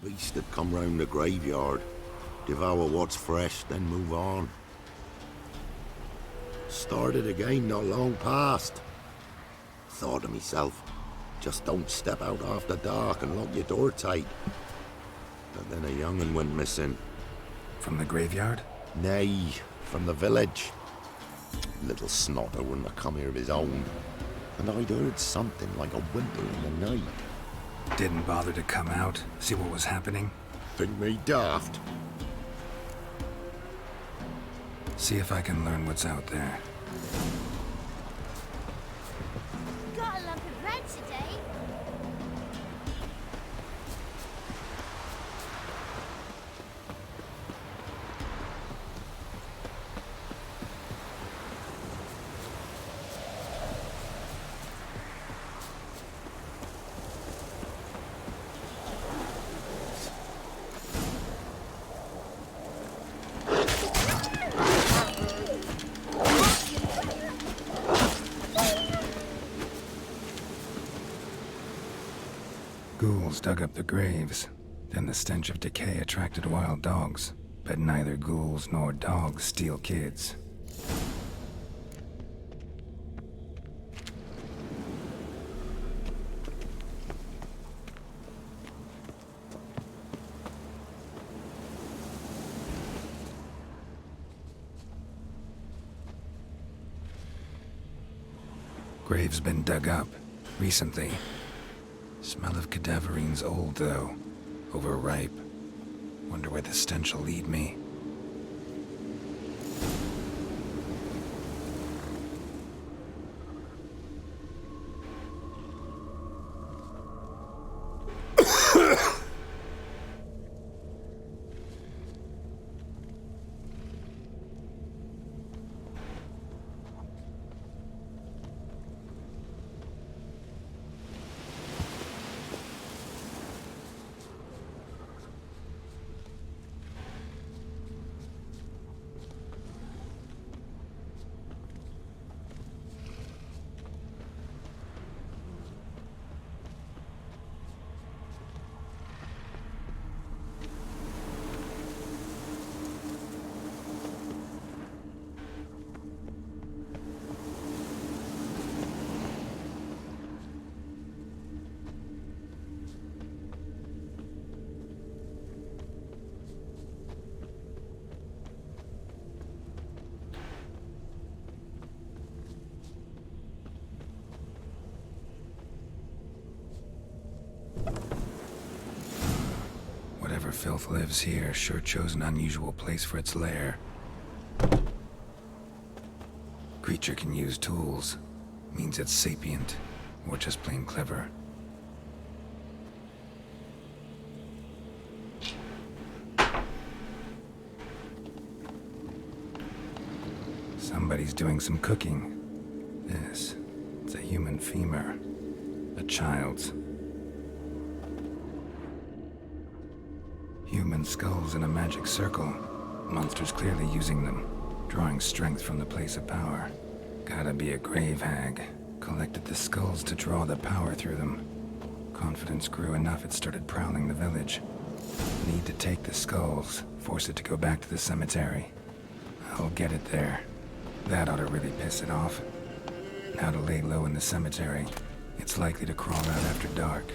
Beast that come round the graveyard, devour what's fresh, then move on. Started again not long past. Thought to myself, just don't step out after dark and lock your door tight. But then a young'un went missing. From the graveyard? Nay, from the village. Little snotter wouldn't have come here of his own. And I'd heard something like a whimper in the night. Didn't bother to come out, see what was happening? Think me daft? See if I can learn what's out there. Got a lump of bread today. Ghouls dug up the graves. Then the stench of decay attracted wild dogs. But neither ghouls nor dogs steal kids. Grave's been dug up recently. Smell of cadaverines old, though. Overripe. Wonder where the stench will lead me. Whatever filth lives here sure chose an unusual place for its lair. Creature can use tools. Means it's sapient, or just plain clever. Somebody's doing some cooking. It's a human femur. A child's. Human skulls in a magic circle. Monsters clearly using them, drawing strength from the place of power. Gotta be a grave hag. Collected the skulls to draw the power through them. Confidence grew enough it started prowling the village. Need to take the skulls, force it to go back to the cemetery. I'll get it there. That ought to really piss it off. Now to lay low in the cemetery. It's likely to crawl out after dark.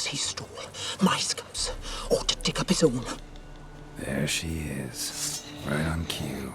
He stole my skulls, ought to dig up his own. There she is, right on cue.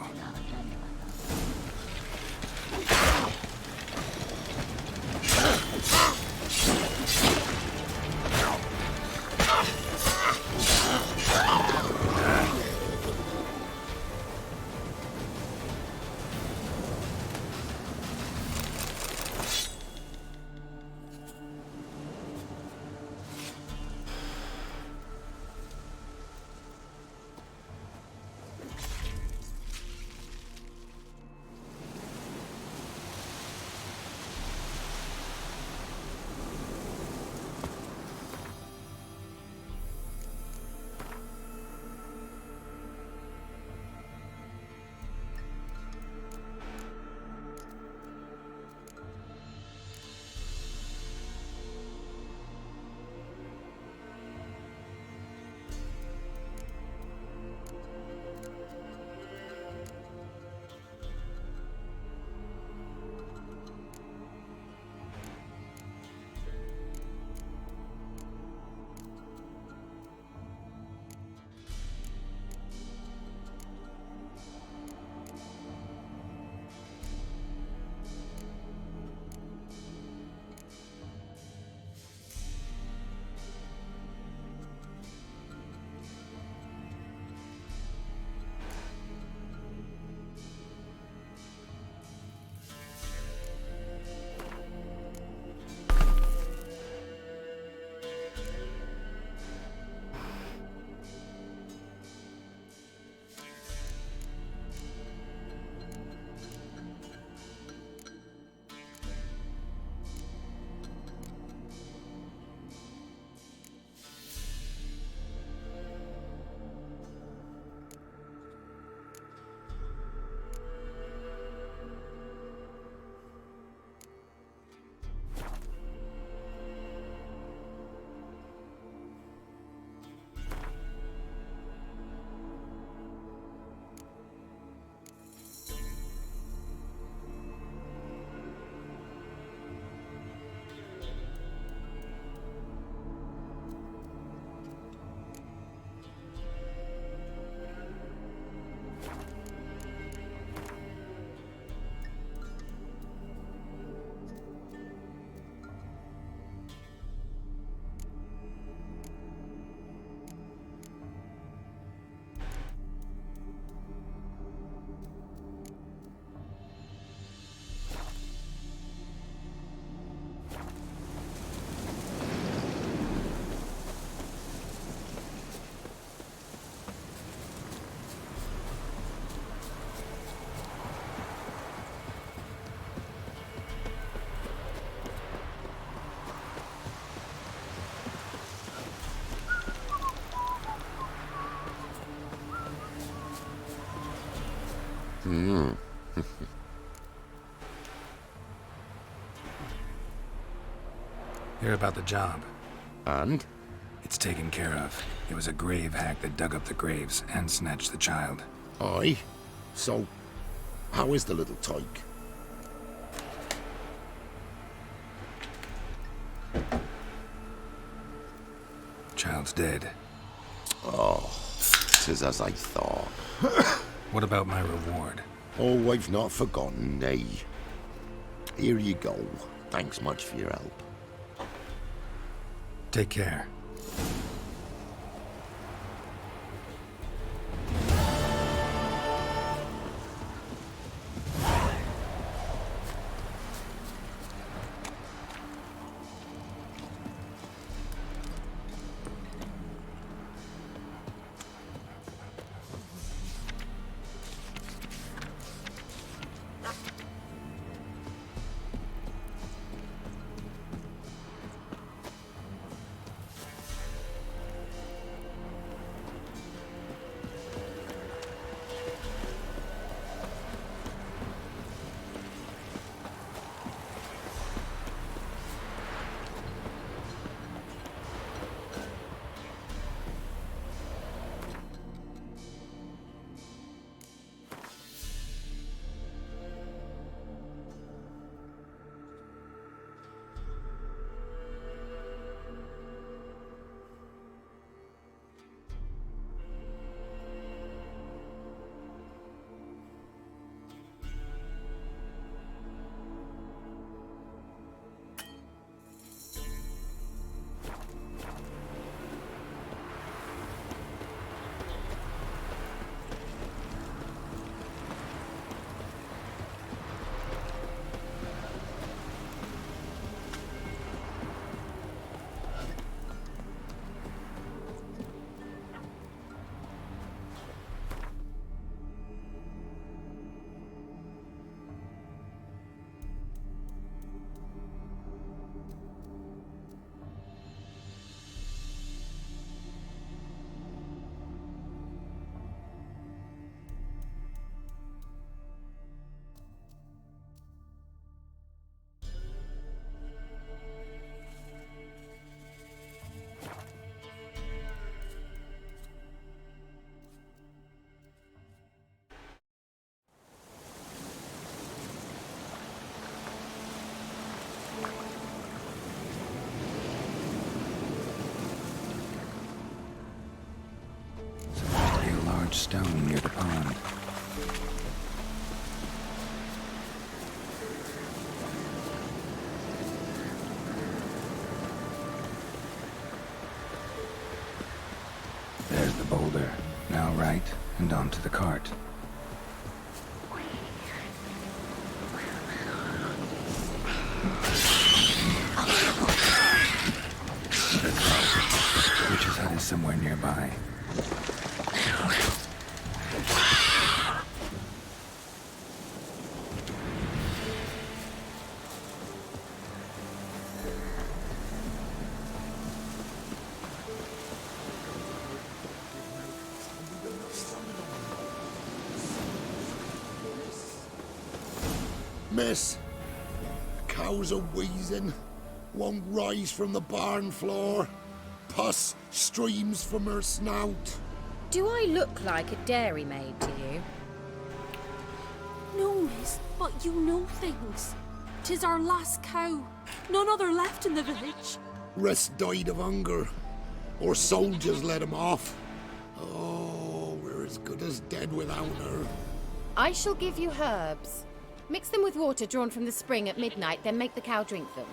Hear about the job? And? It's taken care of. It was a grave hag that dug up the graves and snatched the child. Aye. So, how is the little tyke? Child's dead. Oh, 'tis as I thought. What about my reward? Oh, I've not forgotten, nay. Here you go. Thanks much for your help. Take care. Stone near the pond. There's the boulder. Now right, and onto the cart. Witch's hut is somewhere nearby. Miss, cows are wheezing, won't rise from the barn floor. Pus streams from her snout. Do I look like a dairymaid to you? No, miss, but you know things. 'Tis our last cow. None other left in the village. Rest died of hunger, or soldiers let him off. Oh, we're as good as dead without her. I shall give you herbs. Mix them with water drawn from the spring at midnight, then make the cow drink them.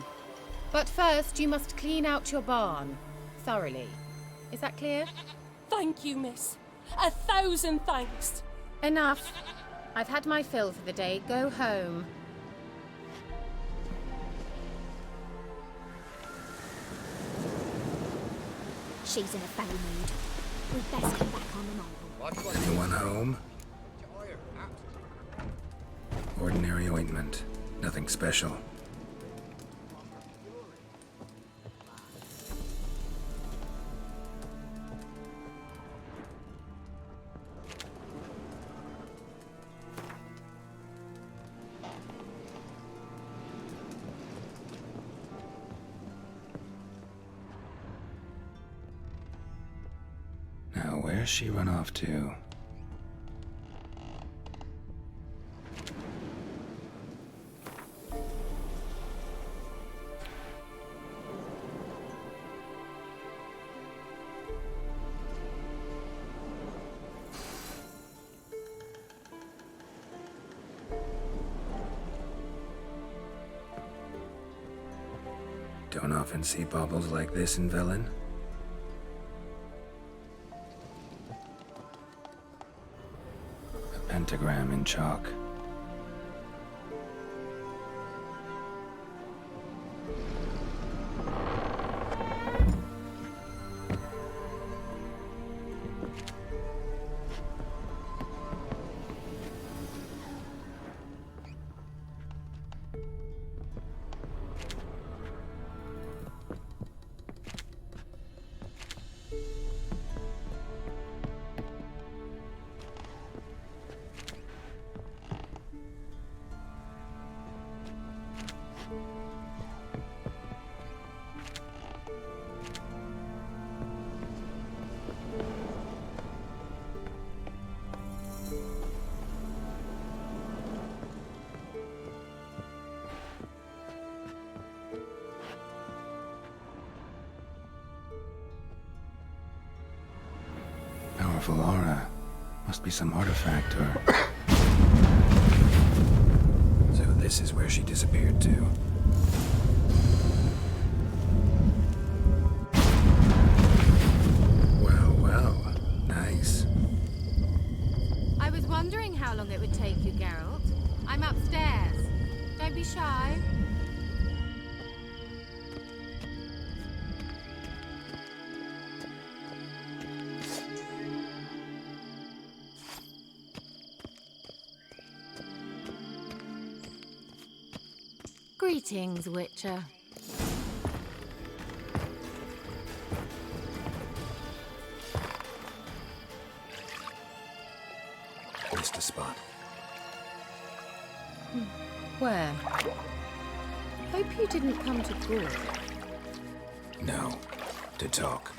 But first, you must clean out your barn thoroughly. Is that clear? Thank you, miss. 1,000 thanks. Enough. I've had my fill for the day. Go home. She's in a foul mood. We'd best come back on the morrow. Anyone home? Ordinary ointment. Nothing special. Where's she run off to? Don't often see baubles like this in Velen. A pentagram in chalk. Powerful aura. Must be some artifact or... So this is where she disappeared to. Well, well. Nice. I was wondering how long it would take you, Geralt. I'm upstairs. Don't be shy. Greetings, Witcher. Missed a spot. Where? Hope you didn't come to Thru. No. To talk.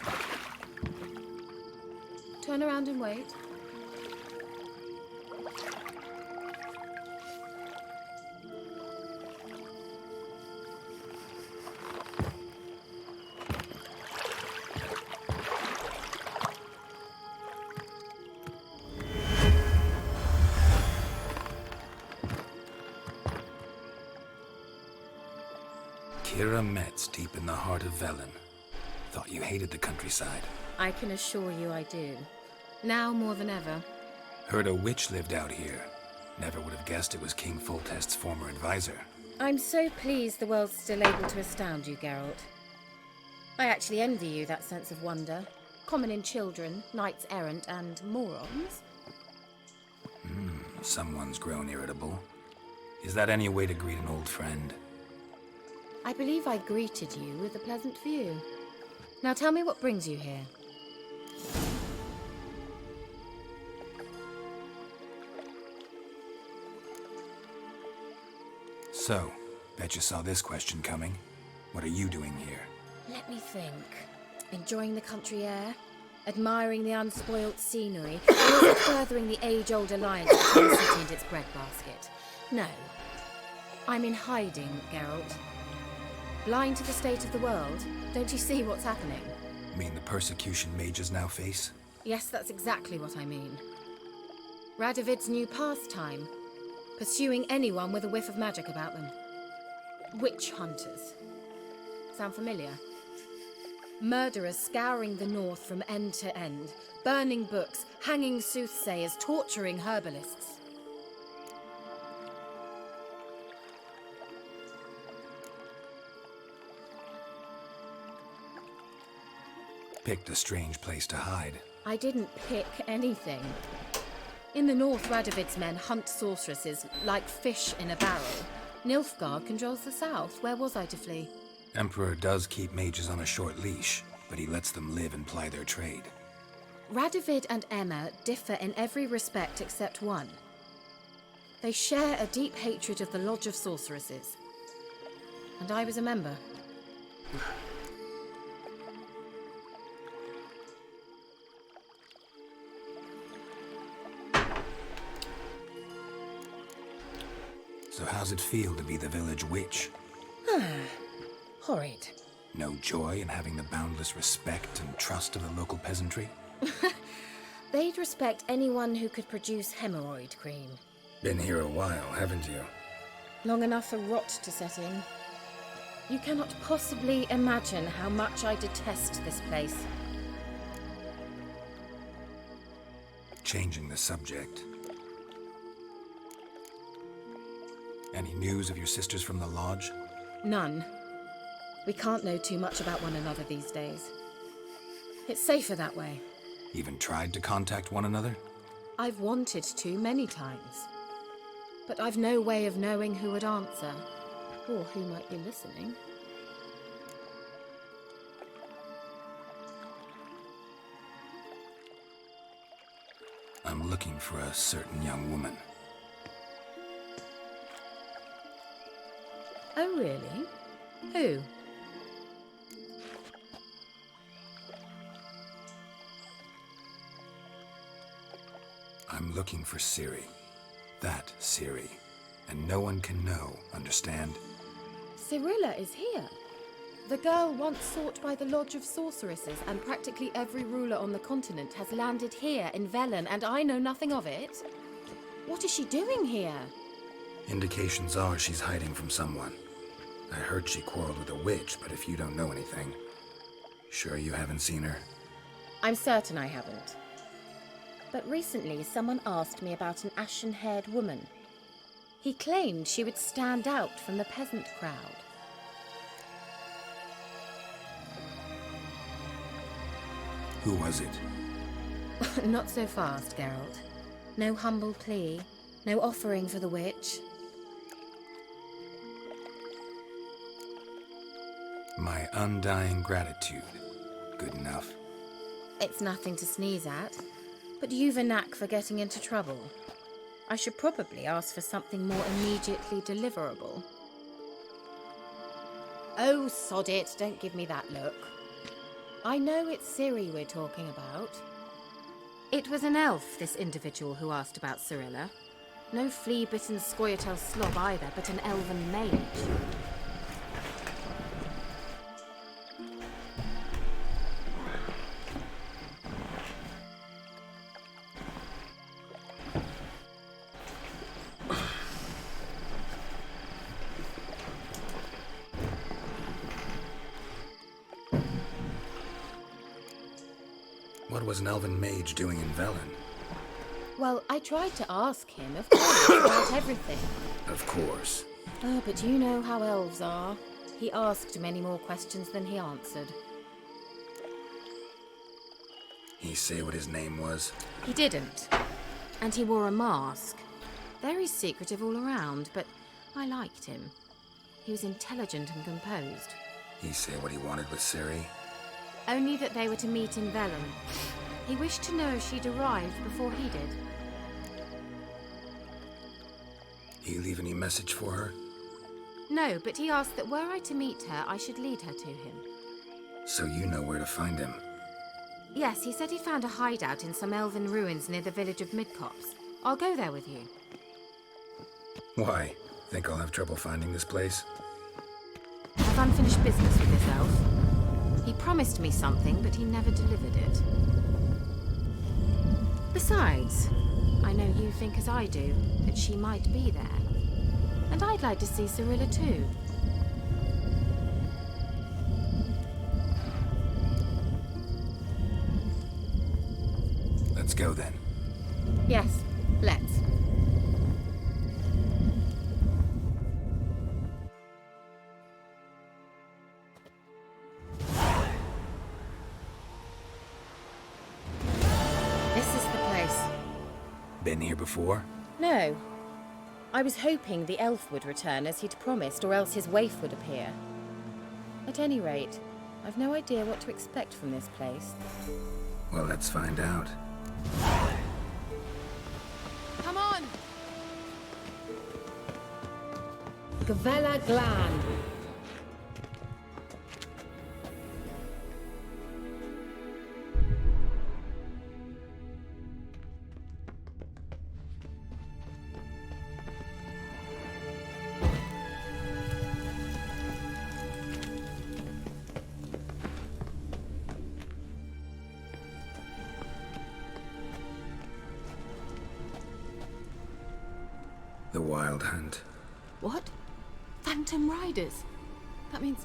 Turn around and wait. Kira Metz, deep in the heart of Velen. Thought you hated the countryside. I can assure you I do. Now more than ever. Heard a witch lived out here. Never would have guessed it was King Foltest's former advisor. I'm so pleased the world's still able to astound you, Geralt. I actually envy you that sense of wonder. Common in children, knights errant, and morons. Someone's grown irritable. Is that any way to greet an old friend? I believe I greeted you with a pleasant view. Now tell me what brings you here. So, bet you saw this question coming. What are you doing here? Let me think. Enjoying the country air? Admiring the unspoilt scenery? Or is it furthering the age-old alliance between the city and its breadbasket? No. I'm in hiding, Geralt. Blind to the state of the world? Don't you see what's happening? Mean the persecution mages now face? Yes, that's exactly what I mean. Radovid's new pastime. Pursuing anyone with a whiff of magic about them. Witch hunters. Sound familiar? Murderers scouring the north from end to end. Burning books, hanging soothsayers, torturing herbalists. Picked a strange place to hide. I didn't pick anything. In the north, Radovid's men hunt sorceresses like fish in a barrel. Nilfgaard controls the south. Where was I to flee? Emperor does keep mages on a short leash, but he lets them live and ply their trade. Radovid and Emma differ in every respect except one. They share a deep hatred of the Lodge of Sorceresses. And I was a member. So how's it feel to be the village witch? Horrid. No joy in having the boundless respect and trust of the local peasantry? They'd respect anyone who could produce hemorrhoid cream. Been here a while, haven't you? Long enough for rot to set in. You cannot possibly imagine how much I detest this place. Changing the subject. Any news of your sisters from the lodge? None. We can't know too much about one another these days. It's safer that way. Even tried to contact one another? I've wanted to many times. But I've no way of knowing who would answer, or who might be listening. I'm looking for a certain young woman. Oh, really? Who? I'm looking for Ciri. That Ciri. And no one can know, understand? Cirilla is here. The girl once sought by the Lodge of Sorceresses, and practically every ruler on the continent has landed here in Velen, and I know nothing of it. What is she doing here? Indications are she's hiding from someone. I heard she quarreled with a witch, but if you don't know anything, sure you haven't seen her? I'm certain I haven't. But recently someone asked me about an ashen-haired woman. He claimed she would stand out from the peasant crowd. Who was it? Not so fast, Geralt. No humble plea, no offering for the witch. My undying gratitude. Good enough. It's nothing to sneeze at, but you've a knack for getting into trouble. I should probably ask for something more immediately deliverable. Oh, sod it, don't give me that look. I know it's Ciri we're talking about. It was an elf, this individual who asked about Cirilla. No flea-bitten Scoia'tael slob either, but an elven mage. What was an elven mage doing in Velen? Well, I tried to ask him, of course, about everything. Of course. Oh, but you know how elves are. He asked many more questions than he answered. He say what his name was? He didn't. And he wore a mask. Very secretive all around, but I liked him. He was intelligent and composed. He say what he wanted with Ciri? Only that they were to meet in Velen. He wished to know if she'd arrived before he did. He leave any message for her? No, but he asked that were I to meet her, I should lead her to him. So you know where to find him? Yes, he said he'd found a hideout in some elven ruins near the village of Midcopse. I'll go there with you. Why? Think I'll have trouble finding this place? I've unfinished business with this elf. He promised me something, but he never delivered it. Besides, I know you think as I do, that she might be there. And I'd like to see Cirilla too. Let's go then. Yes, let's. Been here before? No. I was hoping the elf would return as he'd promised, or else his waif would appear. At any rate, I've no idea what to expect from this place. Well, let's find out. Come on! Gavella Glan. The Wild Hunt. What? Phantom Riders? That means...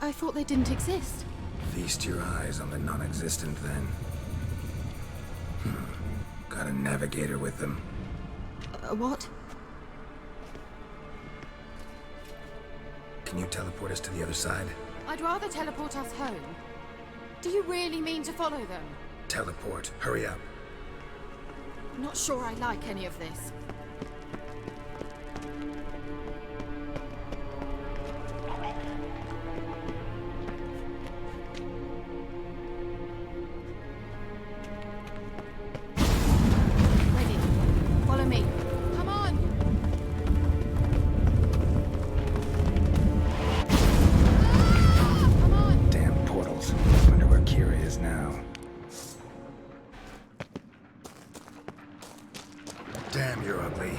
I thought they didn't exist. Feast your eyes on the non-existent, then. Got a navigator with them. What? Can you teleport us to the other side? I'd rather teleport us home. Do you really mean to follow them? Teleport. Hurry up. Not sure I like any of this. Ready. Follow me. Come on! Ah! Come on! Damn portals. Wonder where Kira is now. Damn, you're ugly.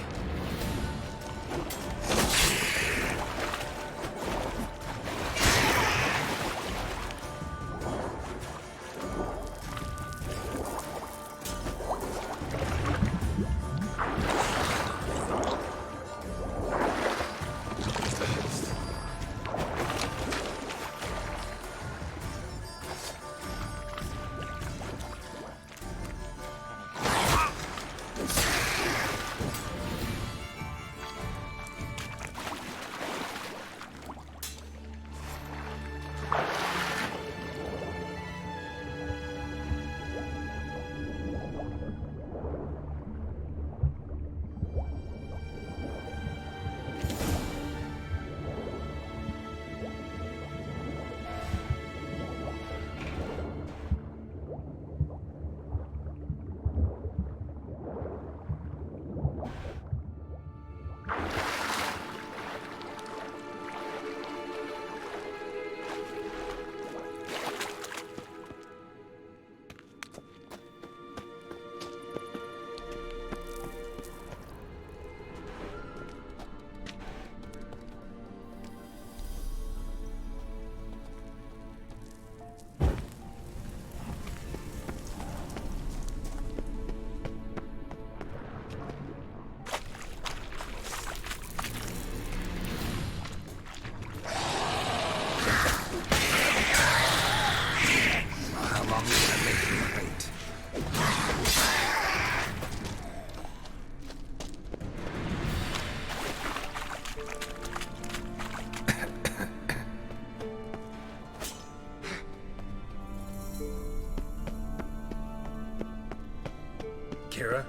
Kira?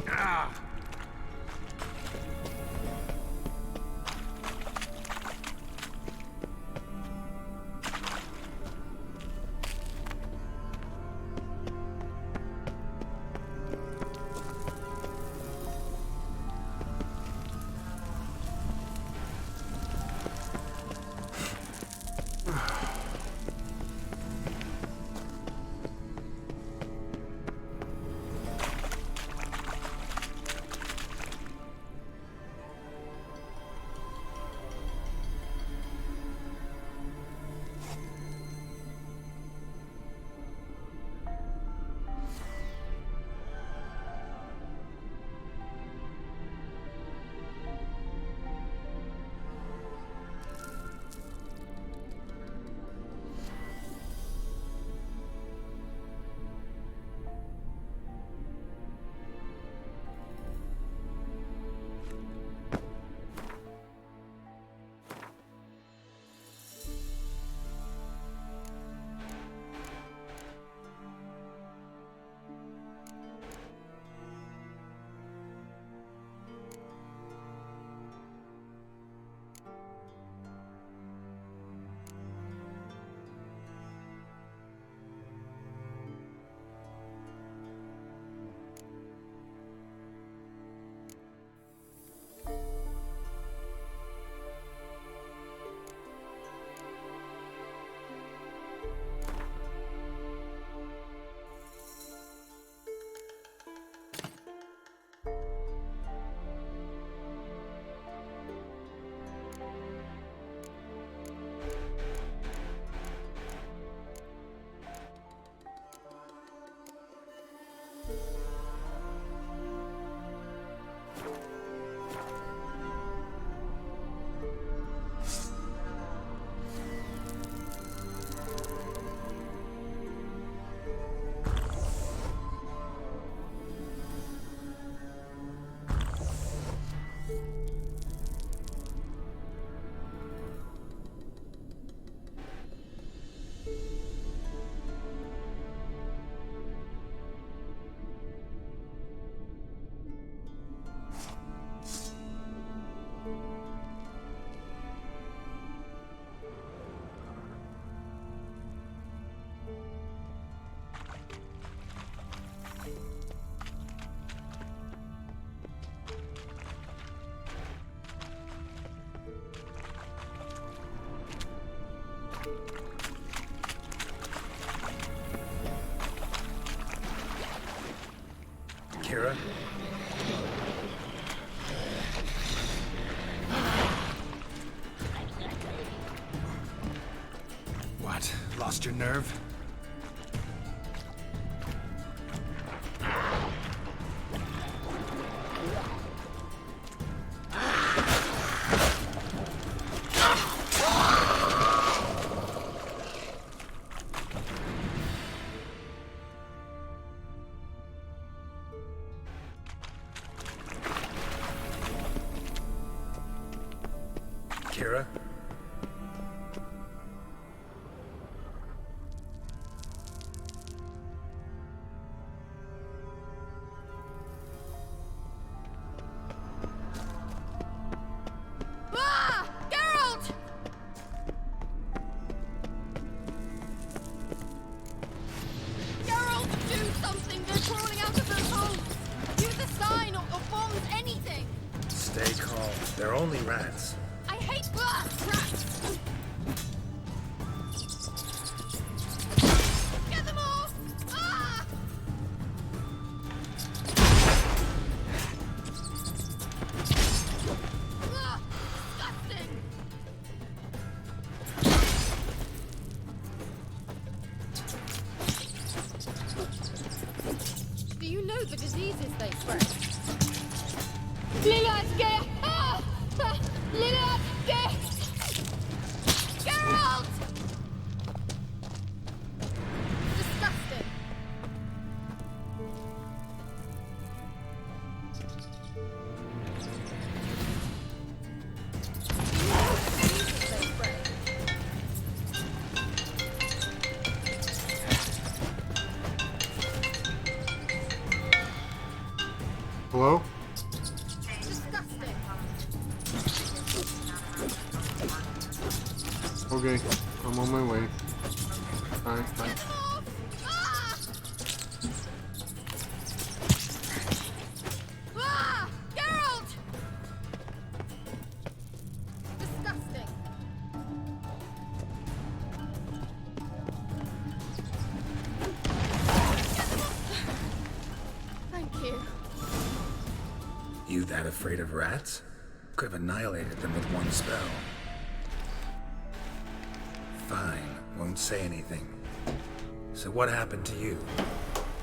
Ah! Kira? What? Lost your nerve? Kira? Ah! Geralt! Geralt, do something! They're crawling out of those holes! Use a sign or bombs, anything! Stay calm. They're only rats. I hate rats! Get them off! Ah! Ah! Disgusting! Do you know the diseases they spread? Lillard's Ah! Lillard's Geralt! Disgusting. Hello? Disgusting. Okay, I'm on my way. Bye, bye. Ah! Ah! Geralt! Disgusting. Thank you. You that afraid of rats? Could have annihilated them with one spell. Fine, won't say anything. So what happened to you?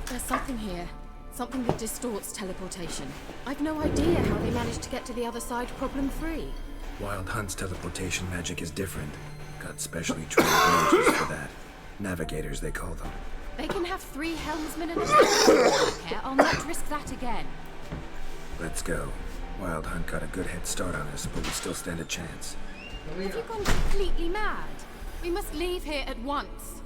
There's something here. Something that distorts teleportation. I've no idea how they managed to get to the other side problem-free. Wild Hunt's teleportation magic is different. Got specially trained mages for that. Navigators, they call them. They can have 3 helmsmen and a okay, I'll not risk that again. Let's go. Wild Hunt got a good head start on us, but we still stand a chance. Have you gone completely mad? We must leave here at once.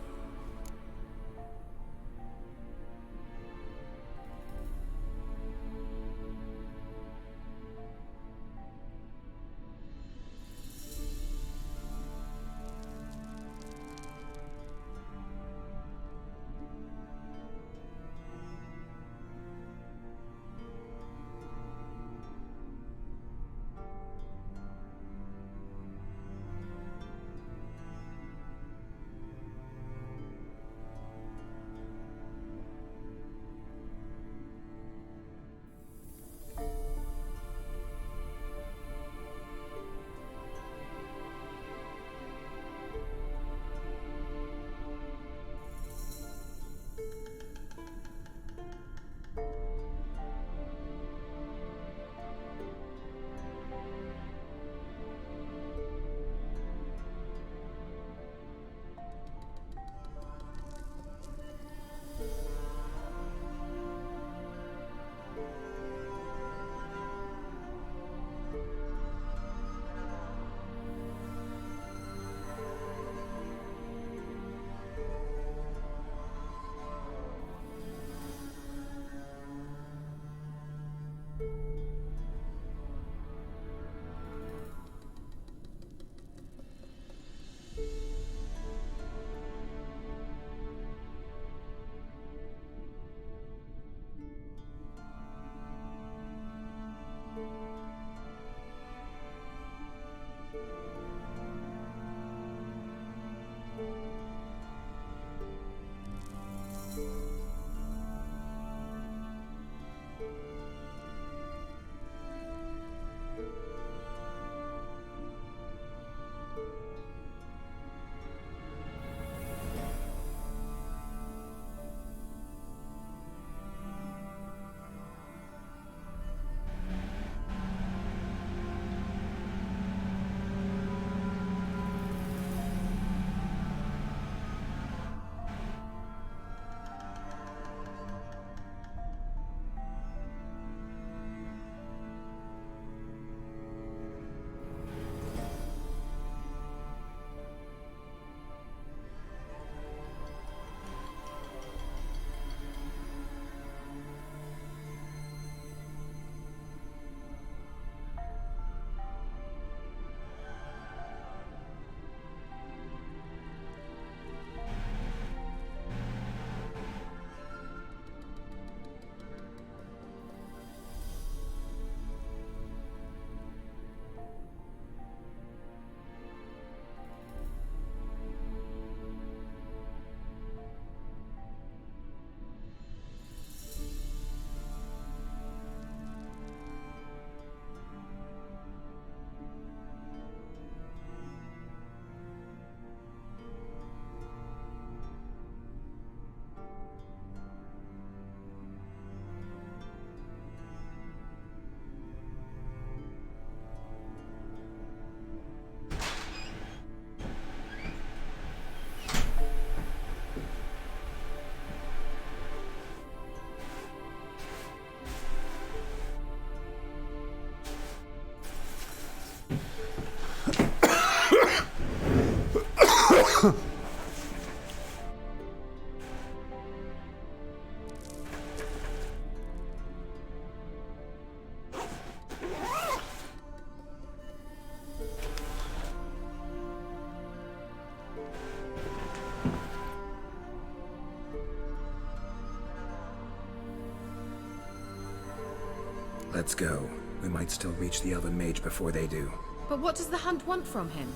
Let's go. We might still reach the Elven Mage before they do. But what does the Hunt want from him?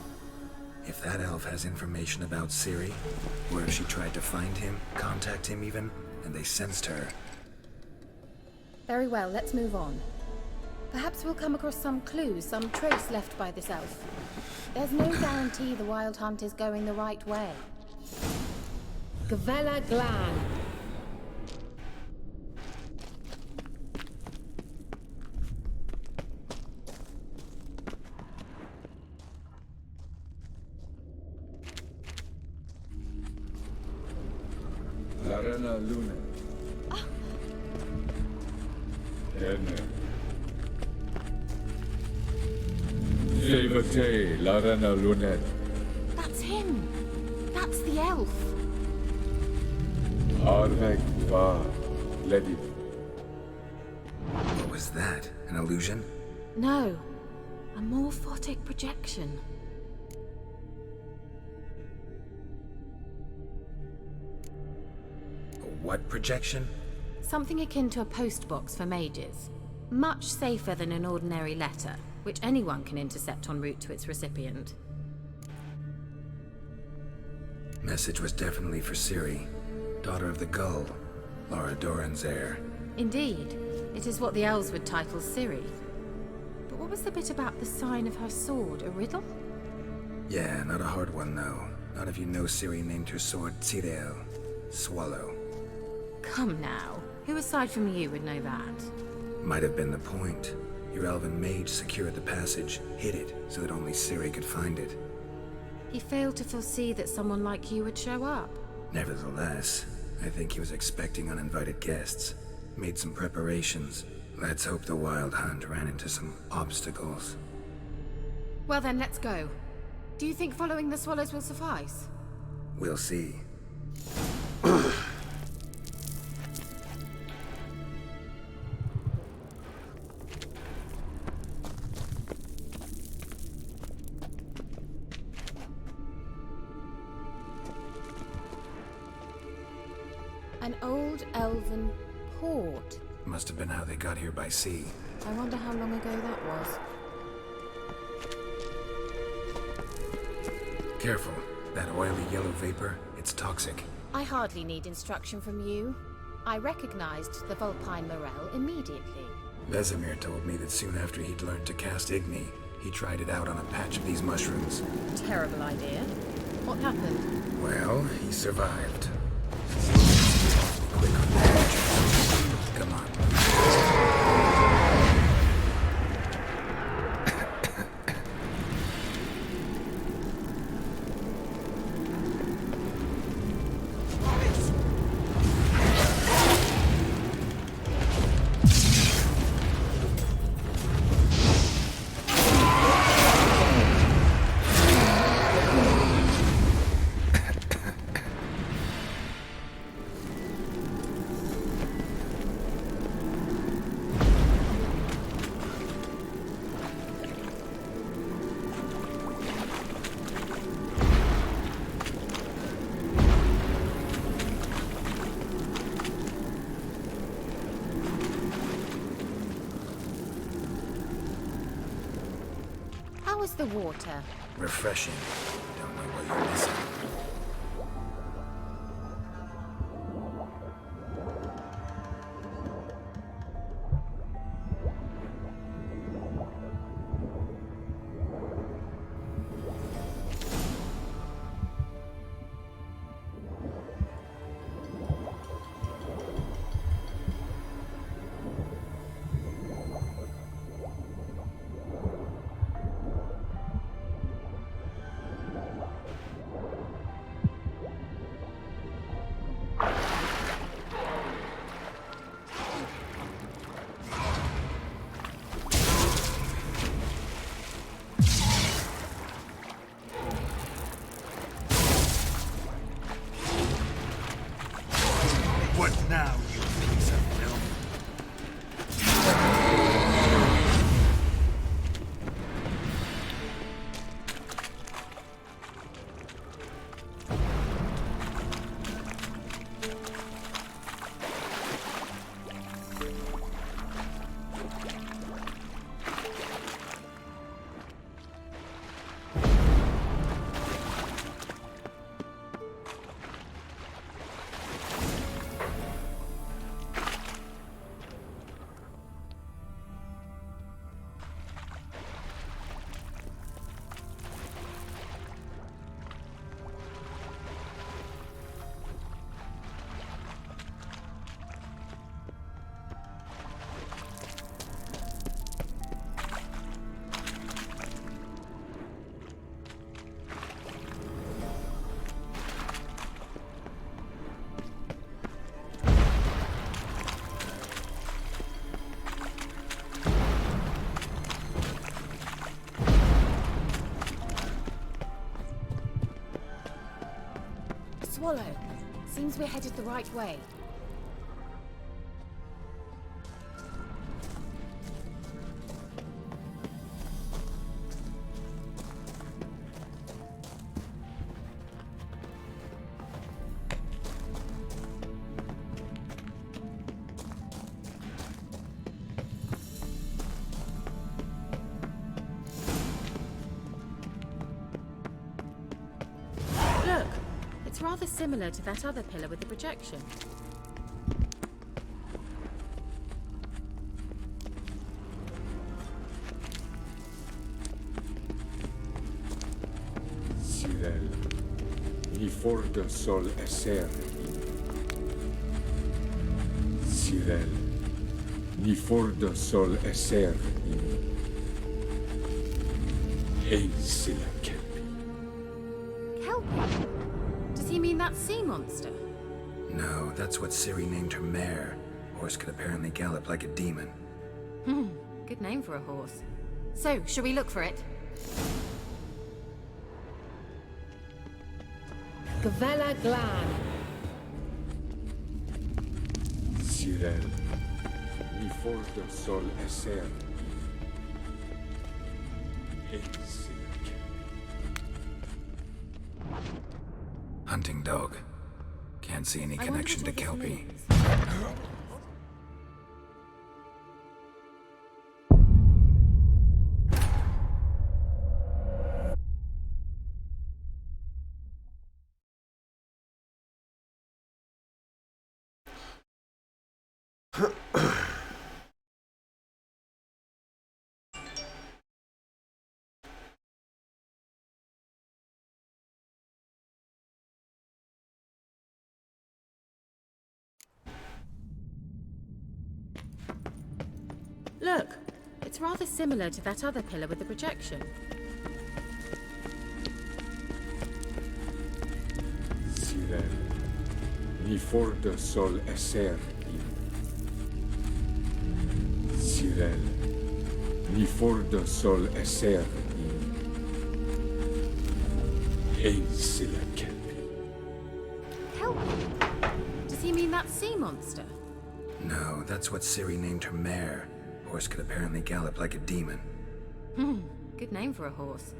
If that elf has information about Ciri, or if she tried to find him, contact him even, and they sensed her. Very well, let's move on. Perhaps we'll come across some clues, some trace left by this elf. There's no guarantee the Wild Hunt is going the right way. Gvella Glan. Larena Luna. Erne. Sevate Larena Lunet. That's him! That's the elf! Arvek Va Ledi. What was that? An illusion? No. A morphotic projection. A what projection? Something akin to a postbox for mages. Much safer than an ordinary letter, which anyone can intercept en route to its recipient. Message was definitely for Ciri, daughter of the Gull, Lara Doran's heir. Indeed, it is what the elves would title Ciri. But what was the bit about the sign of her sword? A riddle? Yeah, not a hard one though. Not if you know Ciri named her sword Tirel, Swallow. Come now. Who aside from you would know that? Might have been the point. Your elven mage secured the passage, hid it, so that only Ciri could find it. He failed to foresee that someone like you would show up. Nevertheless, I think he was expecting uninvited guests. Made some preparations. Let's hope the Wild Hunt ran into some obstacles. Well then, let's go. Do you think following the swallows will suffice? We'll see. An old elven port. Must have been how they got here by sea. I wonder how long ago that was. Careful. That oily yellow vapor, it's toxic. I hardly need instruction from you. I recognized the Vulpine Morel immediately. Vesemir told me that soon after he'd learned to cast Igni, he tried it out on a patch of these mushrooms. Terrible idea. What happened? Well, he survived. Quick on that. Come on. How is the water? Refreshing. Don't know what you're missing. What now, you piece of film? swallow. Seems we're headed the right way. Look, it's rather similar to that other pillar with the projection. Sirel, ni forte sol esser. Sirel, ni forte sol esser. Ein sila kelpi. Kelpie? Does he mean that sea monster? No, that's what Ciri named her mare. Horse could apparently gallop like a demon. Good name for a horse. So, shall we look for it? Gavella Glan. Sirel, ni forte sol esser. Ein sila kelpi. Hunting dog. Can't see any I wonder connection to what all this Kelpie. means. Look, it's rather similar to that other pillar with the projection. Sirel, ni forte sol esser. Sirel, ni forte sol esser. Ein sila kelpi. Kelpie? Does he mean that sea monster? No, that's what Ciri named her mare. Horse could apparently gallop like a demon. Good name for a horse.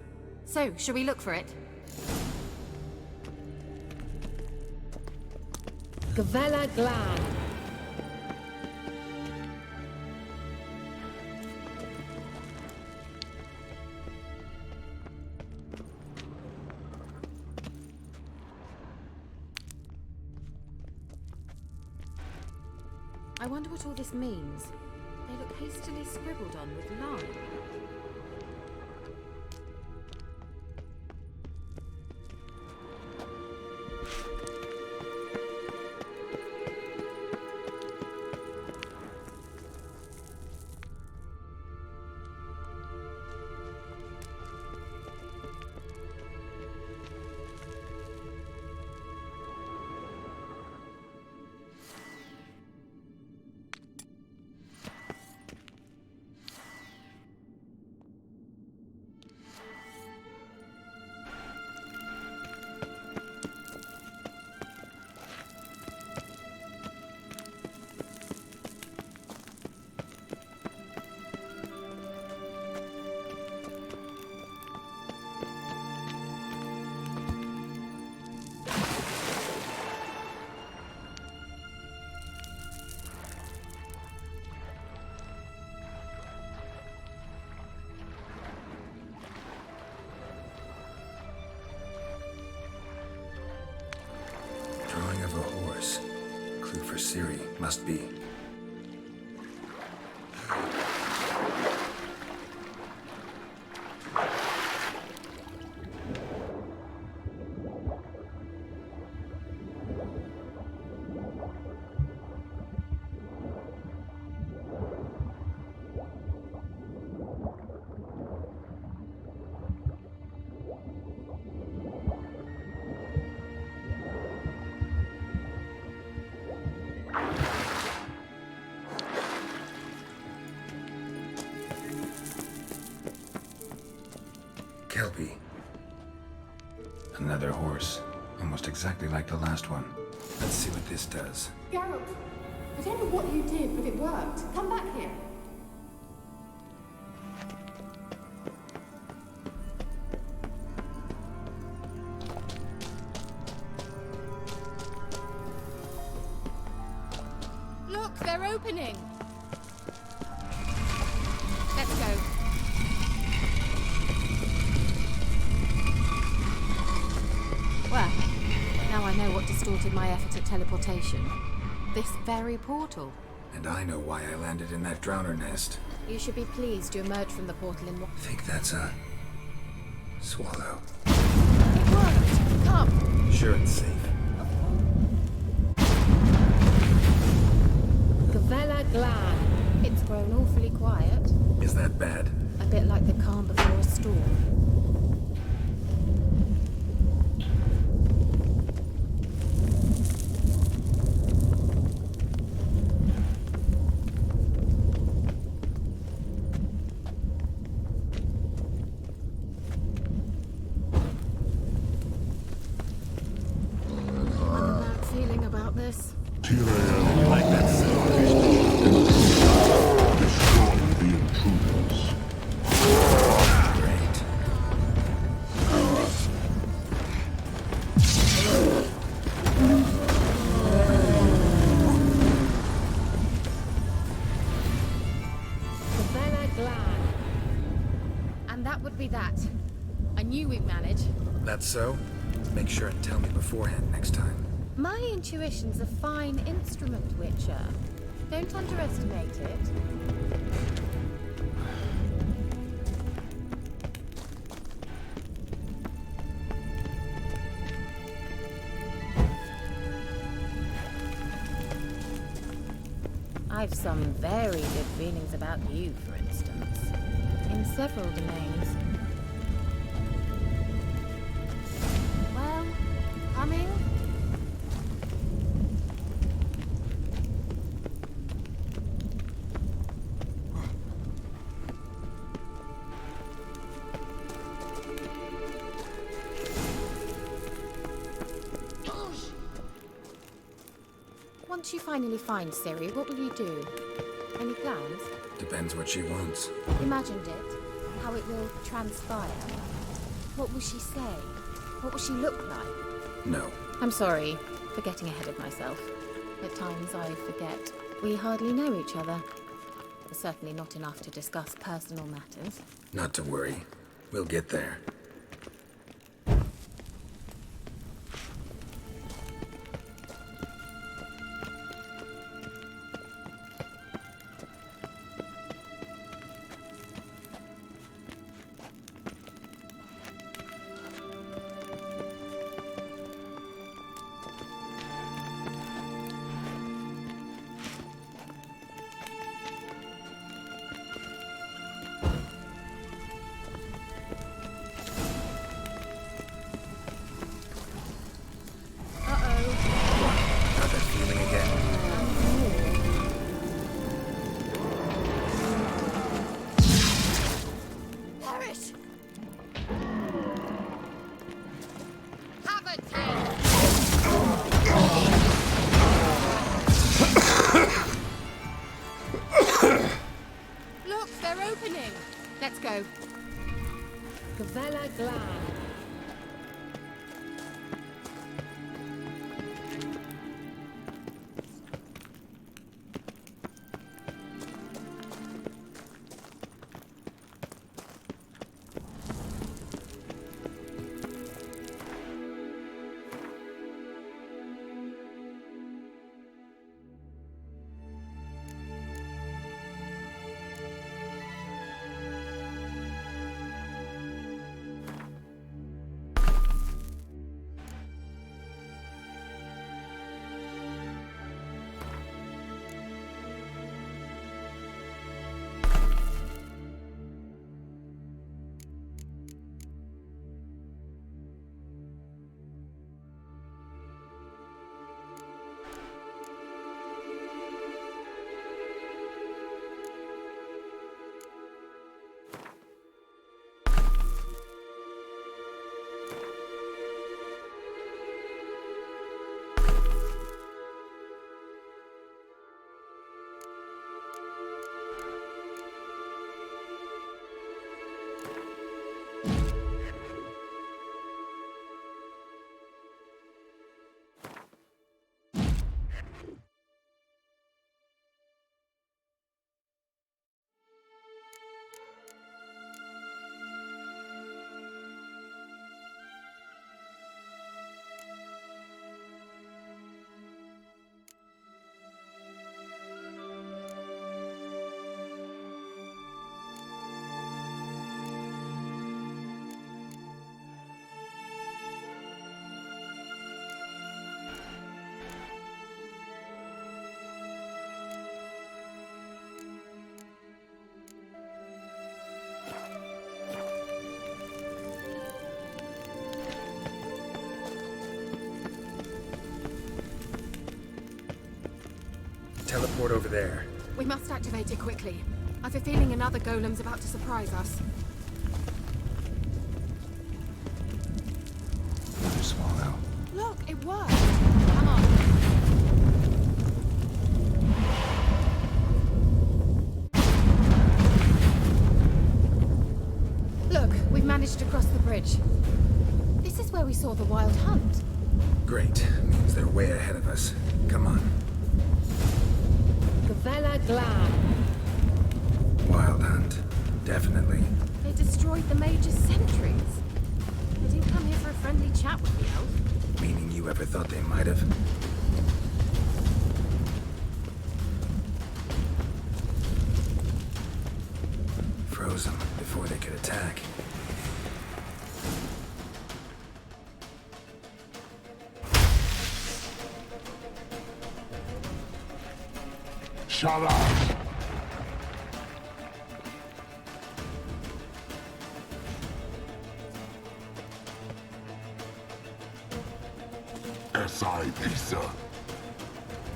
So, shall we look for it? Gavella Glan. I wonder what all this means. They look hastily scribbled on with lime. Drawing of a horse. Clue for Ciri, must be. Kelpie. Another horse. Almost almost exactly like the last one. Let's see what this does. Geralt, I don't know what you did, but it worked. Come back here. Look, they're opening. Let's go. Well, now I know what distorted my effort at teleportation. This very portal. And I know why I landed in that drowner nest. You should be pleased you emerged from the portal in one. Think that's a... swallow. It worked! Come! Sure it's safe. Gavella Glan. It's grown awfully quiet. Is that bad? A bit like the calm before a storm. I have a bad feeling about this. Like that sound. Destroy the intruders. Great. Gavella Glan. And that would be that. I knew we'd manage. That's so? Make sure and tell me beforehand next time. My intuition's a fine instrument, Witcher. Don't underestimate it. I've some very good feelings about you, for instance. In several domains. Well, coming? Once you finally find Ciri, what will you do? Any plans? Depends what she wants. Imagined it. How it will transpire. What will she say? What will she look like? No. I'm sorry for getting ahead of myself. At times I forget we hardly know each other. Certainly not enough to discuss personal matters. Not to worry. We'll get there. Got that feeling again? Perish! Have a taste! Look, they're opening! Let's go. Gavella Glan. teleport over there. We must activate it quickly. I've a feeling another golem's about to surprise us. Another swallow. Look, it worked. Come on. Look, we've managed to cross the bridge. This is where we saw the wild hunt. Great. Means they're way ahead of us. Come on. Gavella Glam. Wild hunt. Definitely. They destroyed the Major's sentries. They didn't come here for a friendly chat with the elf. Meaning you ever thought they might have? Froze them before they could attack. Shut up! SI Isa.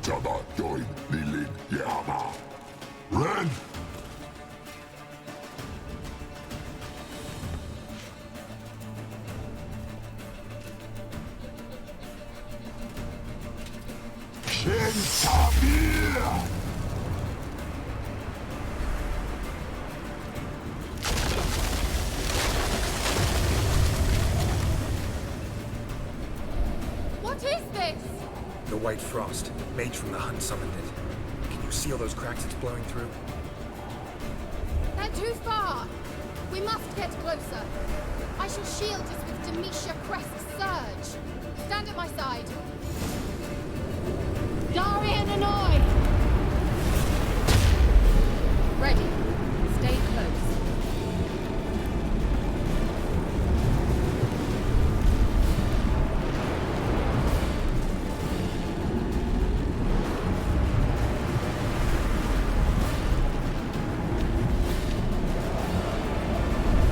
Jabba Doin Nilin Yama. Ren! Shin Samir! What is this? The White Frost. Mage from the hunt summoned it. Can you see all those cracks it's blowing through? They're too far. We must get closer. I shall shield us with Demetia Crest's surge. Stand at my side. Darian Annoy! Ready. Stay close.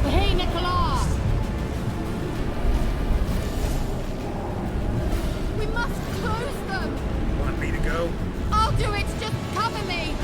Hey, Nicola! We must close them! Want me to go? I'll do it! Just cover me!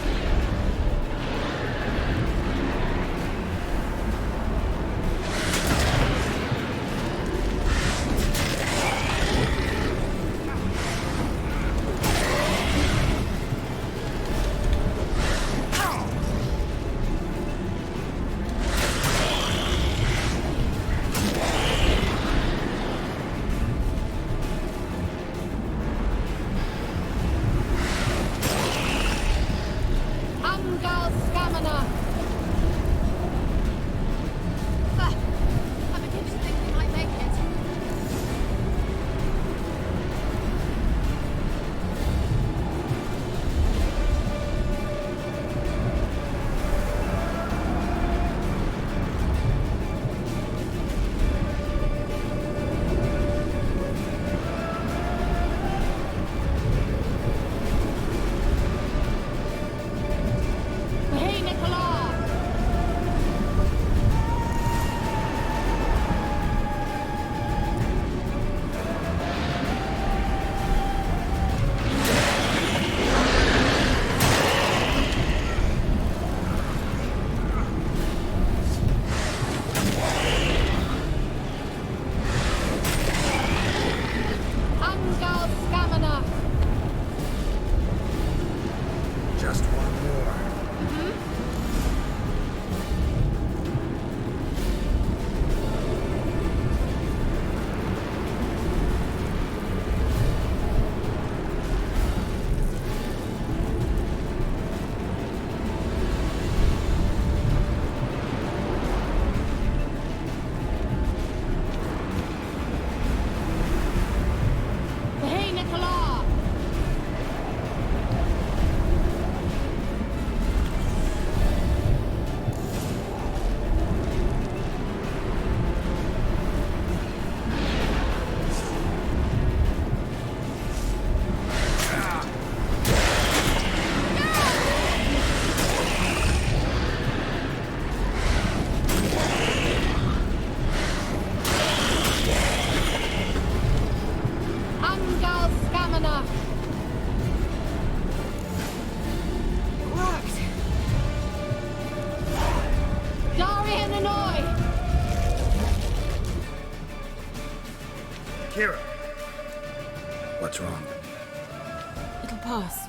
critical pass.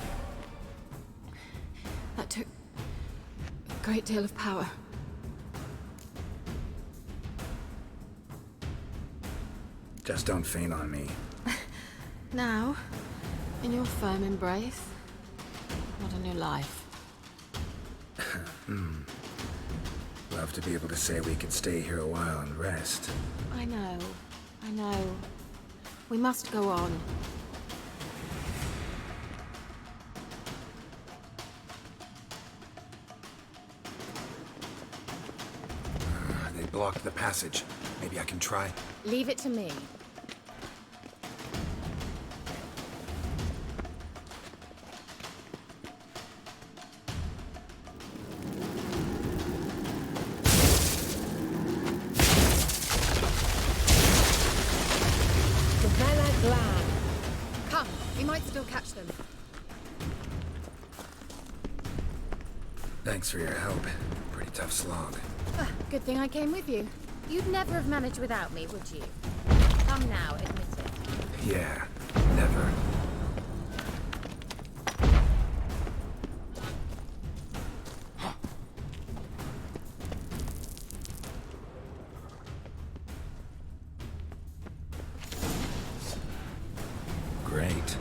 That took a great deal of power. Just don't faint on me. Now, in your firm embrace, what a new life. Love to be able to say we could stay here a while and rest. I know. We must go on. They blocked the passage. Maybe I can try. Leave it to me. Come, we might still catch them. Thanks for your help. Pretty tough slog. Good thing I came with you. You'd never have managed without me, would you? Come now, admit it. Yeah, never. Great.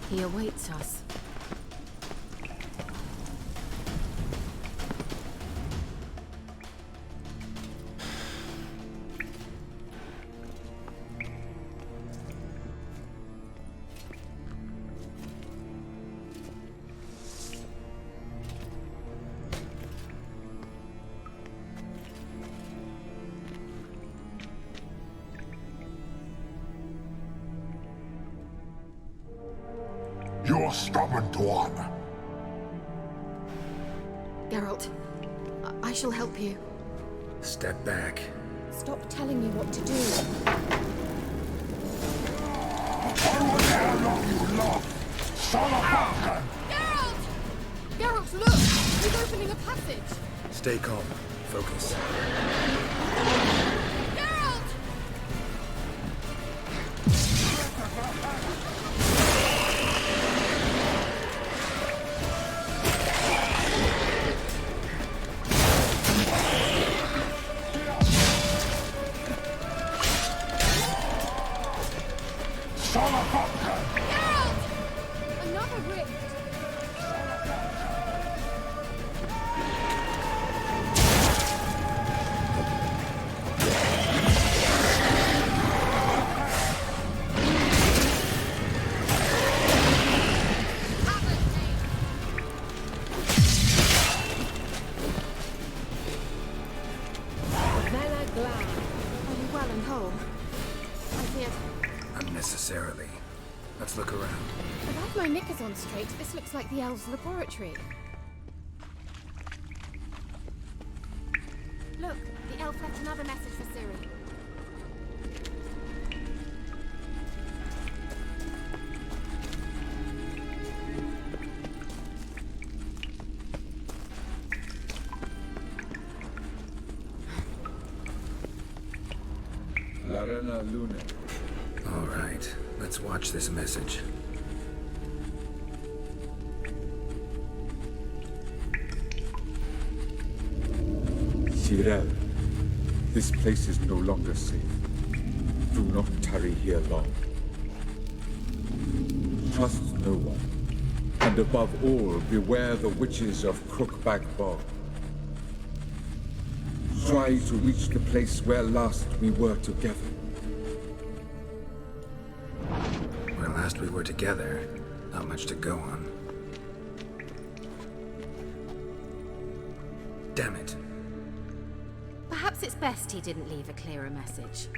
He awaits us. You're stubborn, Tuan. Geralt, I shall help you. Step back. Stop telling me what to do. How the hell are you lost? Son of a Geralt! Geralt, look! He's opening a passage! Stay calm. Focus. Geralt! Son of a Geralt! Another rift! Are you well and whole? I feared. Unnecessarily. Let's look around. If I've my knickers on straight, this looks like the elves' laboratory. Look, the elf left another message for Ciri. All right, let's watch this message. Tyrell, this place is no longer safe. Do not tarry here long. Trust no one, and above all, beware the witches of Crookback Bog. Try to reach the place where last we were together. Where last we were together, not much to go on. Damn it. Perhaps it's best he didn't leave a clearer message.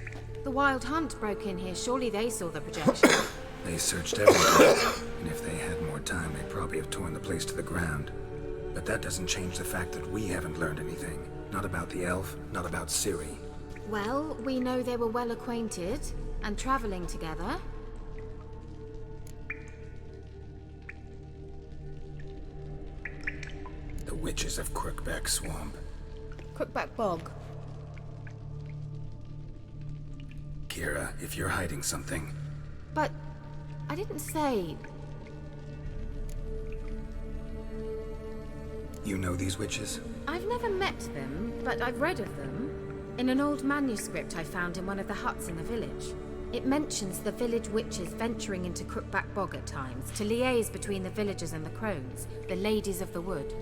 The Wild Hunt broke in here. Surely they saw the projection. They searched everywhere, and if they had more time, they'd probably have torn the place to the ground. But that doesn't change the fact that we haven't learned anything. Not about the elf, not about Ciri. Well, we know they were well acquainted and traveling together. The witches of Crookback Swamp. Crookback Bog. Kira, if you're hiding something... But I didn't say... You know these witches? I've never met them, but I've read of them. In an old manuscript I found in one of the huts in the village. It mentions the village witches venturing into Crookback Bog at times to liaise between the villagers and the crones, the ladies of the wood.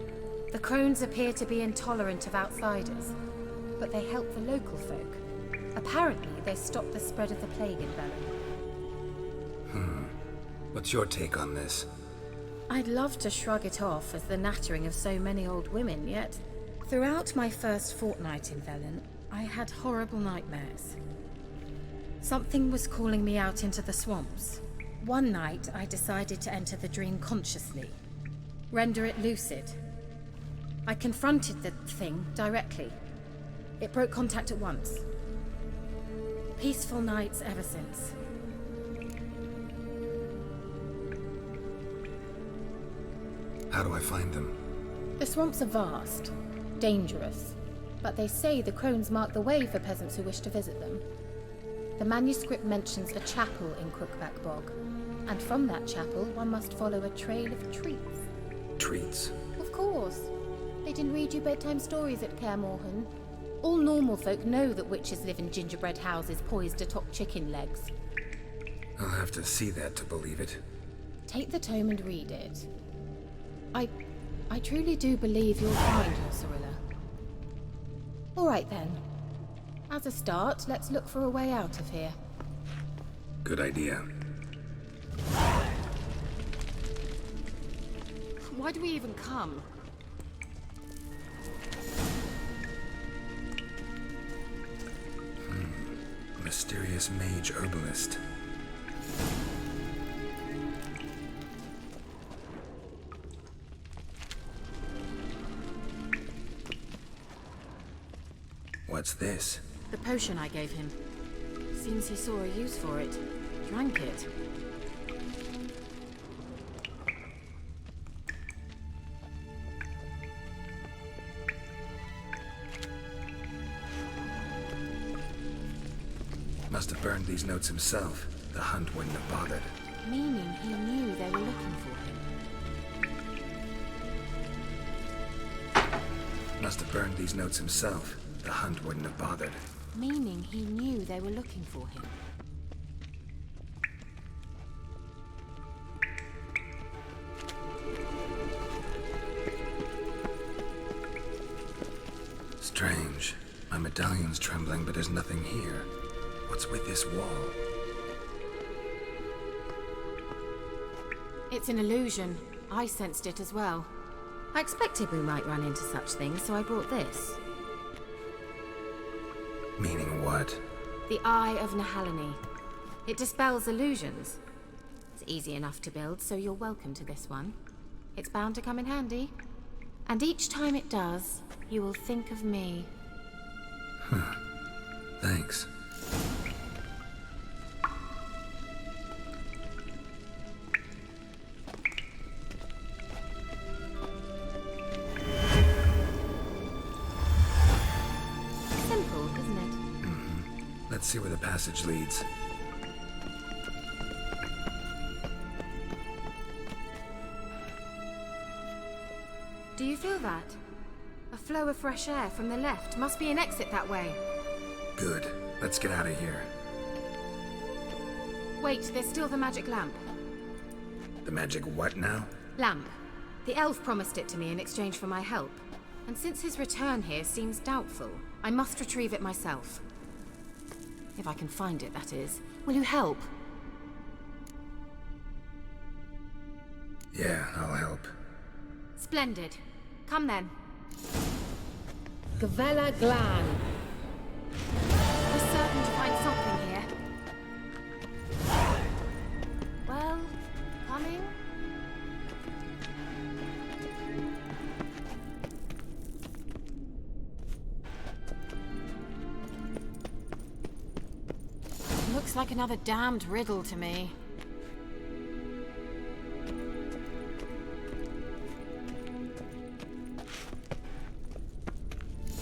The crones appear to be intolerant of outsiders, but they help the local folk. Apparently, they stop the spread of the plague in Velen. What's your take on this? I'd love to shrug it off as the nattering of so many old women, yet throughout my first fortnight in Velen, I had horrible nightmares. Something was calling me out into the swamps. One night, I decided to enter the dream consciously, render it lucid. I confronted the thing directly. It broke contact at once. Peaceful nights ever since. How do I find them? The swamps are vast, dangerous, but they say the crones mark the way for peasants who wish to visit them. The manuscript mentions a chapel in Crookback Bog, and from that chapel one must follow a trail of treats. Treats? Of course. They didn't read you bedtime stories at Kaer Morhen. All normal folk know that witches live in gingerbread houses poised atop chicken legs. I'll have to see that to believe it. Take the tome and read it. I truly do believe you'll find your Cirilla. All right then. As a start, let's look for a way out of here. Good idea. Why do we even come? Mysterious mage herbalist. What's this? The potion I gave him. Seems he saw a use for it. Drank it. Must have burned these notes himself. The hunt wouldn't have bothered. Meaning he knew they were looking for him. Must have burned these notes himself. The hunt wouldn't have bothered. Meaning he knew they were looking for him. Strange. My medallion's trembling, but there's nothing here. What's with this wall? It's an illusion. I sensed it as well. I expected we might run into such things, so I brought this. Meaning what? The Eye of Nahalani. It dispels illusions. It's easy enough to build, so you're welcome to this one. It's bound to come in handy. And each time it does, you will think of me. Thanks. Simple, isn't it? Let's see where the passage leads. Do you feel that? A flow of fresh air from the left. Must be an exit that way. Good. Let's get out of here. Wait, there's still the magic lamp. The magic what now? Lamp. The elf promised it to me in exchange for my help. And since his return here seems doubtful, I must retrieve it myself. If I can find it, that is. Will you help? Yeah, I'll help. Splendid. Come then. Gavella Glan. We're certain to find something here. Well, coming? Looks like another damned riddle to me.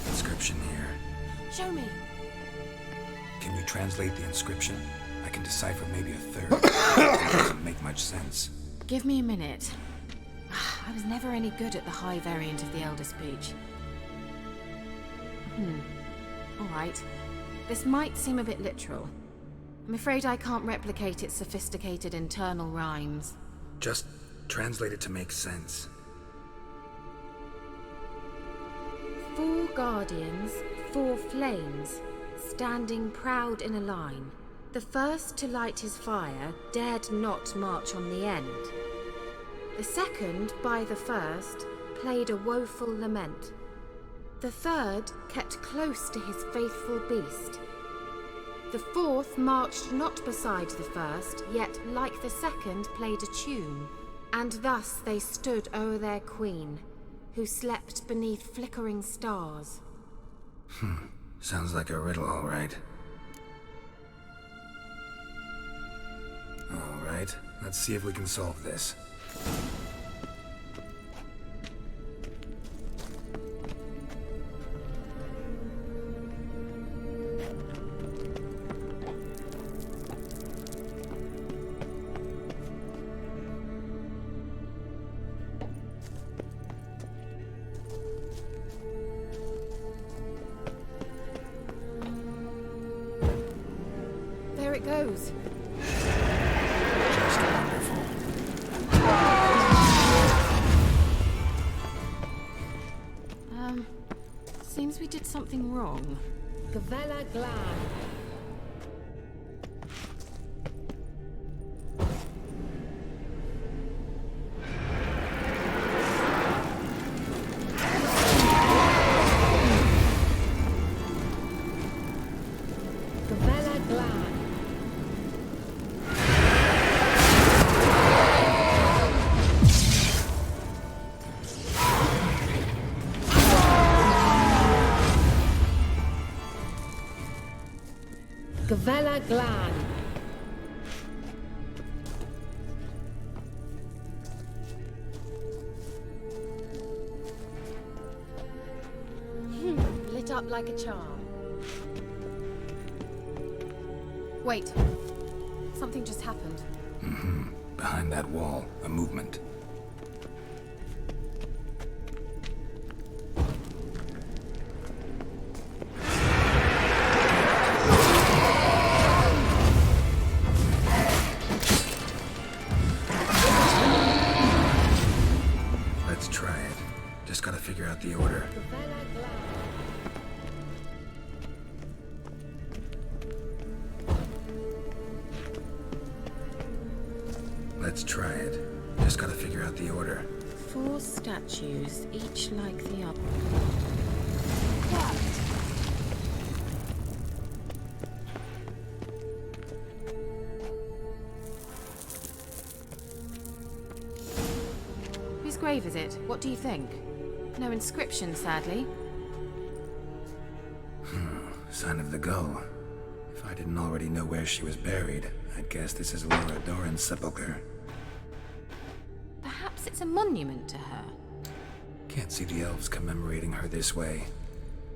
Inscription here. Show me. Can you translate the inscription? I can decipher maybe a third. It doesn't make much sense. Give me a minute. I was never any good at the high variant of the Elder Speech. Alright. This might seem a bit literal. I'm afraid I can't replicate its sophisticated internal rhymes. Just translate it to make sense. 4 guardians, 4 flames, standing proud in a line. The first to light his fire dared not march on the end. The second, by the first, played a woeful lament. The third kept close to his faithful beast. The fourth marched not beside the first, yet like the second played a tune. And thus they stood o'er their queen, who slept beneath flickering stars. Sounds like a riddle, all right. All right, let's see if we can solve this. There it goes. Just wonderful. Seems we did something wrong. Gavella Glad. Gavella Glad. Gavella Glad. Lit up like a charm. Wait. Something just happened. Behind that wall, a movement. Let's try it. Just gotta figure out the order. Gavella Glad. Let's try it. Just gotta figure out the order. 4 statues, each like the other. Whose grave is it? What do you think? No inscription, sadly. Sign of the gull. If I didn't already know where she was buried, I'd guess this is Laura Doran's sepulcher. Perhaps it's a monument to her. Can't see the elves commemorating her this way.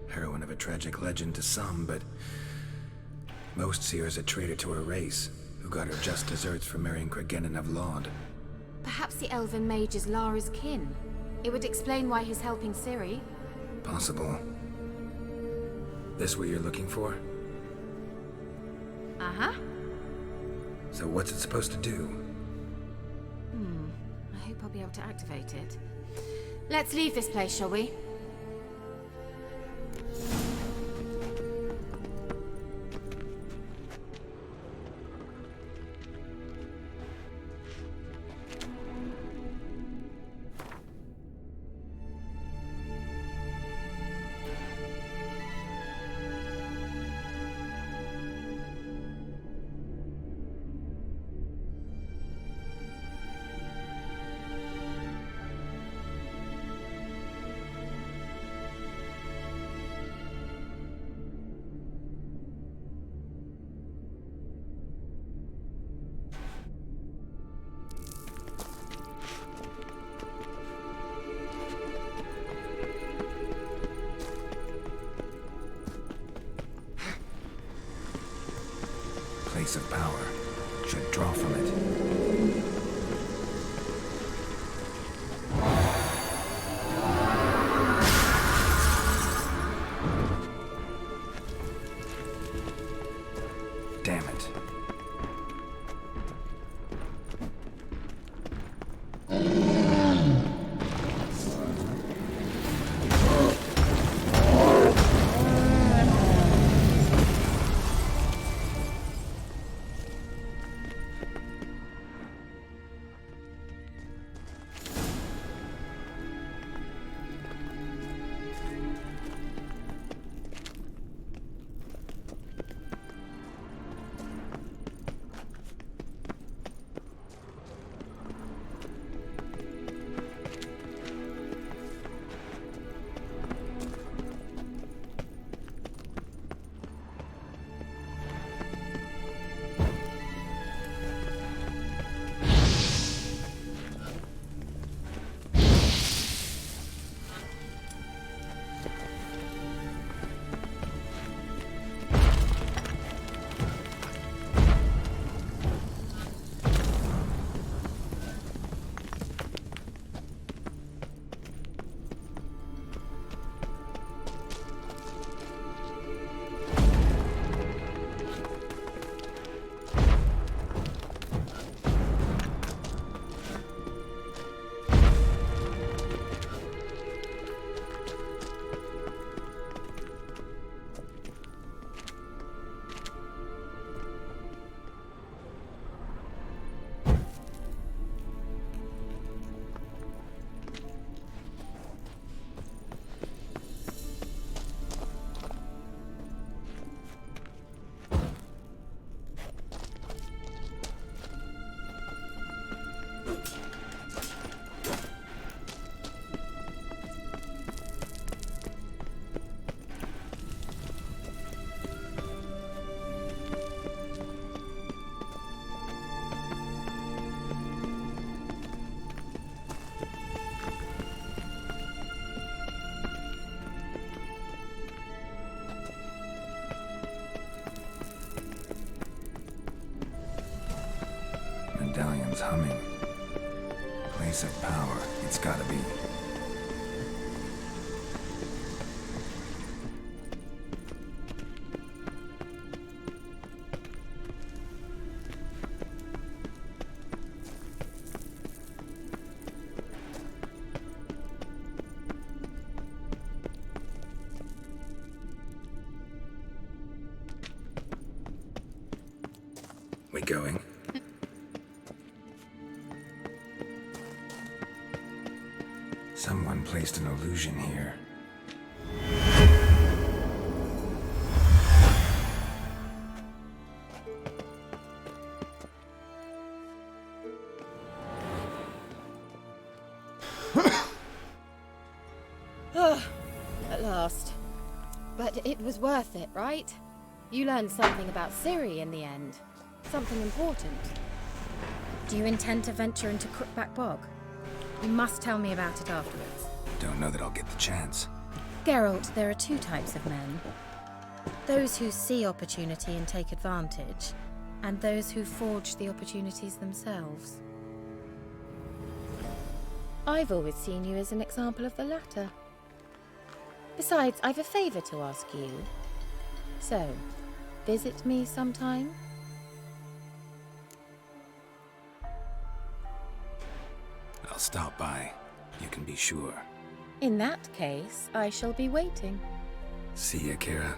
Heroine of a tragic legend to some, but most see her as a traitor to her race, who got her just desserts for marrying Cregennan of Laud. Perhaps the elven mage is Lara's kin. It would explain why he's helping Ciri. Possible. This what you're looking for? Uh-huh. So what's it supposed to do? I hope I'll be able to activate it. Let's leave this place, shall we? place of power. Should draw from it. Damn it. Medallion's humming. Place of power, it's gotta be. We going? Someone placed an illusion here. At last. But it was worth it, right? You learned something about Ciri in the end. Something important. Do you intend to venture into Crookback Bog? You must tell me about it afterwards. Don't know that I'll get the chance. Geralt, there are two types of men. Those who see opportunity and take advantage, and those who forge the opportunities themselves. I've always seen you as an example of the latter. Besides, I've a favor to ask you. So, visit me sometime? I'll stop by. You can be sure. In that case, I shall be waiting. See ya, Kira.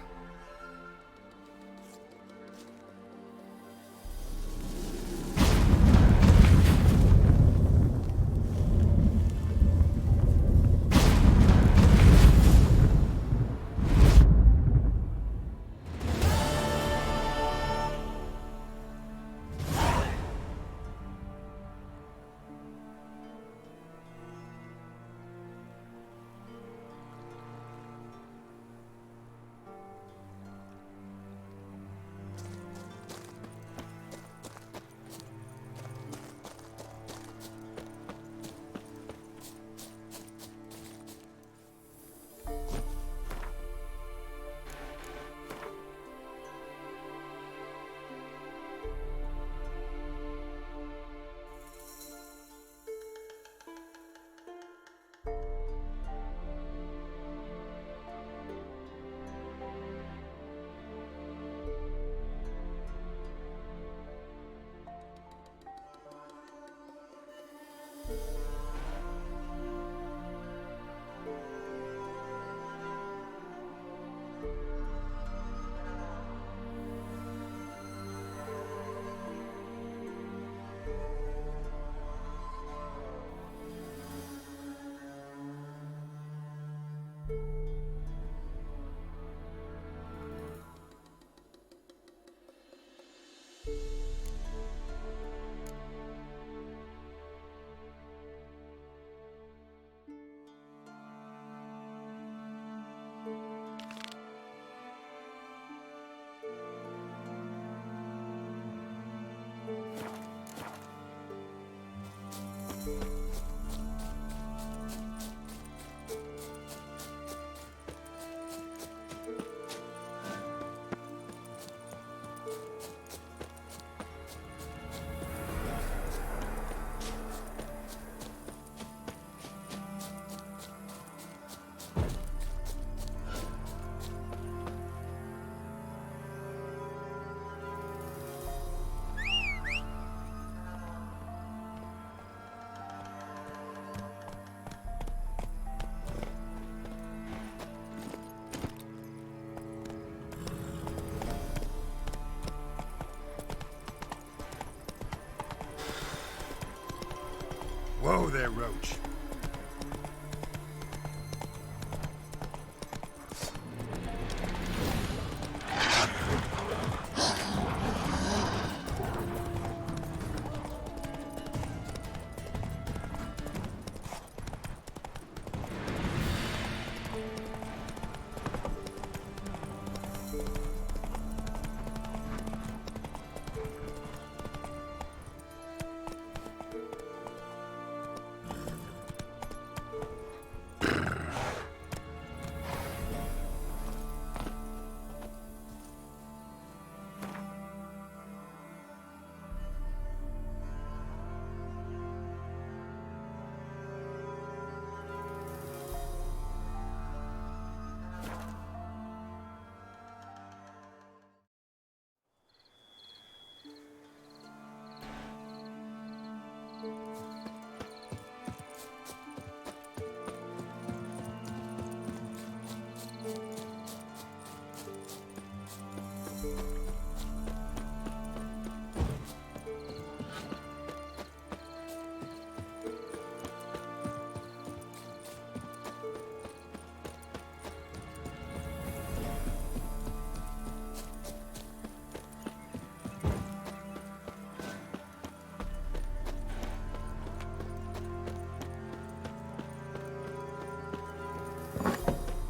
Whoa there, Roach.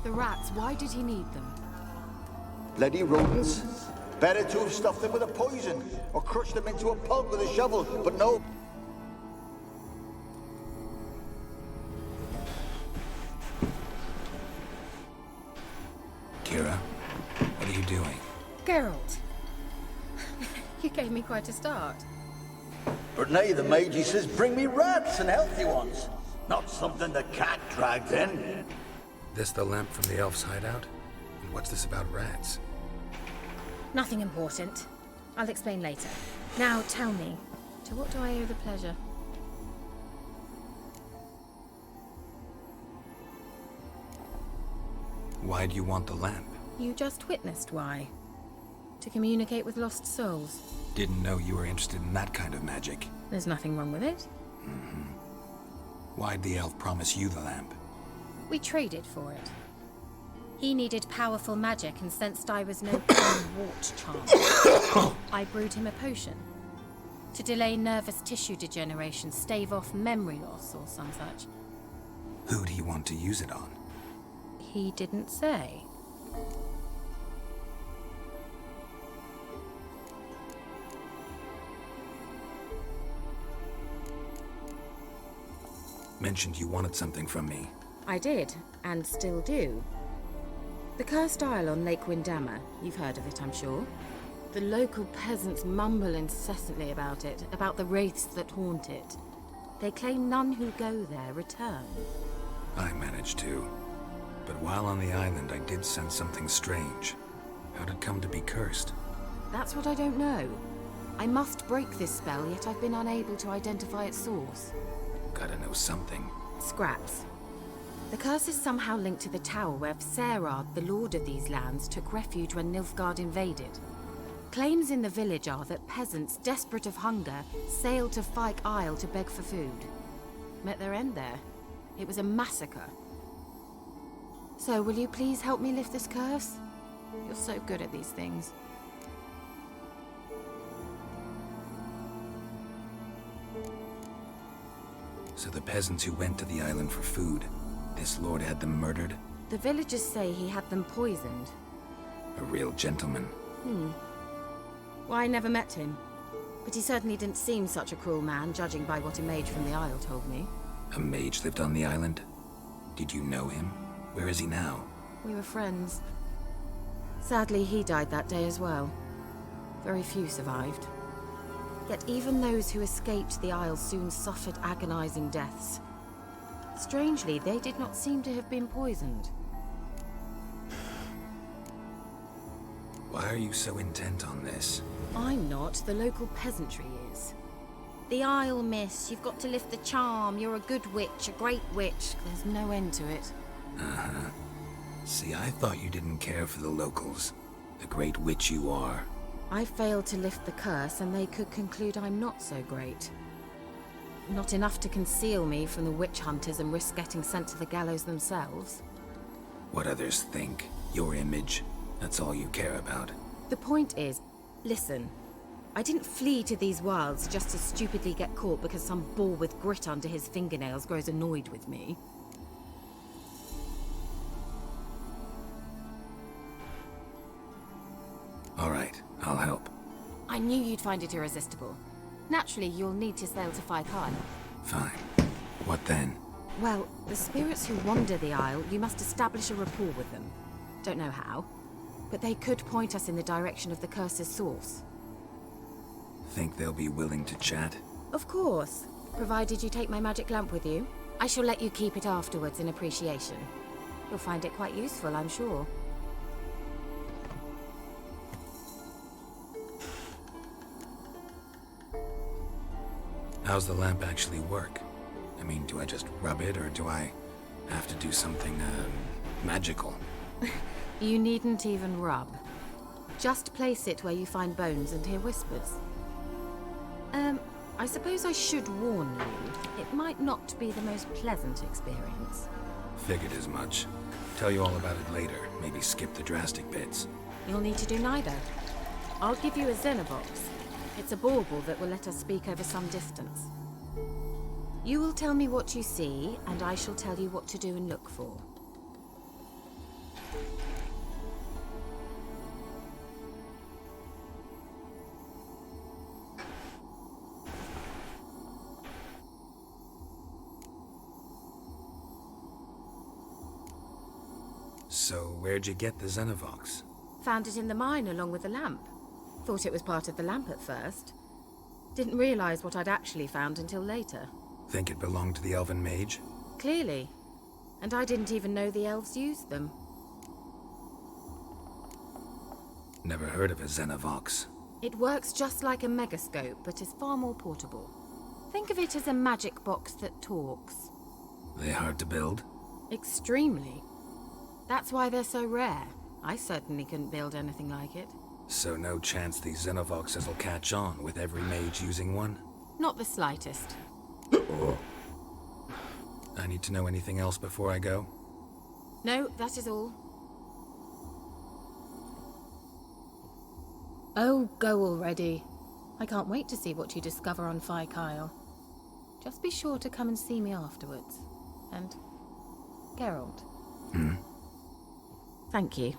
The rats, why did he need them? Bloody rodents. Better to have stuffed them with a poison, or crushed them into a pulp with a shovel, but no. Kira, what are you doing? Geralt. You gave me quite a start. But now the mage says bring me rats and healthy ones. Not something the cat dragged in. This the lamp from the elf's hideout? And what's this about rats? Nothing important. I'll explain later. Now tell me, to what do I owe the pleasure? Why do you want the lamp? You just witnessed why. To communicate with lost souls. Didn't know you were interested in that kind of magic. There's nothing wrong with it. Why'd the elf promise you the lamp? We traded for it. He needed powerful magic and sensed I was no common wart charm. I brewed him a potion. To delay nervous tissue degeneration, stave off memory loss or some such. Who'd he want to use it on? He didn't say. Mentioned you wanted something from me. I did, and still do. The cursed isle on Lake Windammer, you've heard of it, I'm sure. The local peasants mumble incessantly about it, about the wraiths that haunt it. They claim none who go there return. I managed to. But while on the island, I did sense something strange. How'd it come to be cursed? That's what I don't know. I must break this spell, yet I've been unable to identify its source. Gotta know something. Scraps. The curse is somehow linked to the tower where Serard, the lord of these lands, took refuge when Nilfgaard invaded. Claims in the village are that peasants, desperate of hunger, sailed to Fyke Isle to beg for food. Met their end there. It was a massacre. So, will you please help me lift this curse? You're so good at these things. So the peasants who went to the island for food, this lord had them murdered? The villagers say he had them poisoned. A real gentleman. Well, I never met him. But he certainly didn't seem such a cruel man, judging by what a mage from the Isle told me. A mage lived on the island? Did you know him? Where is he now? We were friends. Sadly, he died that day as well. Very few survived. Yet even those who escaped the Isle soon suffered agonizing deaths. Strangely, they did not seem to have been poisoned. Why are you so intent on this? I'm not. The local peasantry is. The Isle, miss. You've got to lift the charm. You're a good witch, a great witch. There's no end to it. See, I thought you didn't care for the locals. The great witch you are. I failed to lift the curse, and they could conclude I'm not so great. not enough to conceal me from the witch hunters and risk getting sent to the gallows themselves. What others think, your image, that's all you care about. The point is, listen, I didn't flee to these wilds just to stupidly get caught because some boar with grit under his fingernails grows annoyed with me. All right, I'll help. I knew you'd find it irresistible. Naturally, you'll need to sail to Kyle. Fine. What then? Well, the spirits who wander the Isle, you must establish a rapport with them. Don't know how, but they could point us in the direction of the curse's source. Think they'll be willing to chat? Of course, provided you take my magic lamp with you. I shall let you keep it afterwards in appreciation. You'll find it quite useful, I'm sure. How's the lamp actually work? I mean, do I just rub it, or do I have to do something, magical? You needn't even rub. Just place it where you find bones and hear whispers. I suppose I should warn you, it might not be the most pleasant experience. Figured as much. Tell you all about it later, maybe skip the drastic bits. You'll need to do neither. I'll give you a Xenovox. It's a bauble that will let us speak over some distance. You will tell me what you see, and I shall tell you what to do and look for. So, where'd you get the Xenovox? Found it in the mine along with the lamp. Thought it was part of the lamp at first. Didn't realize what I'd actually found until later. Think it belonged to the elven mage? Clearly. And I didn't even know the elves used them. Never heard of a Xenovox. It works just like a megascope, but is far more portable. Think of it as a magic box that talks. They hard to build? Extremely. That's why they're so rare. I certainly couldn't build anything like it. So no chance these Xenovoxes will catch on with every mage using one? Not the slightest. I need to know anything else before I go? No, that is all. Oh, go already. I can't wait to see what you discover on Kyle. Just be sure to come and see me afterwards. And Geralt. Thank you.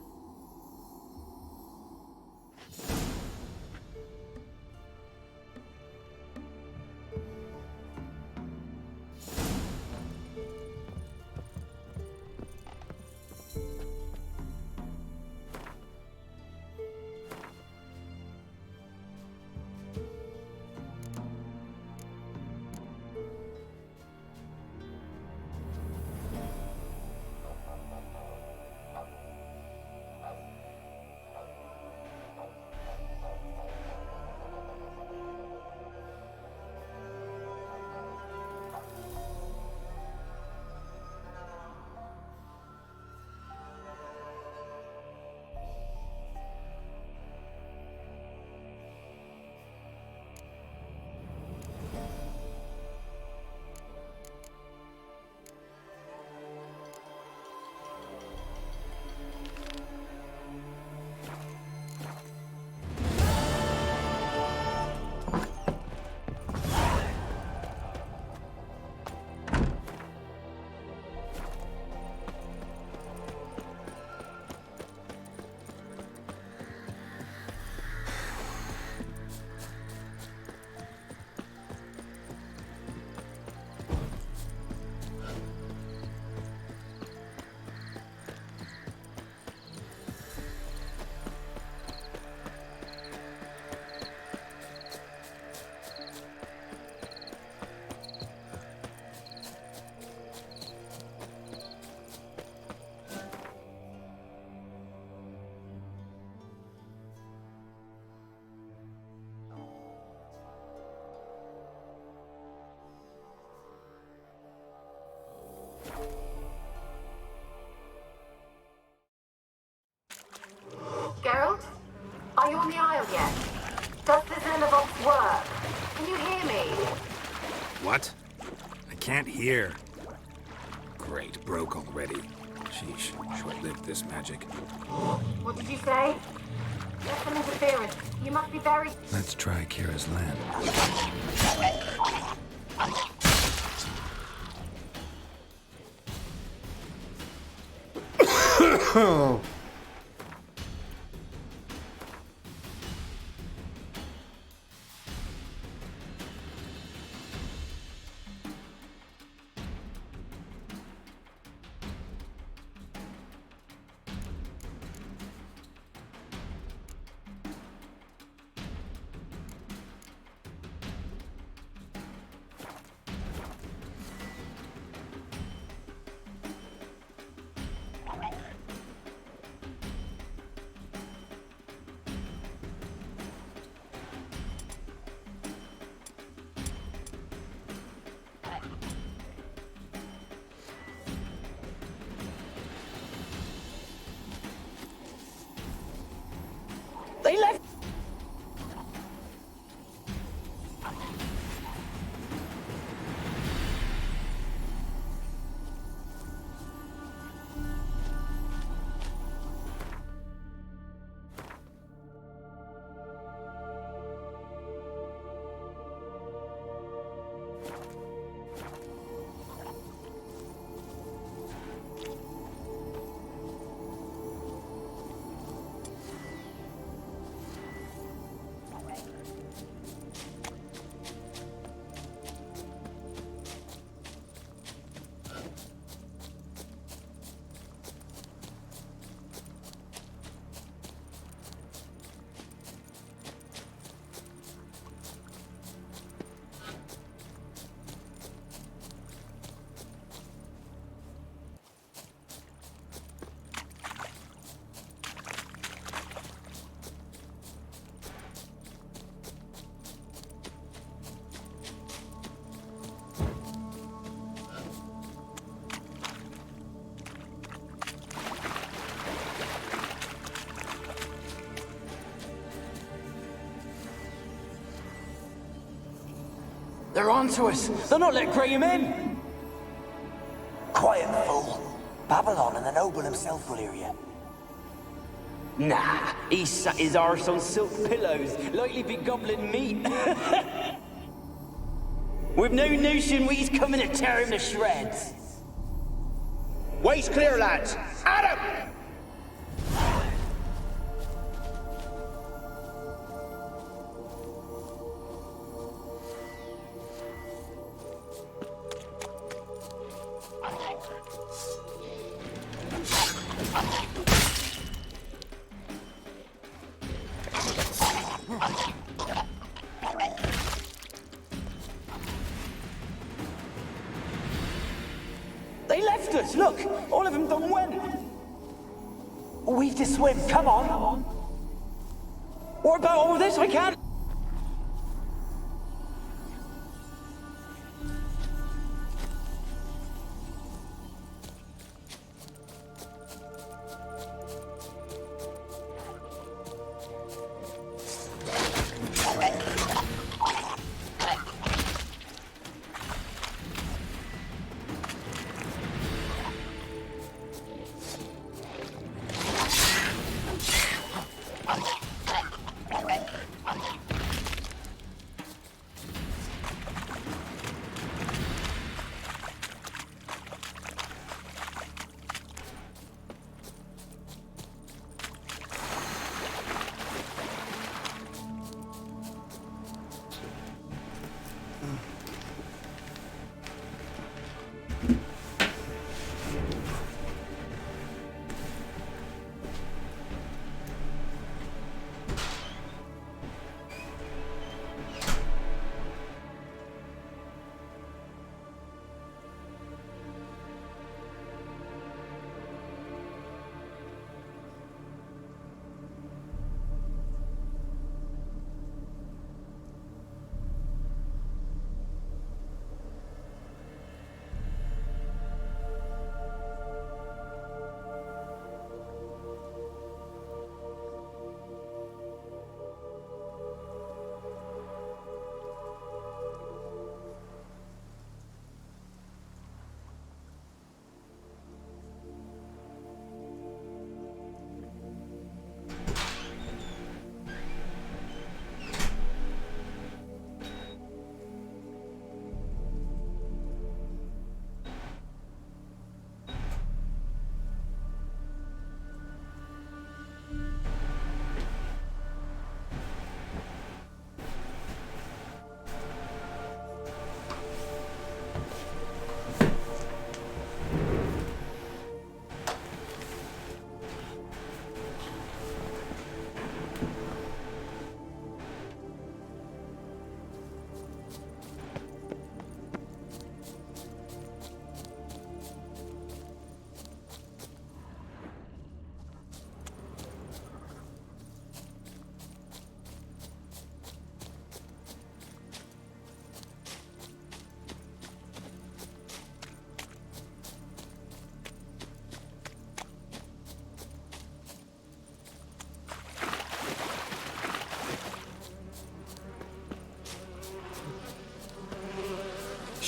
Geralt? Are you on the Isle yet? Does the Xenovox work? Can you hear me? What? can't hear. Great, broke already. Sheesh, short-lived this magic. What did you say? There's some interference. You must be very... Let's try Kira's land. Oh. They left. They're onto us. They'll not let Graham in. Quiet, fool. Babylon and the noble himself will hear you. Nah, he sat his arse on silk pillows, likely be goblin meat. We've no notion we's coming to tear him to shreds. Way's clear, lads. At him! They left us, look! All of them done went! We've to swim, come on! What about all this? I can't...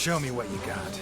Show me what you got.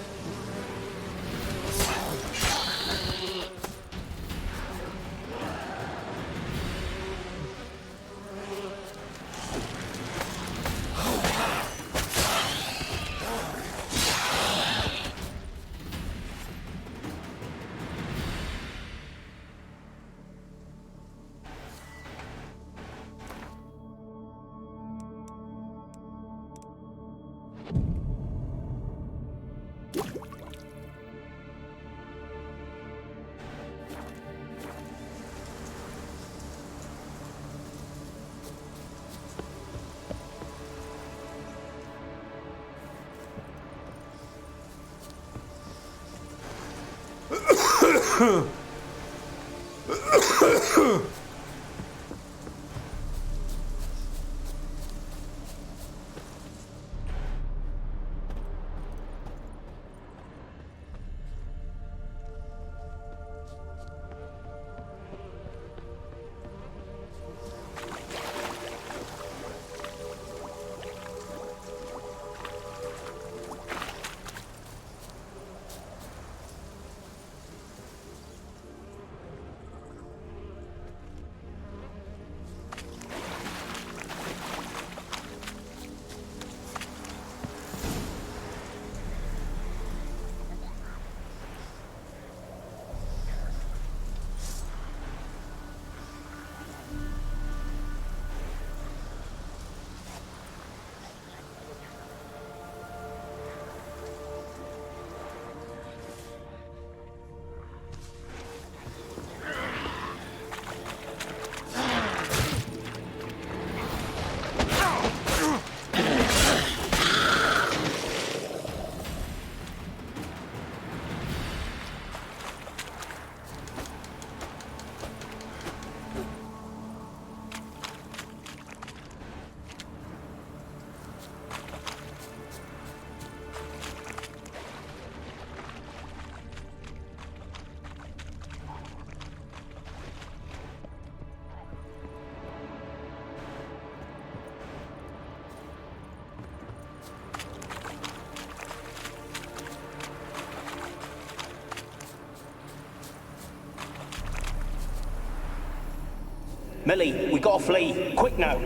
Millie, we gotta flee. Quick now.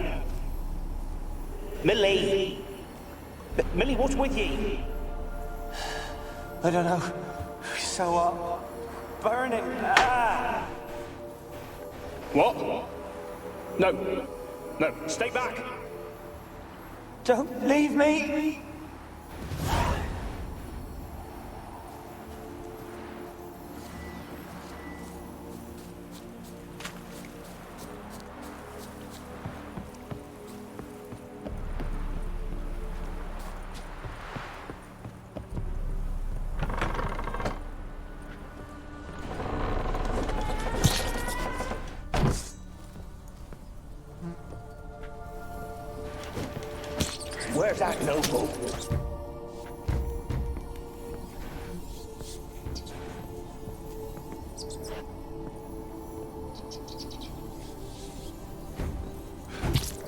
Millie! Millie, what's with you? I don't know. So, burning. Ah! What? No. No, stay back. Don't leave me. Where's that noble?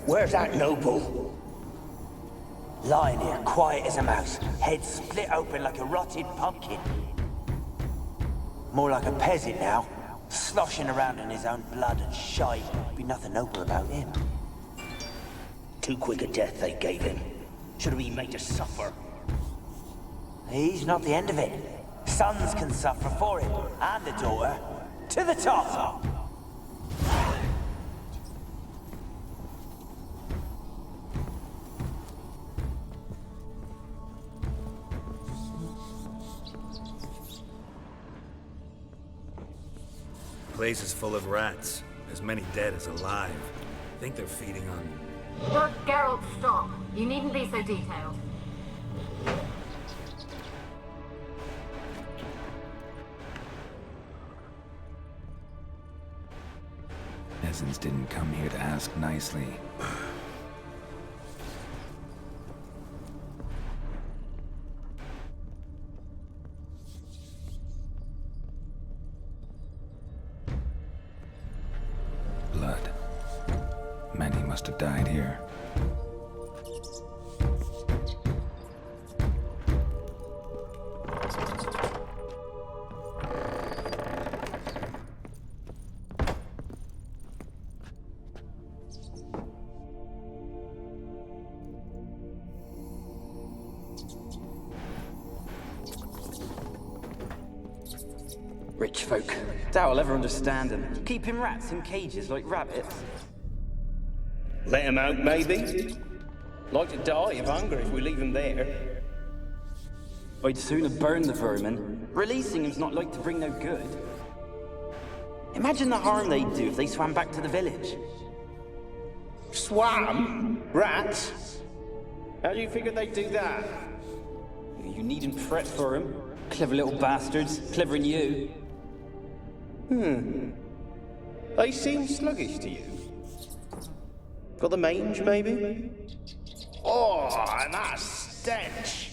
Where's that noble? Lying here, quiet as a mouse, head split open like a rotted pumpkin. More like a peasant now, sloshing around in his own blood and shite. Be nothing noble about him. Too quick a death they gave him. Should have been made to suffer. He's not the end of it. Sons can suffer for it, and the daughter. To the top! Place is full of rats. As many dead as alive. Think they're feeding on... Look, Geralt, stop. You needn't be so detailed. Peasants didn't come here to ask nicely. Blood. Many must have died here. Rich folk. Doubt I'll ever understand them. Keeping rats in cages like rabbits. Let him out, maybe? Like to die of hunger if we leave him there. I'd sooner burn the vermin. Releasing him's not like to bring no good. Imagine the harm they'd do if they swam back to the village. Swam? Rats? How do you figure they'd do that? You needn't fret for him. Clever little bastards. Clever than you. They seem sluggish to you. Got the mange, maybe? Oh, and that stench!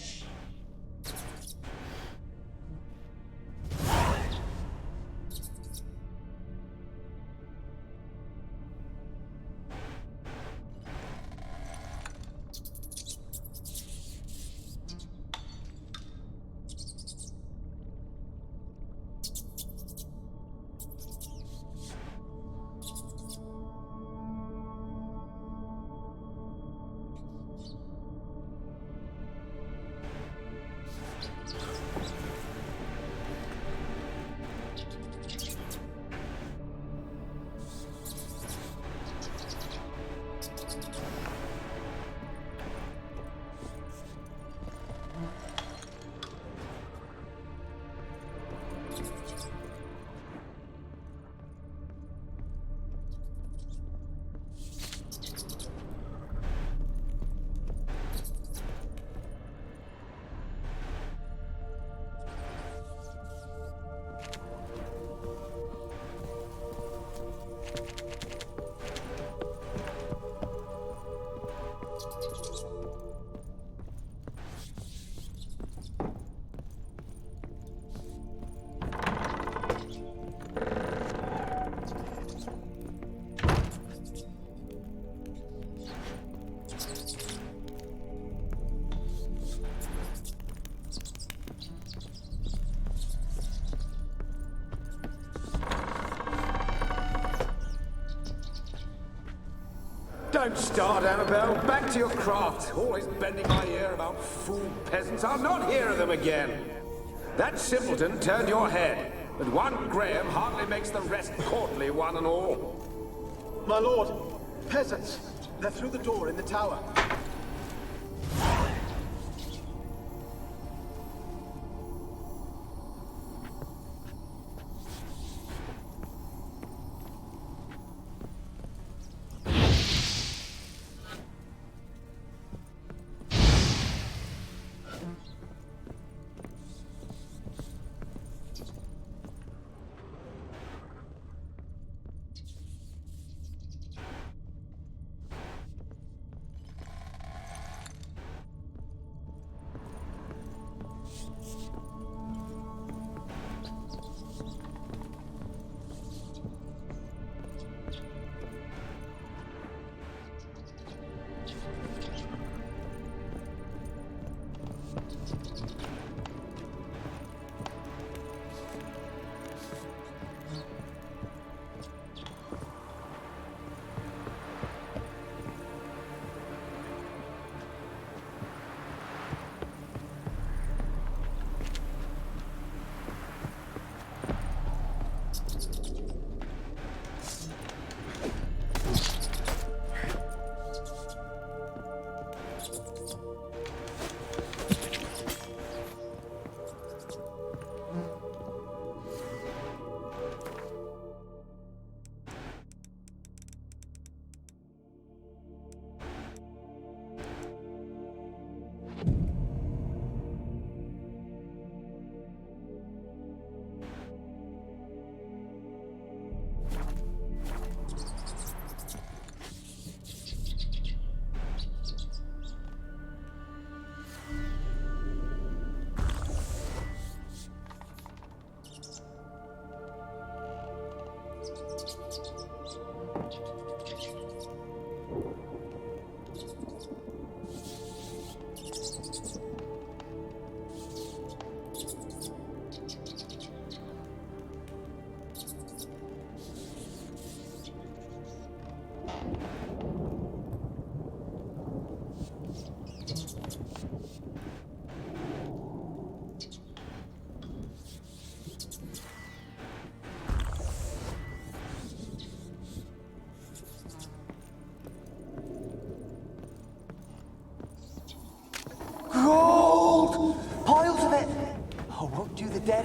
Don't start, Annabelle. Back to your craft. Always bending my ear about fool peasants. I'll not hear of them again. That simpleton turned your head, but one Graham hardly makes the rest courtly, one and all. My lord, peasants. They're through the door in the tower.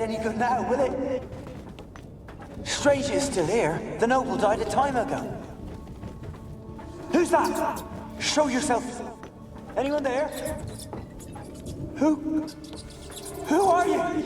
any good now, will it? Strange it's still here. The noble died a time ago. Who's that? Show yourself. Anyone there? Who are you?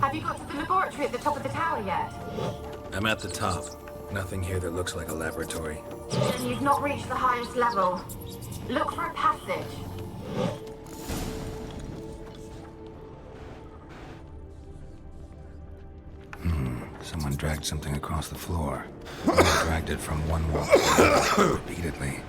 Have you got to the laboratory at the top of the tower yet? I'm at the top. Nothing here that looks like a laboratory. Then you've not reached the highest level. Look for a passage. Someone dragged something across the floor. Dragged it from one wall to the other repeatedly.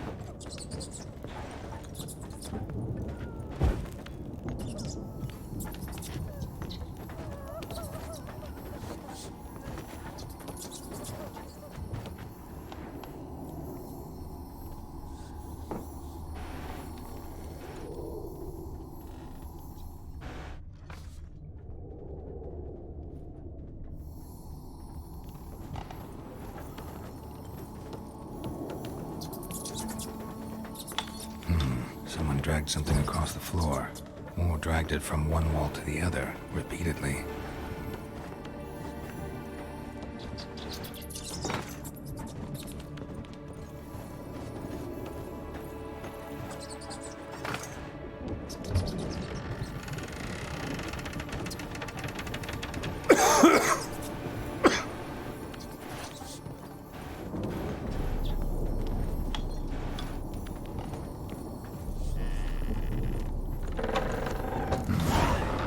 Someone dragged something across the floor. Or dragged it from one wall to the other, repeatedly.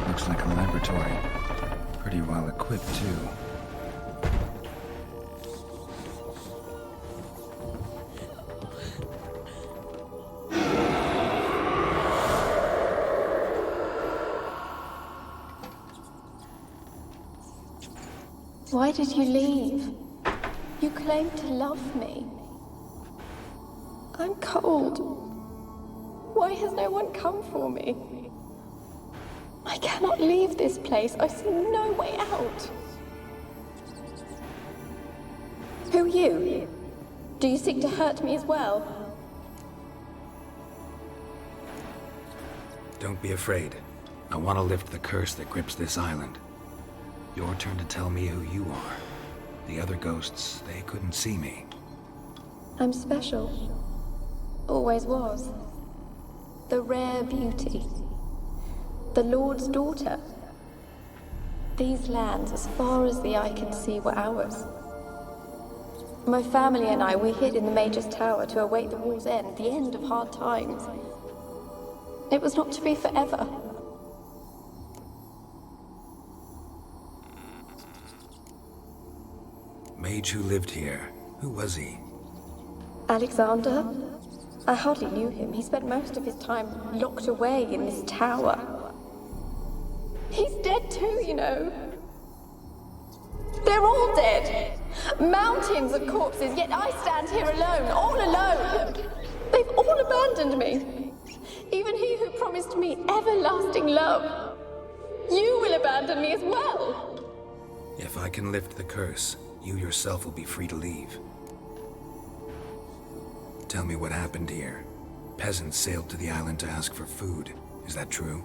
Looks like a laboratory. Pretty well equipped, too. Why did you leave? You claimed to love me. I'm cold. Why has no one come for me? I cannot leave this place. I see no way out. Who are you? Do you seek to hurt me as well? Don't be afraid. I want to lift the curse that grips this island. Your turn to tell me who you are. The other ghosts, they couldn't see me. I'm special. Always was. The rare beauty. The Lord's daughter. These lands, as far as the eye can see, were ours. My family and I, we hid in the Major's Tower to await the war's end, the end of hard times. It was not to be forever. Mage who lived here. Who was he? Alexander? I hardly knew him. He spent most of his time locked away in this tower. He's dead too, you know. They're all dead. Mountains of corpses, yet I stand here alone, all alone. They've all abandoned me. Even he who promised me everlasting love. You will abandon me as well. If I can lift the curse, you yourself will be free to leave. Tell me what happened here. Peasants sailed to the island to ask for food. Is that true?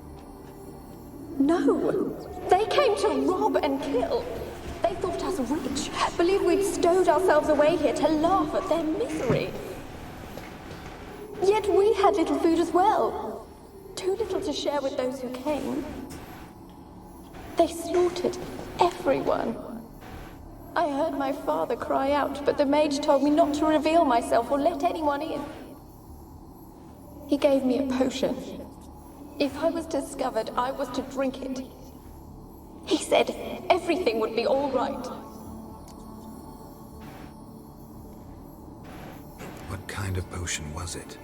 No. They came to rob and kill. They thought us rich, believed we'd stowed ourselves away here to laugh at their misery. Yet we had little food as well. Too little to share with those who came. They slaughtered everyone. I heard my father cry out, but the mage told me not to reveal myself or let anyone in. He gave me a potion. If I was discovered, I was to drink it. He said everything would be all right. What kind of potion was it?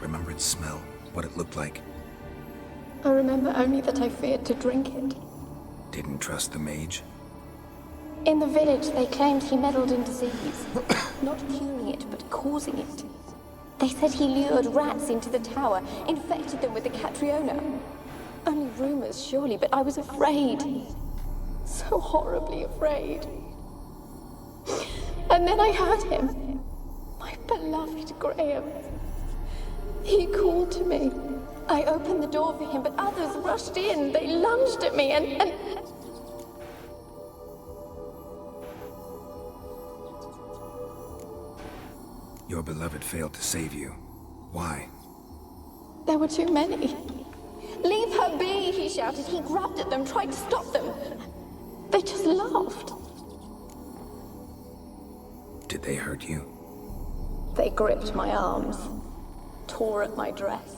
Remember its smell? What it looked like? I remember only that I feared to drink it. Didn't trust the mage? In the village, they claimed he meddled in disease. Not curing it, but causing it. They said he lured rats into the tower, infected them with the Catriona. Only rumors, surely, but I was afraid. So horribly afraid. And then I heard him. My beloved Graham. He called to me. I opened the door for him, but others rushed in. They lunged at me and... Your beloved failed to save you. Why? There were too many. Leave her be, he shouted. He grabbed at them, tried to stop them. They just laughed. Did they hurt you? They gripped my arms, tore at my dress.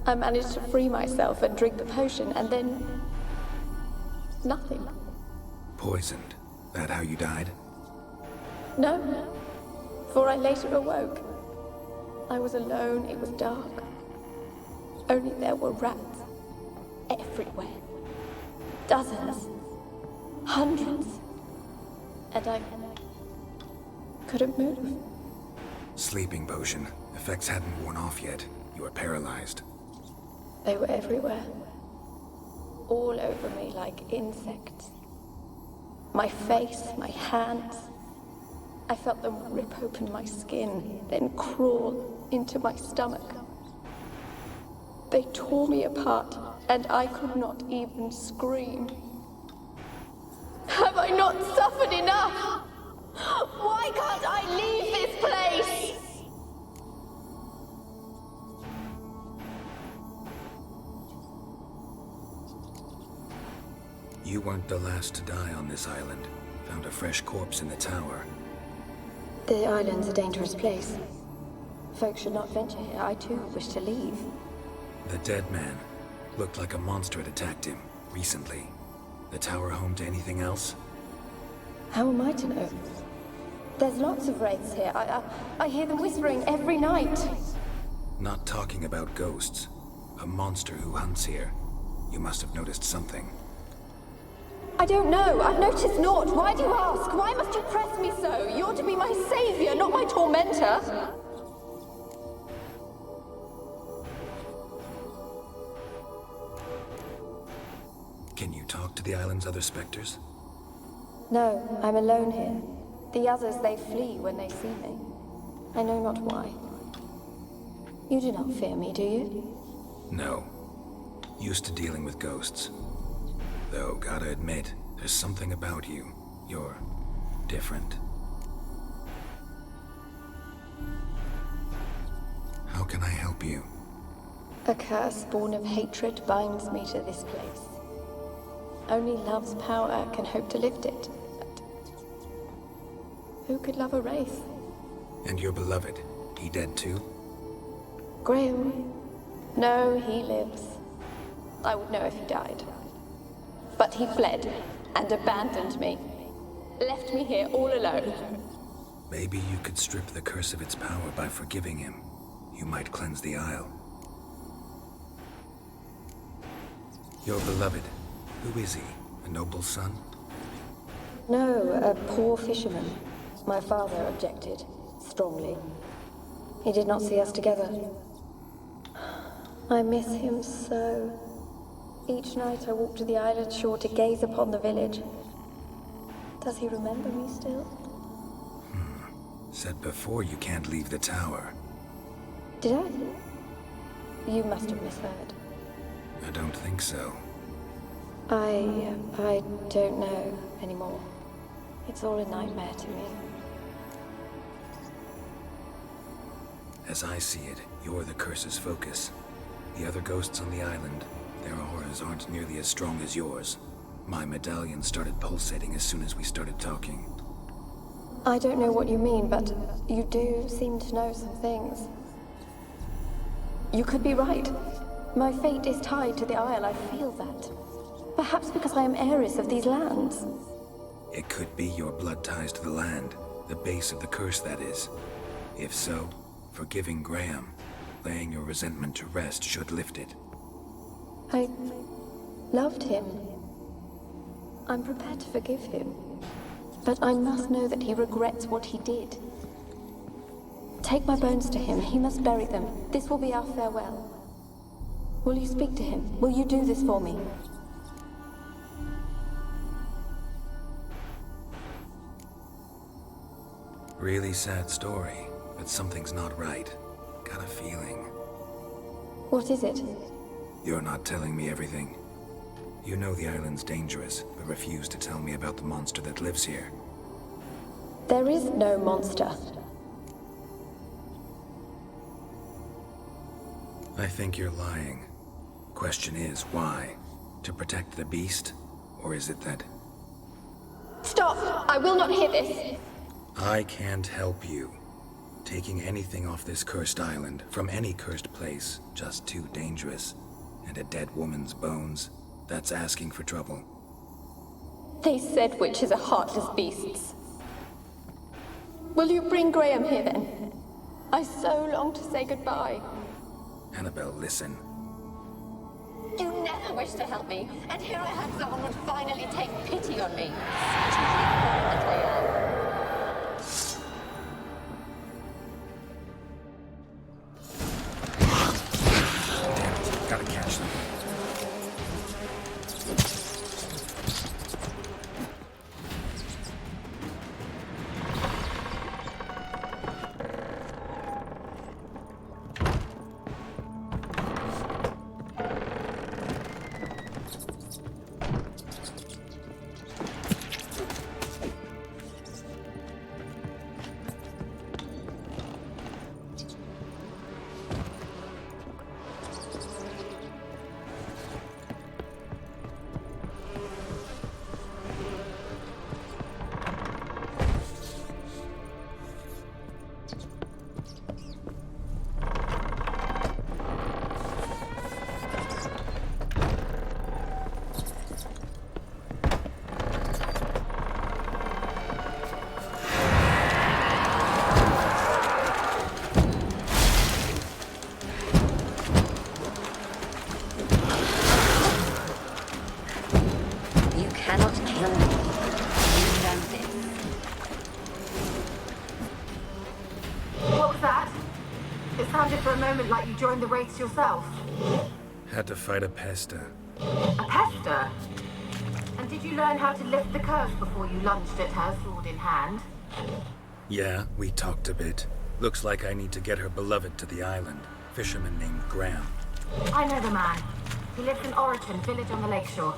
I managed to free myself and drink the potion, and then... nothing. Poisoned? That how you died? No, for I later awoke. I was alone, it was dark. Only there were rats. Everywhere. Dozens. Hundreds. And I couldn't move. Sleeping potion. Effects hadn't worn off yet. You were paralyzed. They were everywhere. All over me like insects. My face, my hands. I felt them rip open my skin, then crawl into my stomach. They tore me apart, and I could not even scream. Have I not suffered enough? Why can't I leave this place? You weren't the last to die on this island. Found a fresh corpse in the tower. The island's a dangerous place. Folks should not venture here. I too wish to leave. The dead man. Looked like a monster had attacked him, recently. The tower home to anything else? How am I to know? There's lots of wraiths here. I hear them whispering every night. Not talking about ghosts. A monster who hunts here. You must have noticed something. I don't know. I've noticed naught. Why do you ask? Why must you press me so? You're to be my savior, not my tormentor. Can you talk to the island's other specters? No, I'm alone here. The others, they flee when they see me. I know not why. You do not fear me, do you? No. Used to dealing with ghosts. Though, gotta admit, there's something about you. You're different. How can I help you? A curse born of hatred binds me to this place. Only love's power can hope to lift it. But who could love a wraith? And your beloved, he dead too? Graham? No, he lives. I would know if he died. But he fled and abandoned me. Left me here all alone. Maybe you could strip the curse of its power by forgiving him. You might cleanse the Isle. Your beloved, who is he? A noble son? No, a poor fisherman. My father objected, strongly. He did not see us together. I miss him so. Each night I walk to the island shore to gaze upon the village. Does he remember me still? Said before you can't leave the tower. Did I? You must have misheard. I don't think so. I don't know anymore. It's all a nightmare to me. As I see it, you're the curse's focus. The other ghosts on the island, their auras aren't nearly as strong as yours. My medallion started pulsating as soon as we started talking. I don't know what you mean, but you do seem to know some things. You could be right. My fate is tied to the Isle, I feel that. Perhaps because I am heiress of these lands. It could be your blood ties to the land, the base of the curse, that is. If so, forgiving Graham, laying your resentment to rest should lift it. I loved him. I'm prepared to forgive him. But I must know that he regrets what he did. Take my bones to him. He must bury them. This will be our farewell. Will you speak to him? Will you do this for me? Really sad story, but something's not right. Got a feeling. What is it? You're not telling me everything. You know the island's dangerous, but refuse to tell me about the monster that lives here. There is no monster. I think you're lying. Question is, why? To protect the beast? Or is it that... Stop! I will not hear this! I can't help you. Taking anything off this cursed island, from any cursed place, just too dangerous. And a dead woman's bones, that's asking for trouble. They said witches are heartless beasts. Will you bring Graham here then? I so long to say goodbye. Annabelle, listen. You never wished to help me, and here I have someone would finally take pity on me. Gotta catch them. Like you joined the race yourself. Had to fight a pester. A pester? And did you learn how to lift the curse before you lunged at her, sword in hand? Yeah, we talked a bit. Looks like I need to get her beloved to the island. Fisherman named Graham. I know the man. He lives in Oriton, village on the lakeshore.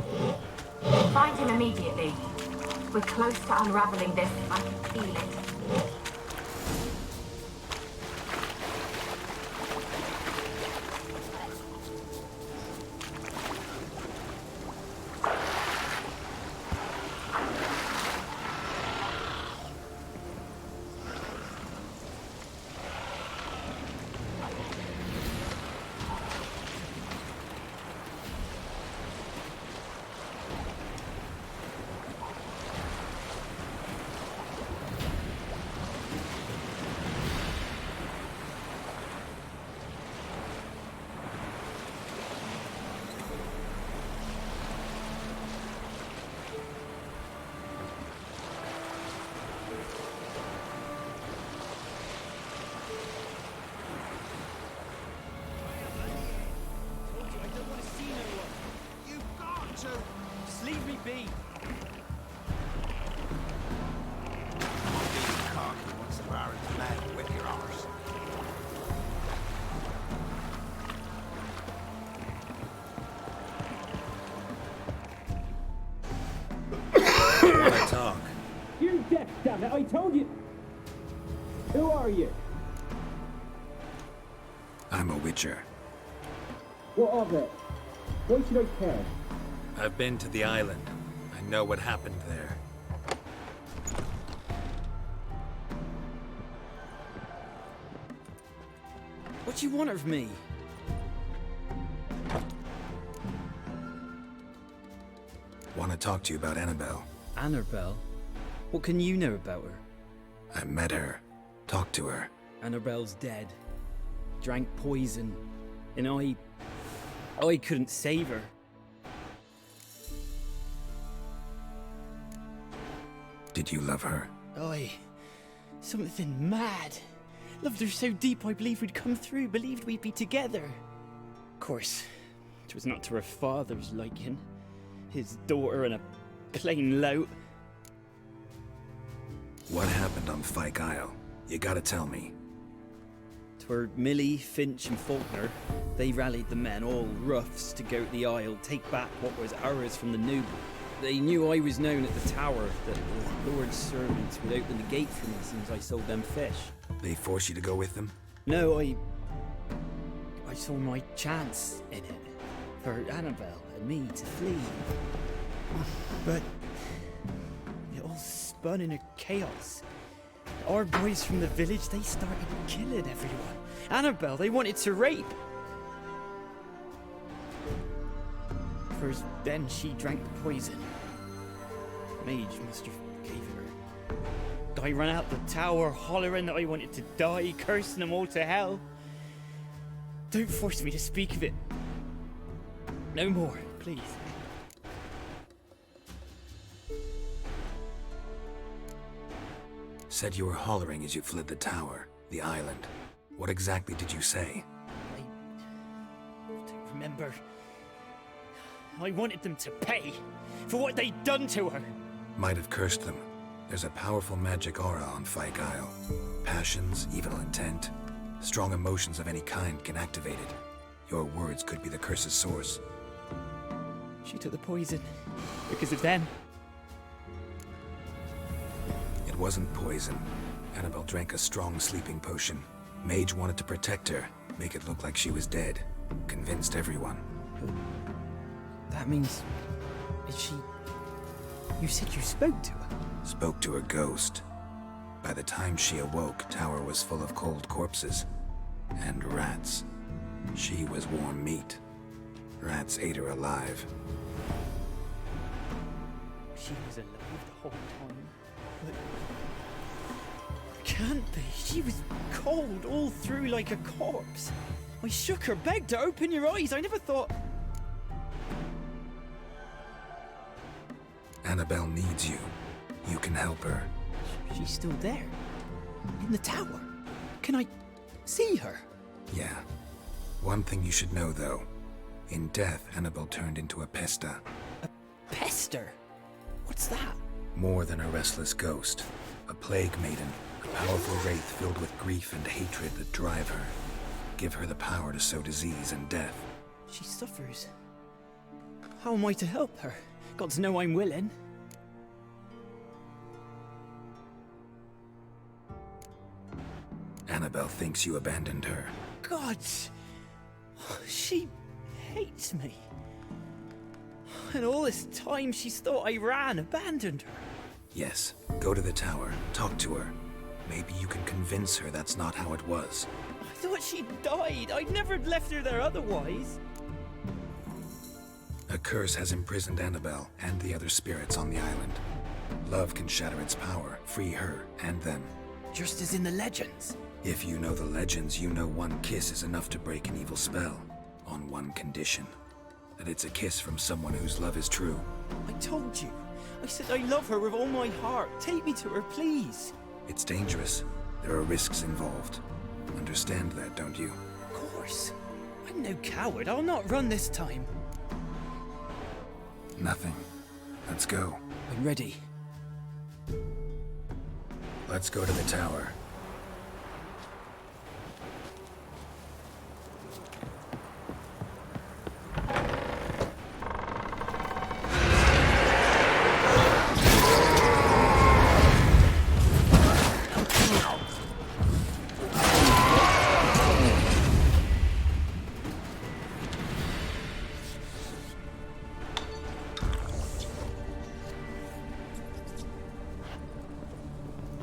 Find him immediately. We're close to unraveling this. I can feel it. I told you. Who are you? I'm a witcher. What of it? Why should I care? I've been to the island. I know what happened there. What do you want of me? Want to talk to you about Annabelle. Annabelle? What can you know about her? I met her. Talked to her. Annabelle's dead. Drank poison. And I couldn't save her. Did you love her? Something mad. Loved her so deep I believed we'd come through, believed we'd be together. Of course, it was not to her father's liking. His daughter and a plain lout. What happened on Fyke Isle? You gotta tell me. 'Twere Millie, Finch and Faulkner. They rallied the men, all roughs, to go to the Isle, take back what was ours from the noble. They knew I was known at the tower, that the Lord's servants would open the gate for me since I sold them fish. They forced you to go with them? No, I saw my chance in it. For Annabelle and me to flee. But it all spun in a chaos. Our boys from the village, they started killing everyone. Annabelle, they wanted to rape. First, then she drank the poison. Mage must have gave it her. I ran out the tower, hollering that I wanted to die, cursing them all to hell. Don't force me to speak of it. No more, please. Said you were hollering as you fled the tower, the island. What exactly did you say? I don't remember. I wanted them to pay for what they'd done to her. Might have cursed them. There's a powerful magic aura on Fyke Isle. Passions, evil intent, strong emotions of any kind can activate it. Your words could be the curse's source. She took the poison because of them. It wasn't poison. Annabelle drank a strong sleeping potion. Mage wanted to protect her, make it look like she was dead. Convinced everyone. That means... is she... You said you spoke to her? Spoke to a ghost. By the time she awoke, tower was full of cold corpses. And rats. She was warm meat. Rats ate her alive. She was alive the whole time. But... can't be. She was cold all through like a corpse. I shook her, begged her, open your eyes. I never thought... Annabelle needs you. You can help her. She's still there. In the tower. Can I see her? Yeah. One thing you should know, though. In death, Annabelle turned into a pesta. A pester? What's that? More than a restless ghost. A plague maiden. A powerful wraith filled with grief and hatred that drive her. Give her the power to sow disease and death. She suffers. How am I to help her? Gods know I'm willing. Annabelle thinks you abandoned her. Gods! She hates me. And all this time she's thought I abandoned her. Yes, go to the tower, talk to her. Maybe you can convince her that's not how it was. I thought she died. I'd never left her there otherwise. A curse has imprisoned Annabelle and the other spirits on the island. Love can shatter its power, free her and them. Just as in the legends. If you know the legends, you know one kiss is enough to break an evil spell. On one condition. That it's a kiss from someone whose love is true. I told you. I said I love her with all my heart. Take me to her, please. It's dangerous. There are risks involved. Understand that, don't you? Of course. I'm no coward. I'll not run this time. Nothing. Let's go. I'm ready. Let's go to the tower.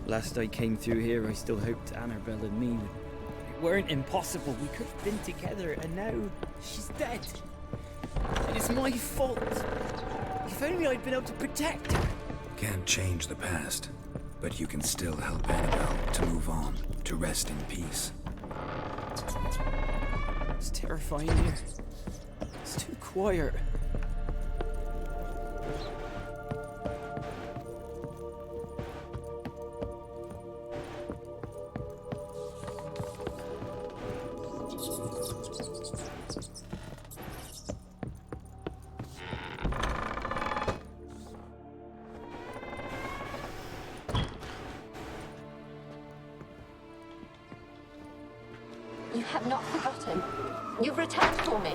Last I came through here, I still hoped Annabelle and me weren't impossible. We could have been together, and now she's dead. And it's my fault. If only I'd been able to protect her. Can't change the past, but you can still help Annabelle to move on, to rest in peace. It's terrifying here. It's too quiet. You have not forgotten. You've returned for me.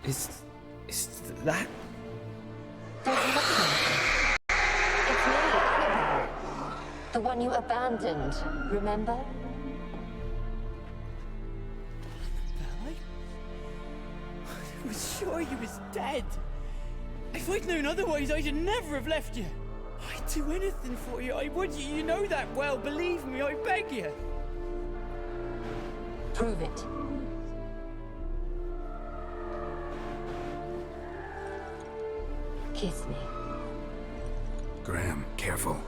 Is that? Don't look at me. It's me, Annabelle. The one you abandoned, remember? I was sure you was dead. If I'd known otherwise, I'd never have left you. I'd do anything for you. I would. You know that well. Believe me, I beg you. Prove it. Kiss me. Graham, careful.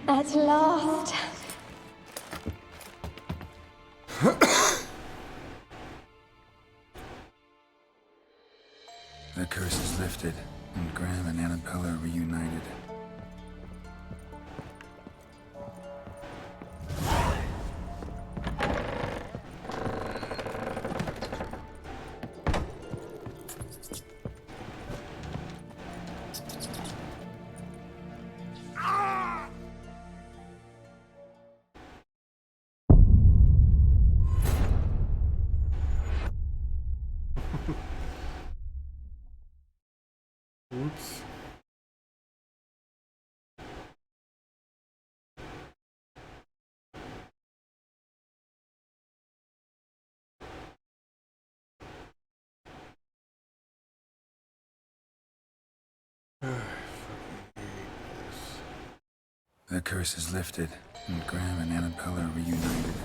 At last. The curse is lifted, and Graham and Annabelle are reunited. Oops. The curse is lifted, and Graham and Annabelle are reunited.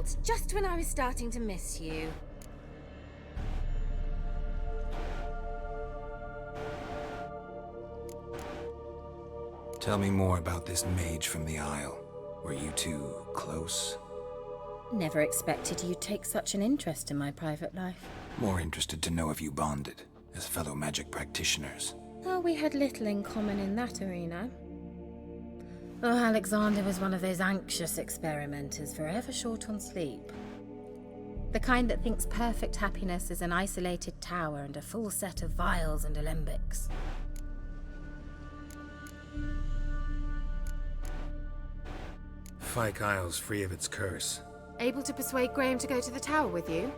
out just when I was starting to miss you. Tell me more about this mage from the Isle. Were you two close? Never expected you'd take such an interest in my private life. More interested to know if you bonded as fellow magic practitioners. Oh, we had little in common in that arena. Oh, Alexander was one of those anxious experimenters, forever short on sleep. The kind that thinks perfect happiness is an isolated tower and a full set of vials and alembics. Fyke Isle's free of its curse. Able to persuade Graham to go to the tower with you?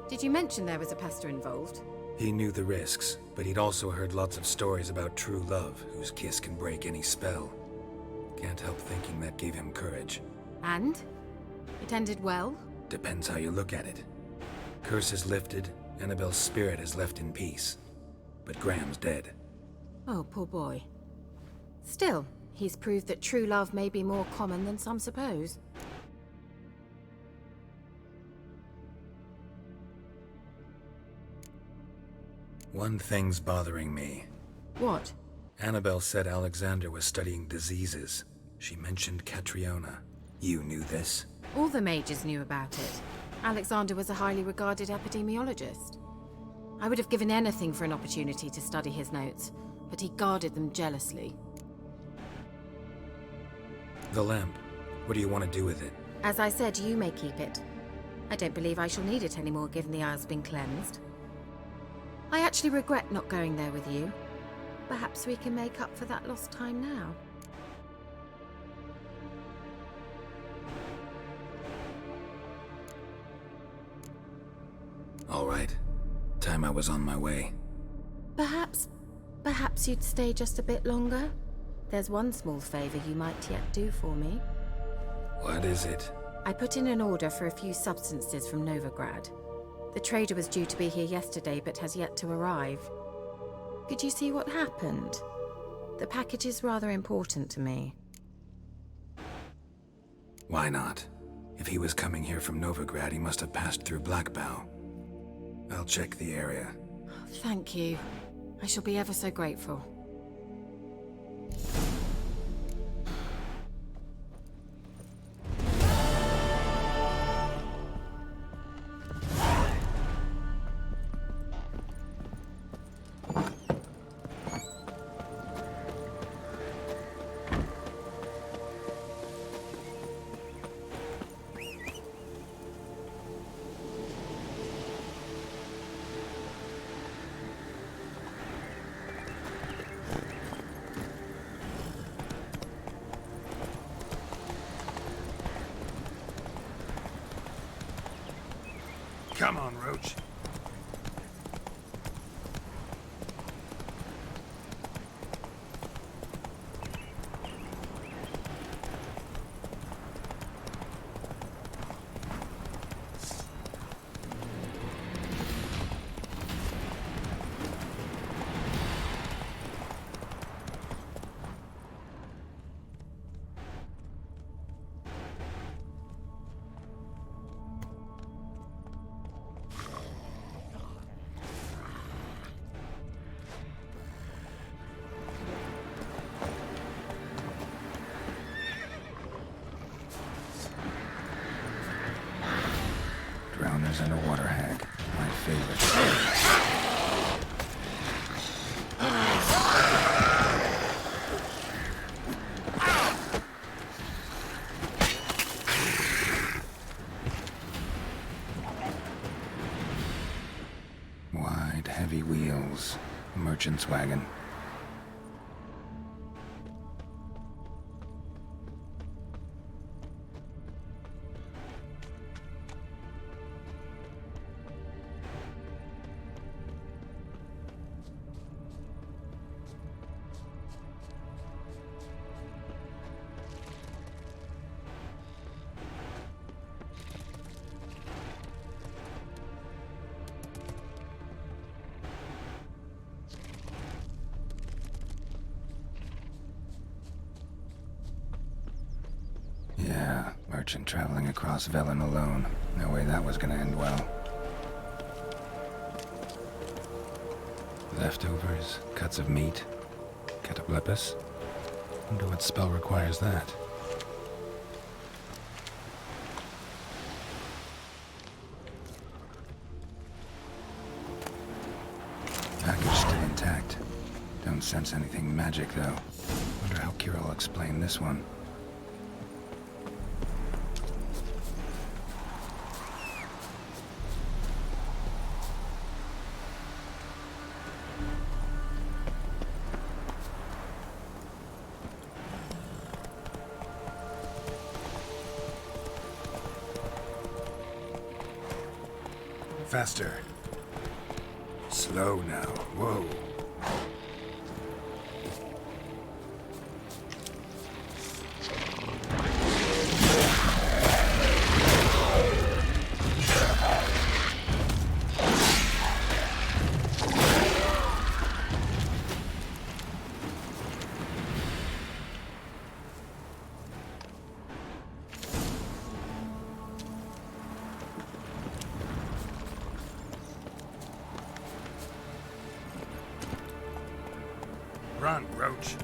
Did you mention there was a pester involved? He knew the risks, but he'd also heard lots of stories about true love, whose kiss can break any spell. Can't help thinking that gave him courage. And? It ended well? Depends how you look at it. Curse is lifted, Annabelle's spirit is left in peace. But Graham's dead. Oh, poor boy. Still, he's proved that true love may be more common than some suppose. One thing's bothering me. What? Annabelle said Alexander was studying diseases. She mentioned Catriona. You knew this? All the mages knew about it. Alexander was a highly regarded epidemiologist. I would have given anything for an opportunity to study his notes, but he guarded them jealously. The lamp. What do you want to do with it? As I said, you may keep it. I don't believe I shall need it anymore, given the Isle's been cleansed. I actually regret not going there with you. Perhaps we can make up for that lost time now. All right. Time I was on my way. Perhaps you'd stay just a bit longer? There's one small favor you might yet do for me. What is it? I put in an order for a few substances from Novigrad. The trader was due to be here yesterday, but has yet to arrive. Could you see what happened? The package is rather important to me. Why not? If he was coming here from Novigrad, he must have passed through Blackbow. I'll check the area. Thank you. I shall be ever so grateful. Come on, Roach. Drowners and a water hag. My favorite. Wide, heavy wheels. Merchant's wagon. Merchant traveling across Velen alone. No way that was gonna end well. Leftovers, cuts of meat, cataplepis. Wonder what spell requires that. Package still intact. Don't sense anything magic, though. Wonder how Kira will explain this one. Faster. Slow now. Whoa. Run, Roach.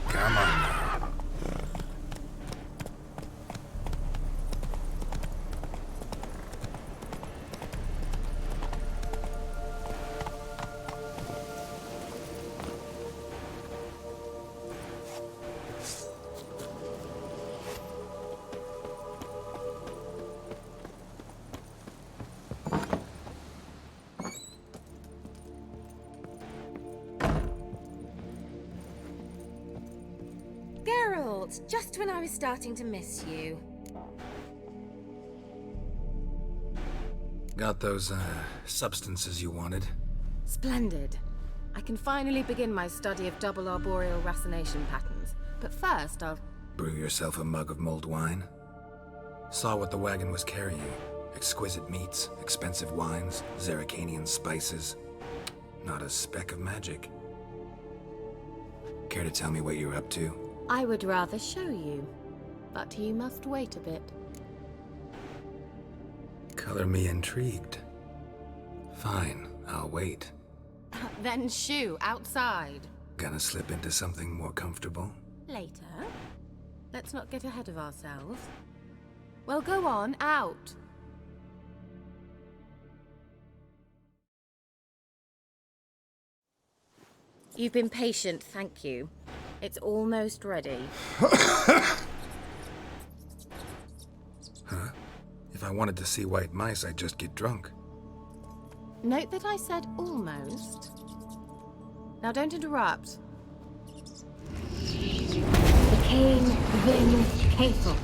Come on now. Geralt, just when I was starting to miss you. Got those, substances you wanted? Splendid. I can finally begin my study of double arboreal racination patterns. But first, I'll... Brew yourself a mug of mulled wine? Saw what the wagon was carrying. Exquisite meats, expensive wines, Zerrikanian spices. Not a speck of magic. Care to tell me what you're up to? I would rather show you, but you must wait a bit. Color me intrigued. Fine, I'll wait. Then shoo, outside. Gonna slip into something more comfortable? Later. Let's not get ahead of ourselves. Well, go on, out. You've been patient, thank you. It's almost ready. Huh? If I wanted to see white mice, I'd just get drunk. Note that I said almost. Now don't interrupt. The Cain Vin Cathel.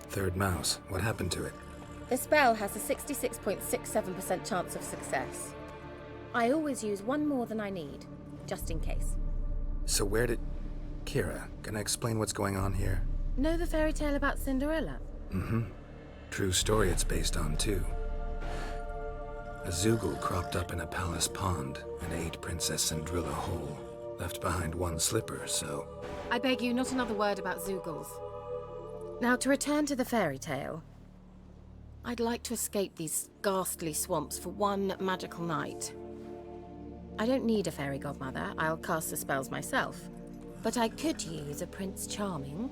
Third mouse. What happened to it? The spell has a 66.67% chance of success. I always use one more than I need, just in case. So where did... Kira, gonna explain what's going on here? Know the fairy tale about Cinderella? Mm-hmm. True story it's based on, too. A Zoogle cropped up in a palace pond and ate Princess Cinderella whole. Left behind one slipper, so... I beg you, not another word about Zoogles. Now, to return to the fairy tale. I'd like to escape these ghastly swamps for one magical night. I don't need a fairy godmother, I'll cast the spells myself. But I could use a Prince Charming.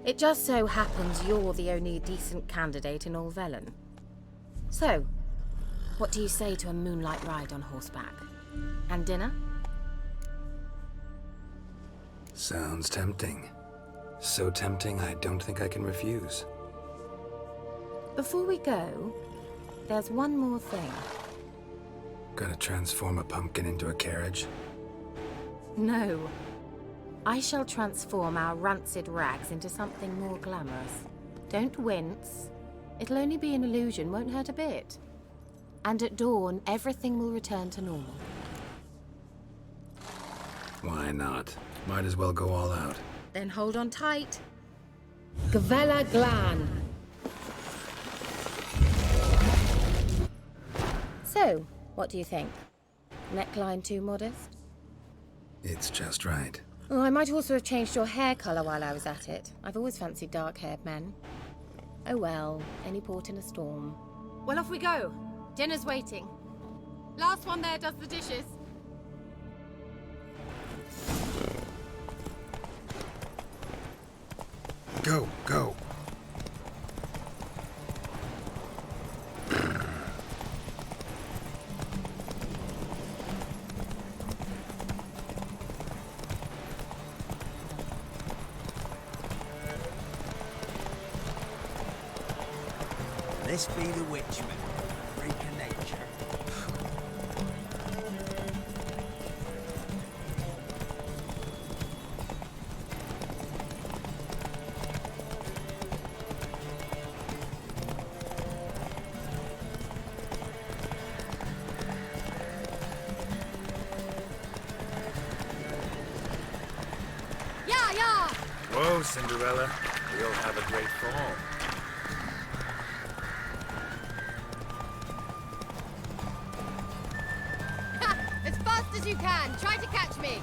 It just so happens you're the only decent candidate in all Velen. So, what do you say to a moonlight ride on horseback? And dinner? Sounds tempting. So tempting, I don't think I can refuse. Before we go, there's one more thing. Gotta transform a pumpkin into a carriage? No. I shall transform our rancid rags into something more glamorous. Don't wince. It'll only be an illusion, won't hurt a bit. And at dawn, everything will return to normal. Why not? Might as well go all out. Then hold on tight. Gavella Glan. So, what do you think? Neckline too modest? It's just right. Oh, I might also have changed your hair colour while I was at it. I've always fancied dark-haired men. Oh well, any port in a storm. Well, off we go. Dinner's waiting. Last one there does the dishes. Go, go. This be the witchman, freak of nature. Yeah, yeah! Whoa, Cinderella. We'll have a great fall. As fast as you can. Try to catch me.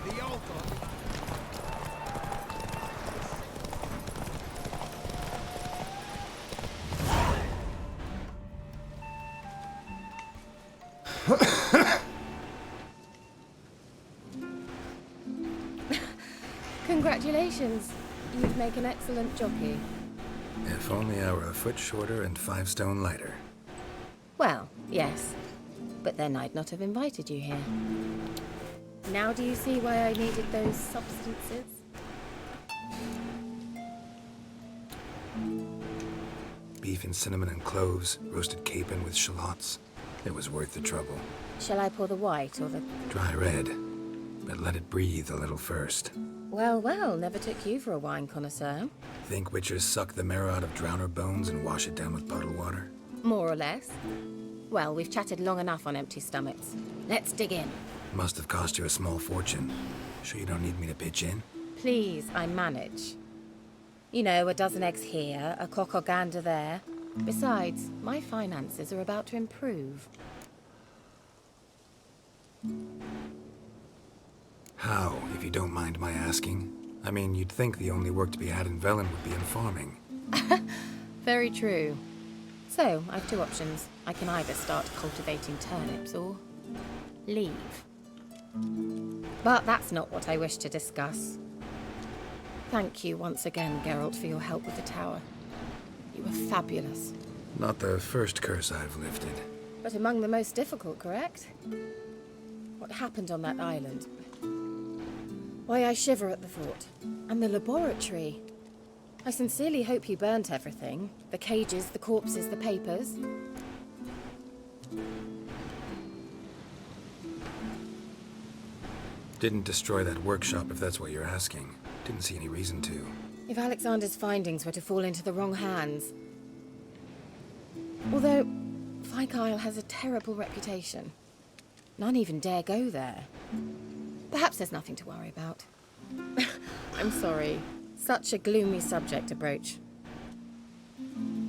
The altar. Congratulations. You'd make an excellent jockey. If only I were a foot shorter and 5 stone lighter. Well, yes. But then I'd not have invited you here. Now do you see why I needed those substances? Beef and cinnamon and cloves, roasted capon with shallots. It was worth the trouble. Shall I pour the white or the... Dry red, but let it breathe a little first. Well, well, never took you for a wine connoisseur. Think witchers suck the marrow out of drowner bones and wash it down with bottled water? More or less. Well, we've chatted long enough on empty stomachs. Let's dig in. Must have cost you a small fortune. Sure you don't need me to pitch in? Please, I manage. You know, a dozen eggs here, a cock or gander there. Besides, my finances are about to improve. How, if you don't mind my asking? I mean, you'd think the only work to be had in Velen would be in farming. Very true. So, I've 2 options. I can either start cultivating turnips or leave. But that's not what I wish to discuss. Thank you once again, Geralt, for your help with the tower. You were fabulous. Not the first curse I've lifted. But among the most difficult, correct? What happened on that island? Why, I shiver at the thought. And the laboratory. I sincerely hope you burnt everything. The cages, the corpses, the papers. Didn't destroy that workshop, if that's what you're asking. Didn't see any reason to. If Alexander's findings were to fall into the wrong hands... Although, Fyke Isle has a terrible reputation. None even dare go there. Perhaps there's nothing to worry about. I'm sorry. Such a gloomy subject to broach.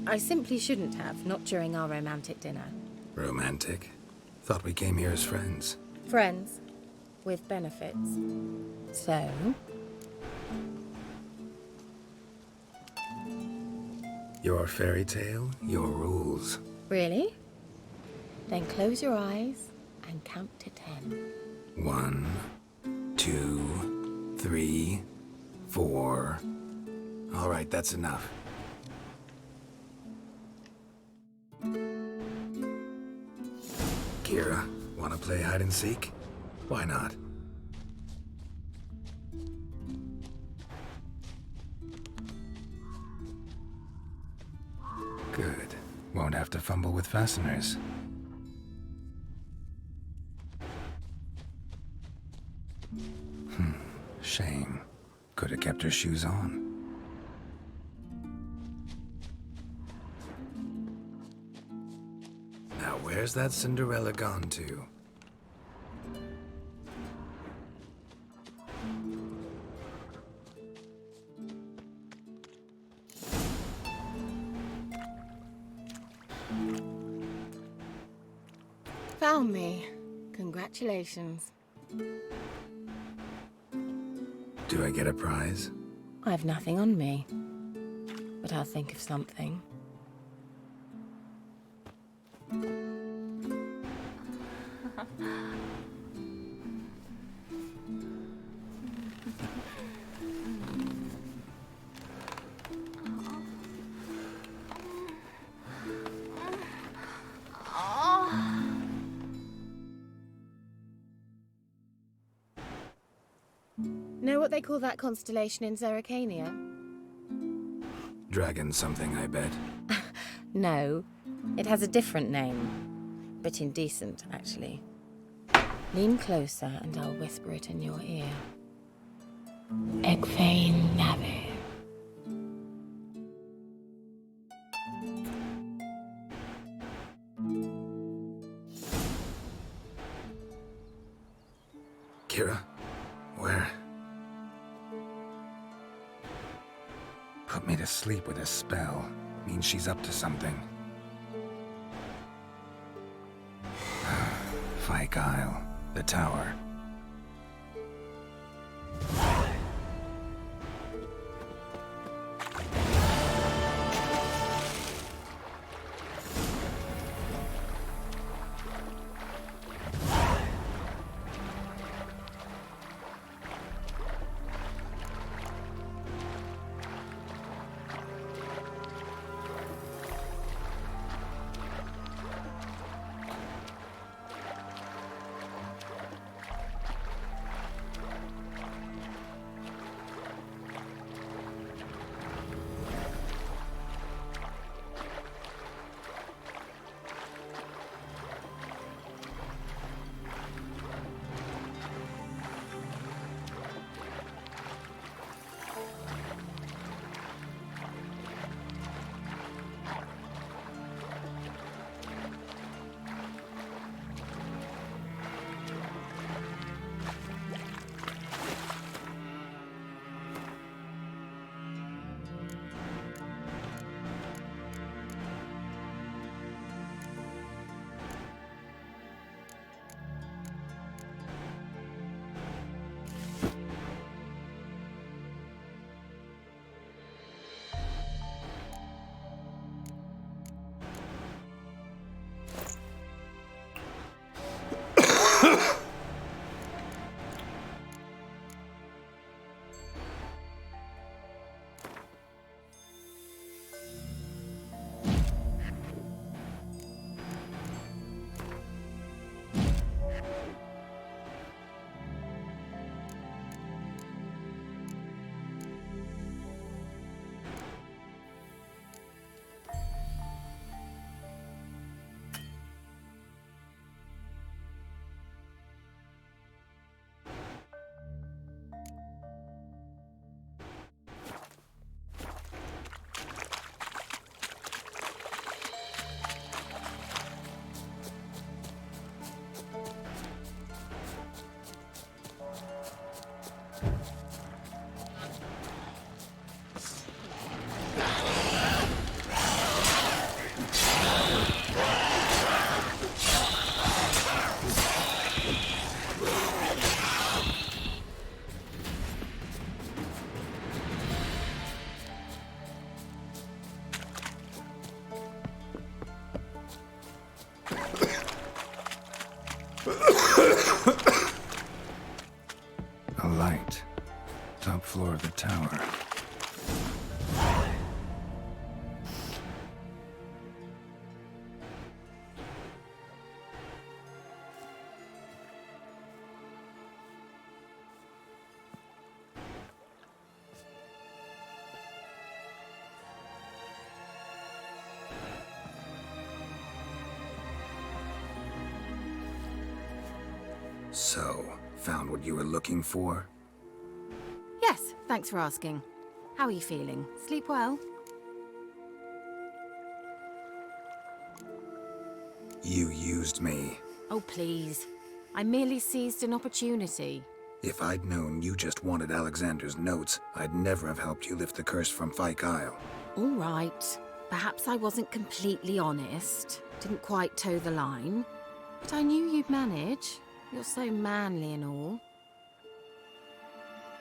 I simply shouldn't have, not during our romantic dinner. Romantic? Thought we came here as friends. Friends. With benefits. So... Your fairy tale, your rules. Really? Then close your eyes and count to 10. 1, 2, 3, 4. All right, that's enough. Kira, wanna play hide and seek? Why not? Won't have to fumble with fasteners. Shame. Could have kept her shoes on. Now where's that Cinderella gone to? Found me. Congratulations. Do I get a prize? I've nothing on me, but I'll think of something. Know what they call that constellation in Zeracania? Dragon something, I bet. No, it has a different name, but indecent, actually. Lean closer and I'll whisper it in your ear. Egfain Nave. Kira? Where? Put me to sleep with a spell. Means she's up to something. Fyke Isle. The tower. A light. Top floor of the tower. So, found what you were looking for? Yes, thanks for asking. How are you feeling? Sleep well? You used me. Oh, please. I merely seized an opportunity. If I'd known you just wanted Alexander's notes, I'd never have helped you lift the curse from Fyke Isle. All right. Perhaps I wasn't completely honest. Didn't quite toe the line. But I knew you'd manage. You're so manly and all.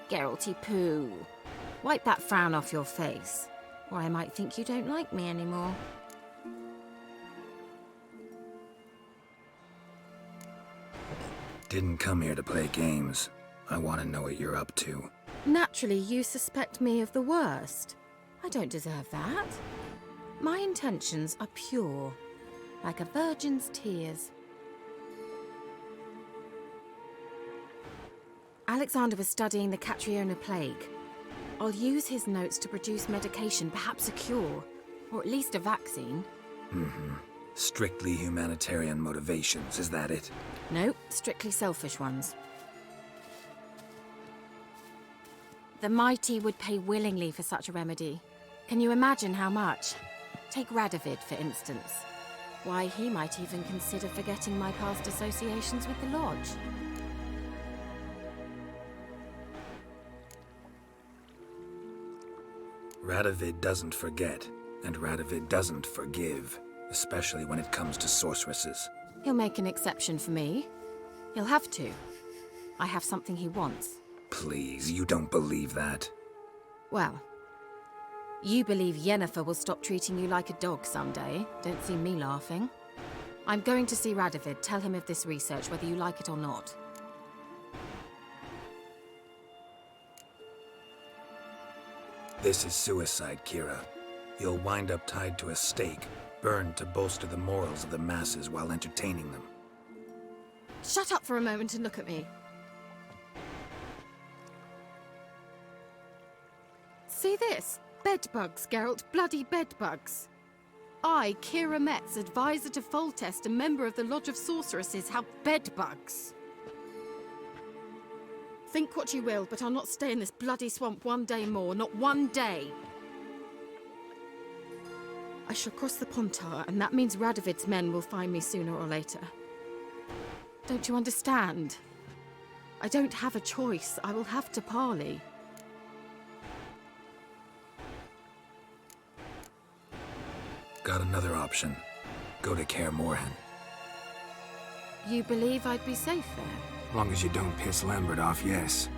Geralty Pooh. Wipe that frown off your face, or I might think you don't like me anymore. Didn't come here to play games. I want to know what you're up to. Naturally, you suspect me of the worst. I don't deserve that. My intentions are pure, like a virgin's tears. Alexander was studying the Catriona plague. I'll use his notes to produce medication, perhaps a cure, or at least a vaccine. Strictly humanitarian motivations, is that it? No, strictly selfish ones. The mighty would pay willingly for such a remedy. Can you imagine how much? Take Radovid, for instance. Why, he might even consider forgetting my past associations with the Lodge. Radovid doesn't forget, and Radovid doesn't forgive, especially when it comes to sorceresses. He'll make an exception for me. He'll have to. I have something he wants. Please, you don't believe that. Well, you believe Yennefer will stop treating you like a dog someday. Don't see me laughing. I'm going to see Radovid, tell him of this research, whether you like it or not. This is suicide, Kira. You'll wind up tied to a stake, burned to bolster the morals of the masses while entertaining them. Shut up for a moment and look at me. See this? Bedbugs, Geralt. Bloody bedbugs. I, Kira Metz, advisor to Foltest and member of the Lodge of Sorceresses, have bedbugs. Think what you will, but I'll not stay in this bloody swamp one day more. Not one day. I shall cross the Pontar, and that means Radovid's men will find me sooner or later. Don't you understand? I don't have a choice. I will have to parley. Got another option. Go to Kaer Morhen. You believe I'd be safe there? Long as you don't piss Lambert off, yes.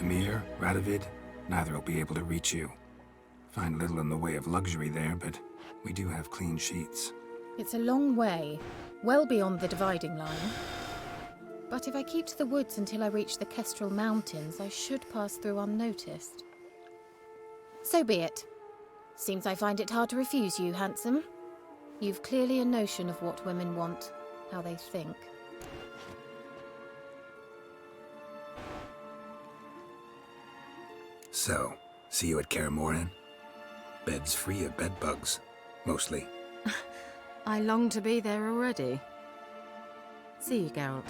Emir, Radovid, neither will be able to reach you. Find little in the way of luxury there, but we do have clean sheets. It's a long way, well beyond the dividing line. But if I keep to the woods until I reach the Kestrel Mountains, I should pass through unnoticed. So be it. Seems I find it hard to refuse you, handsome. You've clearly a notion of what women want, how they think. So, see you at Kaer Morhen? Beds free of bedbugs, mostly. I long to be there already. See you, Geralt.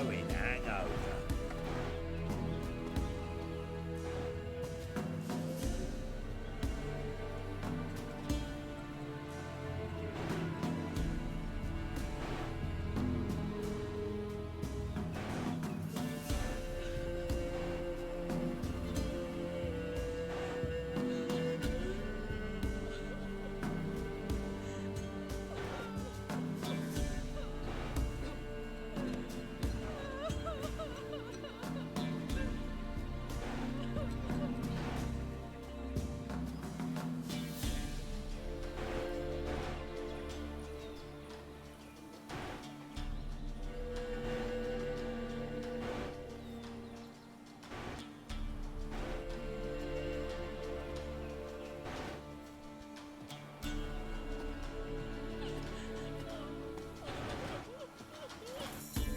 Blowing hangover.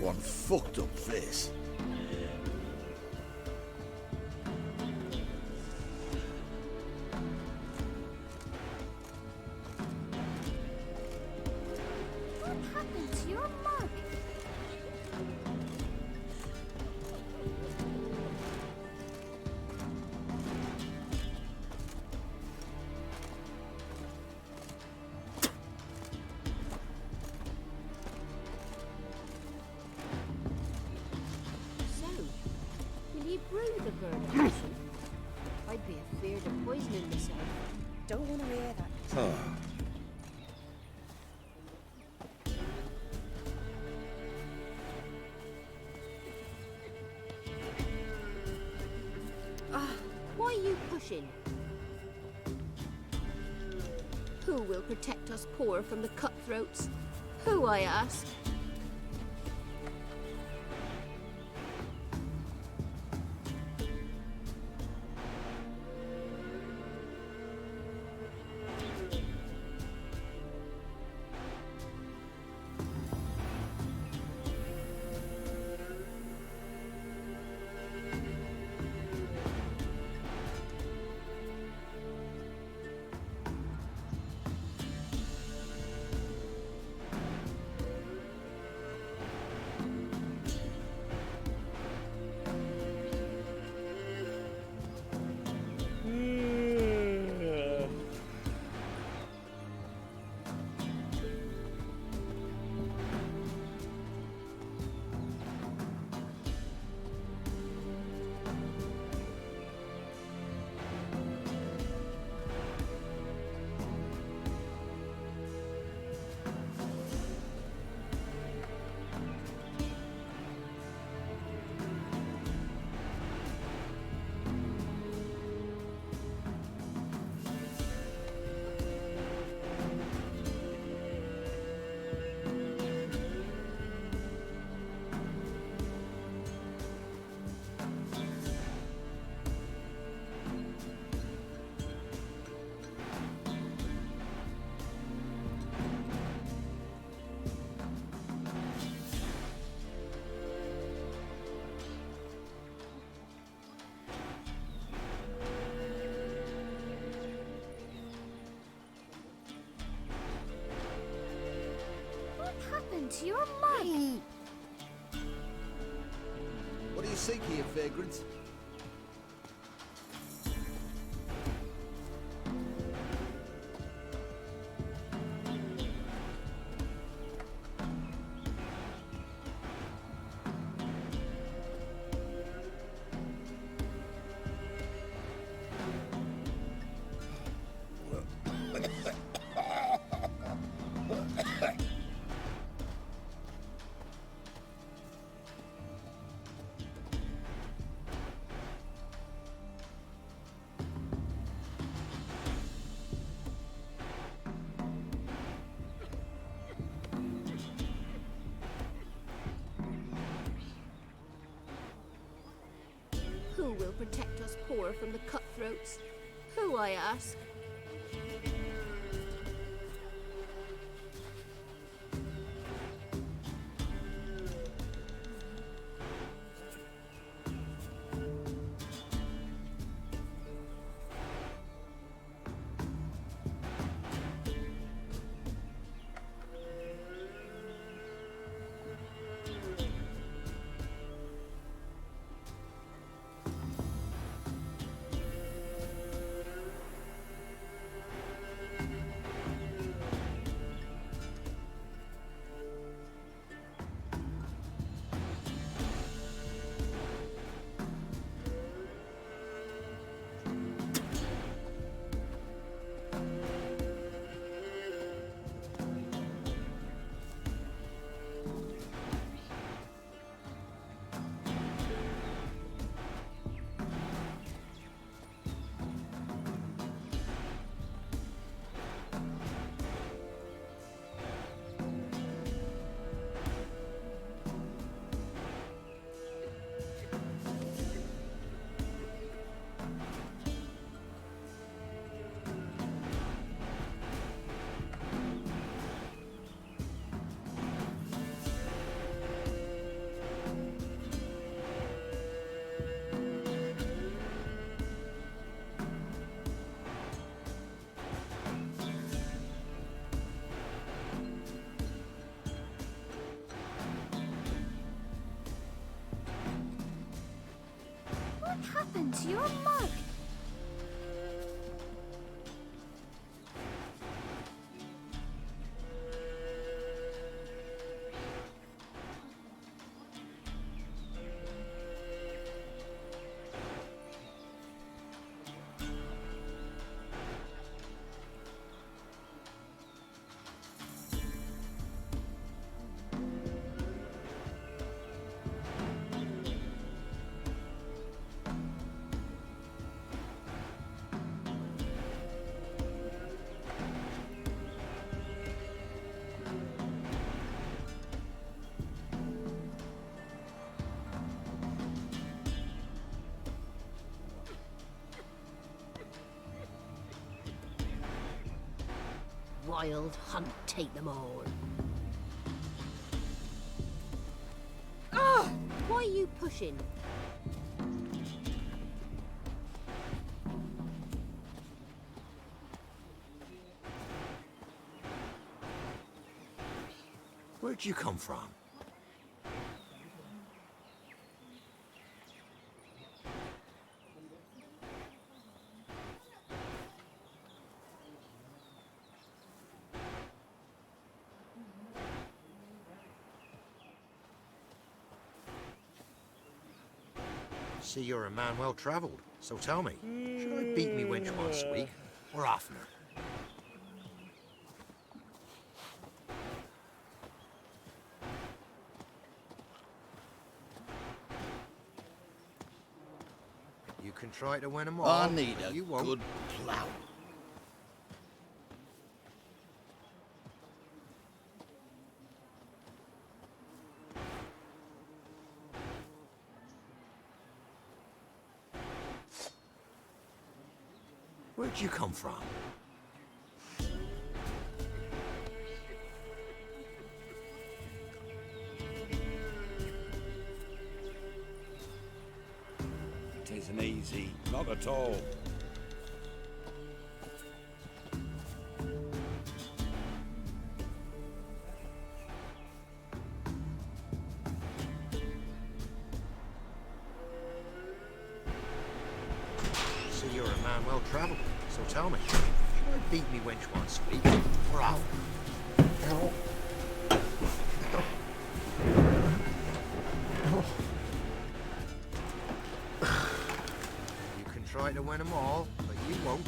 One fucked up face. What happened to your mug? Will you brew the burn potion? I'd be afeard of poisoning myself. Don't want to hear that. Oh. Why are you pushing? Who will protect us poor from the cutthroats? Who, I ask? to your mug? What do you seek here, vagrant? Who will protect us poor from the cutthroats? Who, I ask? What happened to your mug? Wild hunt take them all. Ah! Why are you pushing? Where'd you come from? See, you're a man well-travelled, so tell me, should I beat me wench once a week, or oftener? You can try to win 'em all. I need a you won't. good plow. Where'd you come from? It isn't easy, not at all. man well travelled. So tell me, should I beat me wench one speak, or how? You can try to win them all, but you won't.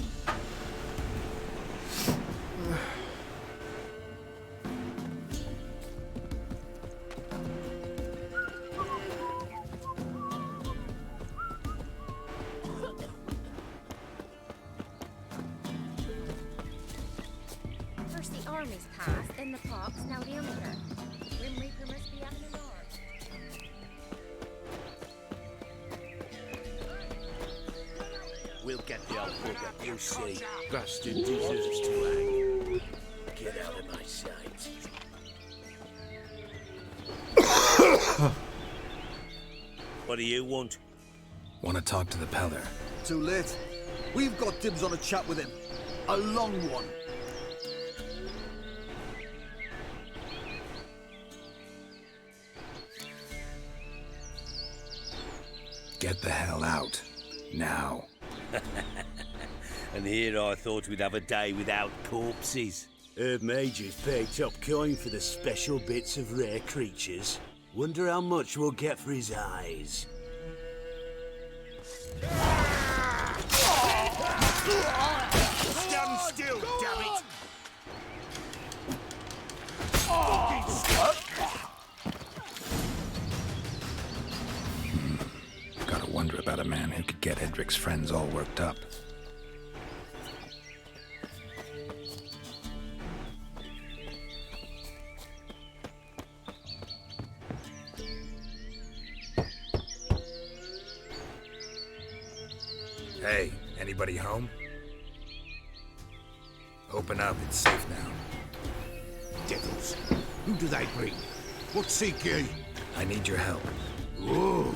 First the army's passed, then the pox, now the Emperor. Grim Reaper must be having an art. We'll get the old bugger, you see. Bastard deserves to hang. Get out of my sight. What do you want? Want to talk to the Peller. Too late. We've got dibs on a chat with him. A long one. Get the hell out. Now. And here I thought we'd have a day without corpses. Heard Major's picked up coin for the special bits of rare creatures. Wonder how much we'll get for his eyes. Stand still, damn it! Gotta wonder about a man who could get Edric's friends all worked up. Hey, anybody home? Open up, it's safe now. Devils, who do they bring? What seek ye? I need your help. Oh,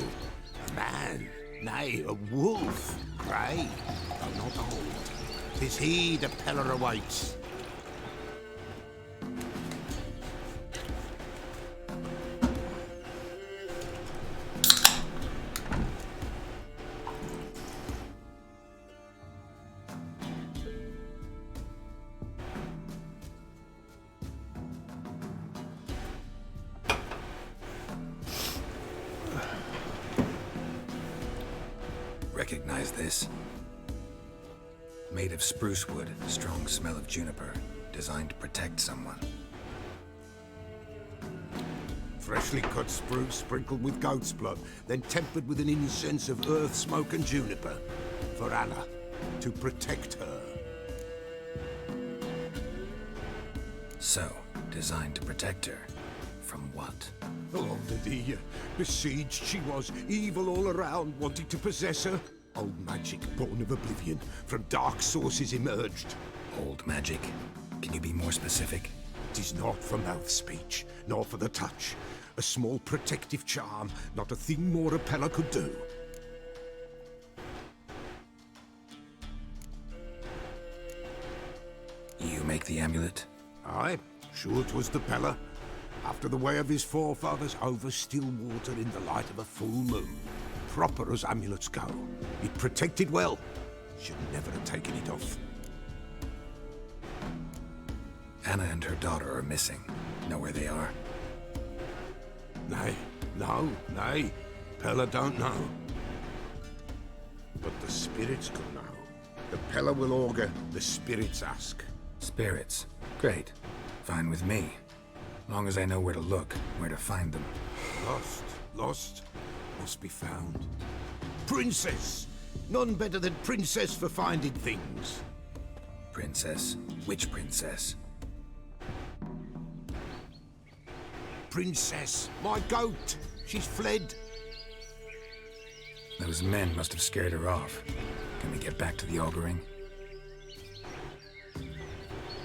a man, nay, a wolf. Grey, though not old. 'Tis he the Peller awaits. Recognize this? Made of spruce wood, strong smell of juniper, designed to protect someone. Freshly cut spruce sprinkled with goat's blood, then tempered with an incense of earth, smoke and juniper. For Anna, to protect her. So, designed to protect her. From what? Oh, the besieged she was, evil all around, wanting to possess her. Old magic, born of oblivion, from dark sources emerged. Old magic? Can you be more specific? 'Tis not for mouth speech, nor for the touch. A small protective charm, not a thing more a Peller could do. You make the amulet? Aye, sure 'twas the Peller. After the way of his forefathers, over still water in the light of a full moon. Proper as amulets go. It protected well. Should never have taken it off. Anna and her daughter are missing. Know where they are? Nay, nay. Peller don't know. But the spirits could know. The Peller will augur, the spirits ask. Spirits? Great. Fine with me. Long as I know where to look, where to find them. Lost. Must be found. Princess! None better than Princess for finding things. Princess? Which princess? Princess, my goat. She's fled. Those men must have scared her off. Can we get back to the auguring?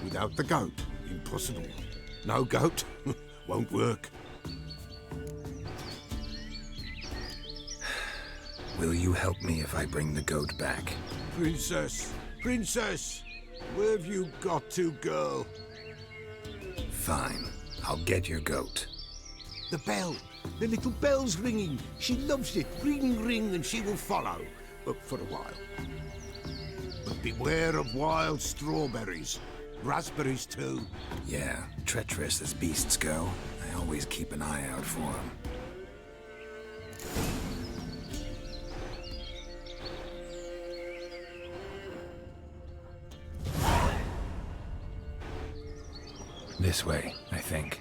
Without the goat, impossible. No goat, won't work. Will you help me if I bring the goat back? Princess! Where have you got to, girl? Fine. I'll get your goat. The bell! The little bell's ringing. She loves it. Ring, ring, and she will follow. But for a while. But beware of wild strawberries. Raspberries, too. Yeah, treacherous as beasts go. I always keep an eye out for them. This way, I think.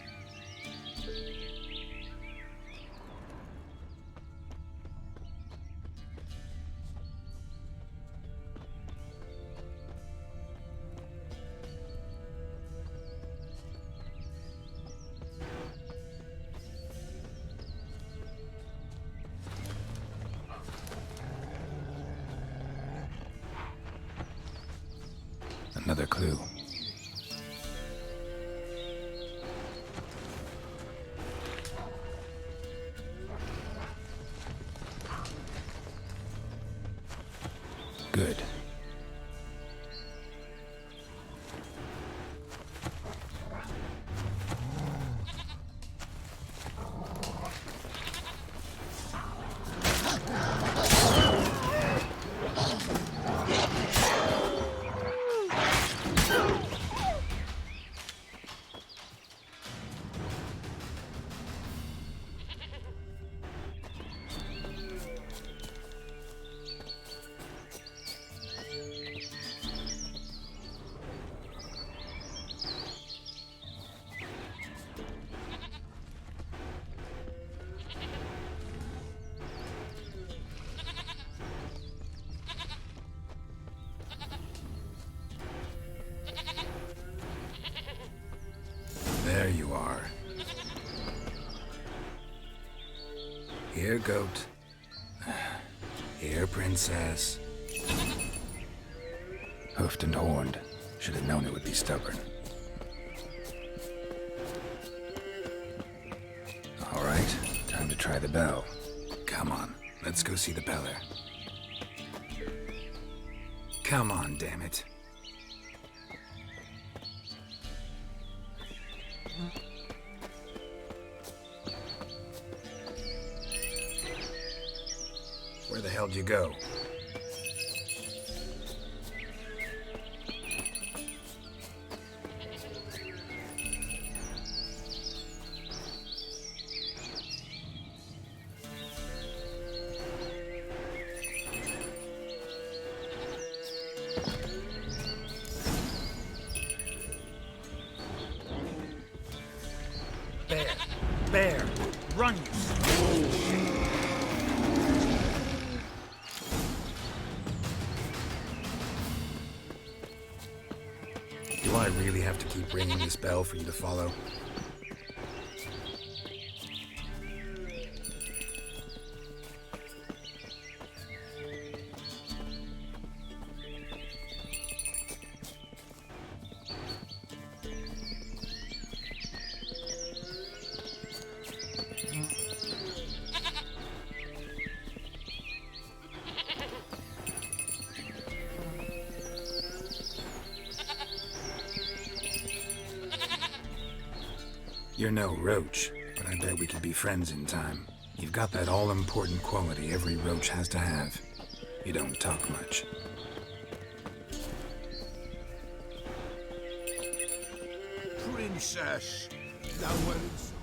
Another clue. Good. There you are. Here, goat. Here, princess. Hoofed and horned. Should have known it would be stubborn. All right, time to try the bell. Come on, let's go see the Peller. Come on, damn it. Where the hell did you go? Bear, run, you son. Do I really have to keep ringing this bell for you to follow? You're no roach, but I bet we could be friends in time. You've got that all-important quality every roach has to have. You don't talk much. Princess, no one's...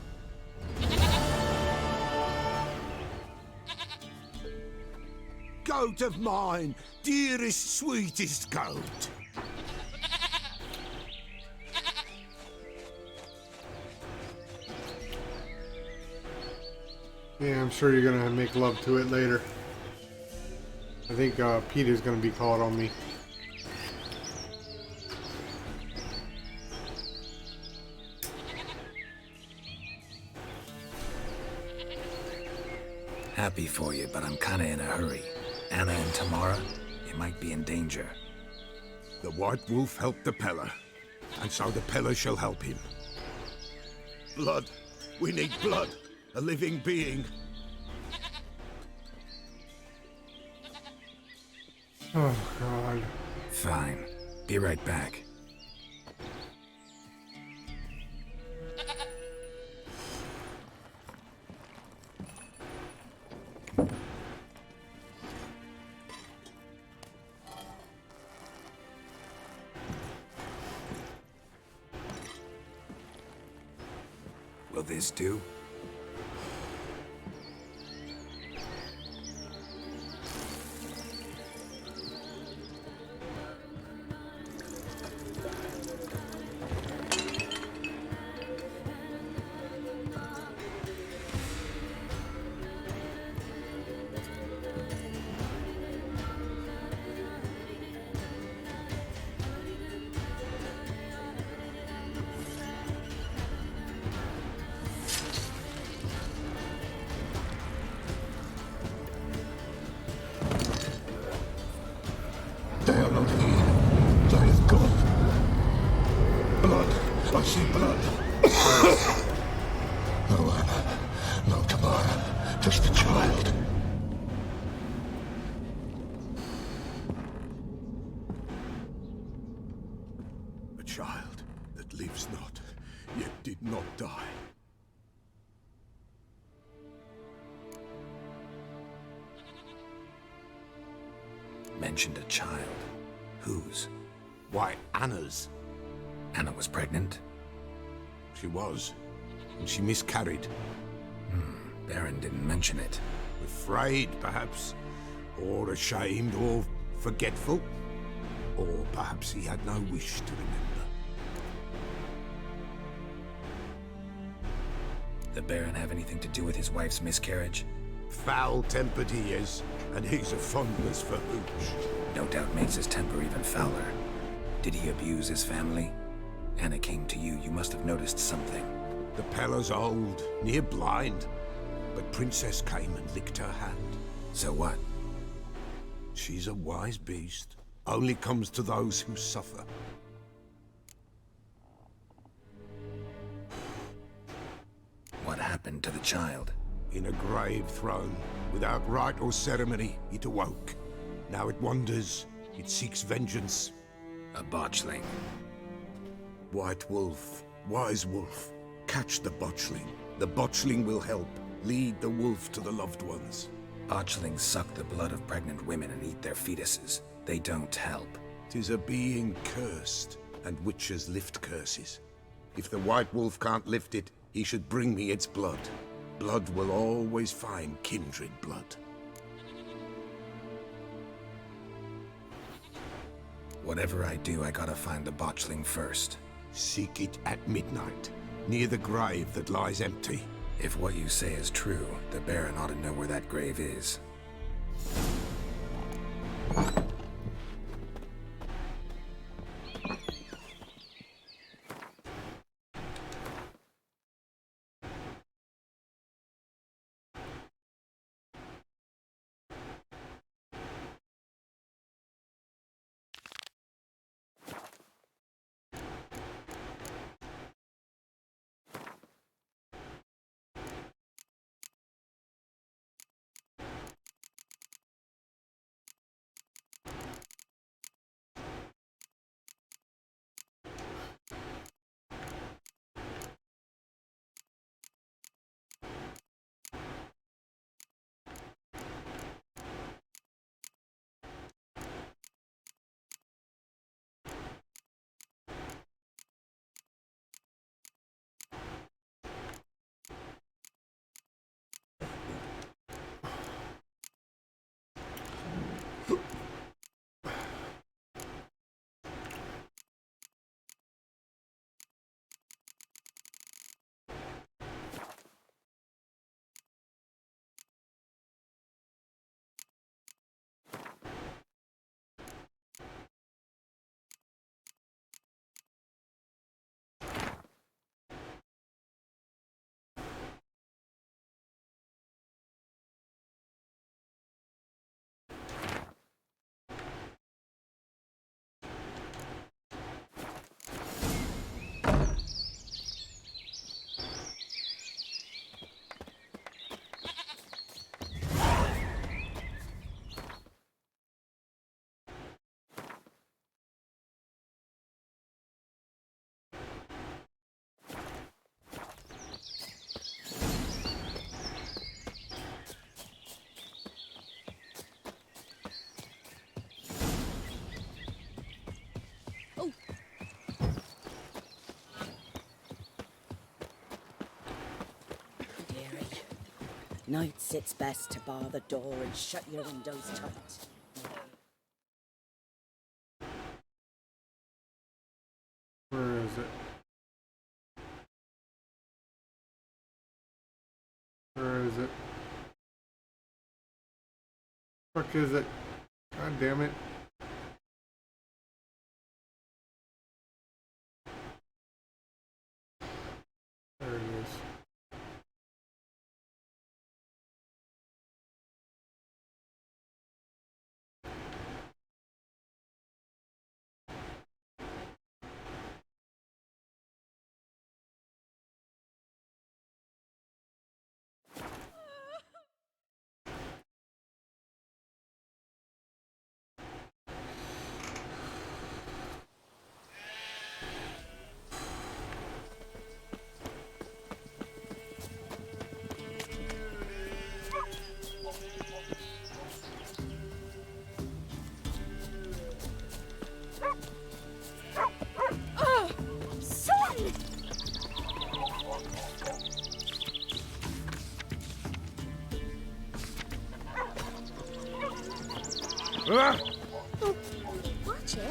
Goat of mine, dearest, sweetest goat. Yeah, I'm sure you're gonna make love to it later. I think Peter's gonna be called on me. Happy for you, but I'm kinda in a hurry. Anna and Tamara, you might be in danger. The White Wolf helped the Peller, and so the Peller shall help him. Blood. We need blood. A living being. Oh, God. Fine. Be right back. of this do? They are not here. They have gone. Blood. I see blood. No Anna. No Tamara. Just a child. A child that lives not, yet did not die. Mentioned a child. Whose? Why, Anna's. Anna was pregnant? She was, and she miscarried. Baron didn't mention it. Afraid, perhaps, or ashamed, or forgetful. Or perhaps he had no wish to remember. The Baron have anything to do with his wife's miscarriage? Foul-tempered he is, and he's a fondness for hooch. No doubt makes his temper even fouler. Did he abuse his family? Anna came to you. You must have noticed something. The Pella's old, near blind, but Princess came and licked her hand. So what? She's a wise beast. Only comes to those who suffer. What happened to the child? In a grave thrown, without rite or ceremony, it awoke. Now it wanders, it seeks vengeance. A botchling. White wolf, wise wolf, catch the botchling. The botchling will help, lead the wolf to the loved ones. Botchlings suck the blood of pregnant women and eat their fetuses. They don't help. 'Tis a being cursed, and witches lift curses. If the white wolf can't lift it, he should bring me its blood. Blood will always find kindred blood. Whatever I do, I gotta find the botchling first. Seek it at midnight, near the grave that lies empty. If what you say is true, the Baron ought to know where that grave is. Nights it's best to bar the door and shut your windows tight. Where is it? Where is it? Fuck is it? God damn it. There it is. Watch it.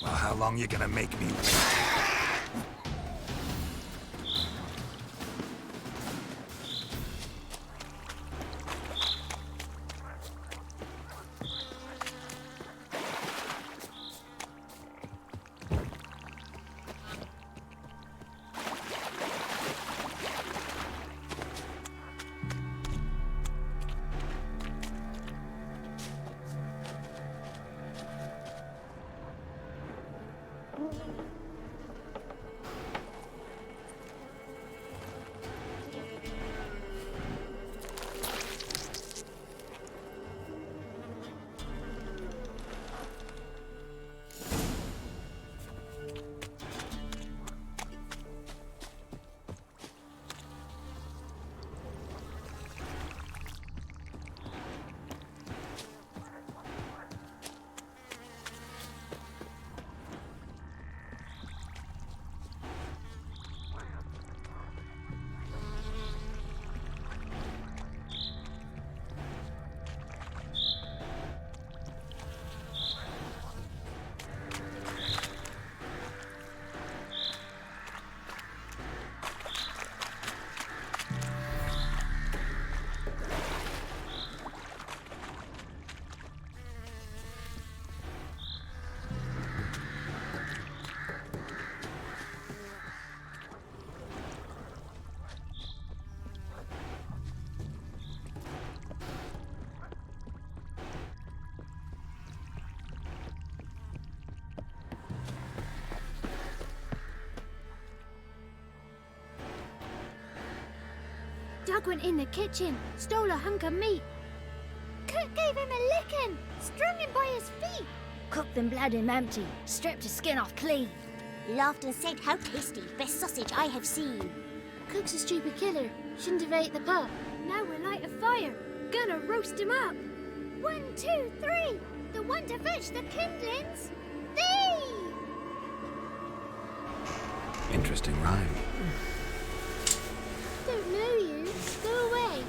How long you gonna make me wait? Doug went in the kitchen, stole a hunk of meat. Cook gave him a licking, strung him by his feet. Cooked and bled him empty, stripped his skin off clean. Laughed and said, "How tasty, best sausage I have seen." Cook's a stupid killer, shouldn't have ate the pup. Now we'll light a fire, gonna roast him up. 1, 2, 3, the one to fetch the kindlings, thee! Interesting rhyme. Don't know you, go away.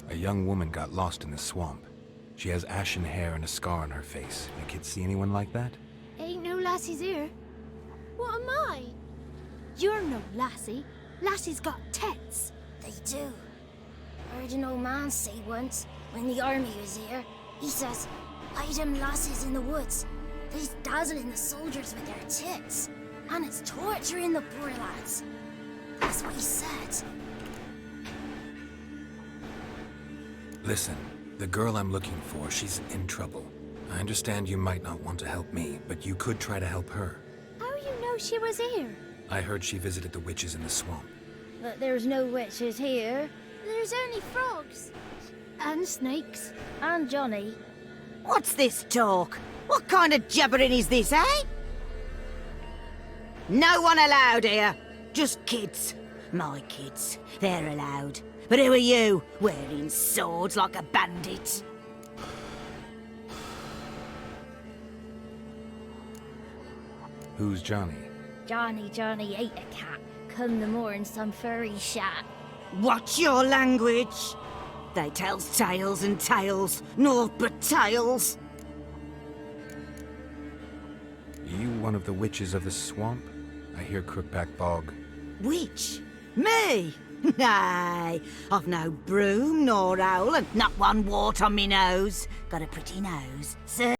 A young woman got lost in the swamp. She has ashen hair and a scar on her face. You kids see anyone like that? Ain't no lassies here. What am I? You're no lassie. Lassies got tits. They do. Heard an old man say once, when the army was here, he says, "Hide them lassies in the woods. They's dazzling the soldiers with their tits. And it's torturing the poor lads." That's what he said. Listen, the girl I'm looking for, she's in trouble. I understand you might not want to help me, but you could try to help her. How you know she was here? I heard she visited the witches in the swamp. But there's no witches here. There's only frogs. And snakes. And Johnny. What's this talk? What kind of jabbering is this, eh? No one allowed here. Just kids. My kids. They're allowed. But who are you, wearing swords like a bandit? Who's Johnny? Johnny ate a cat. Come the more in some furry shat. Watch your language. They tells tales and tales, naught but tales. You one of the witches of the swamp? I hear Crookback Bog. Witch? Me? Nay, I've no broom nor owl and not one wart on me nose. Got a pretty nose.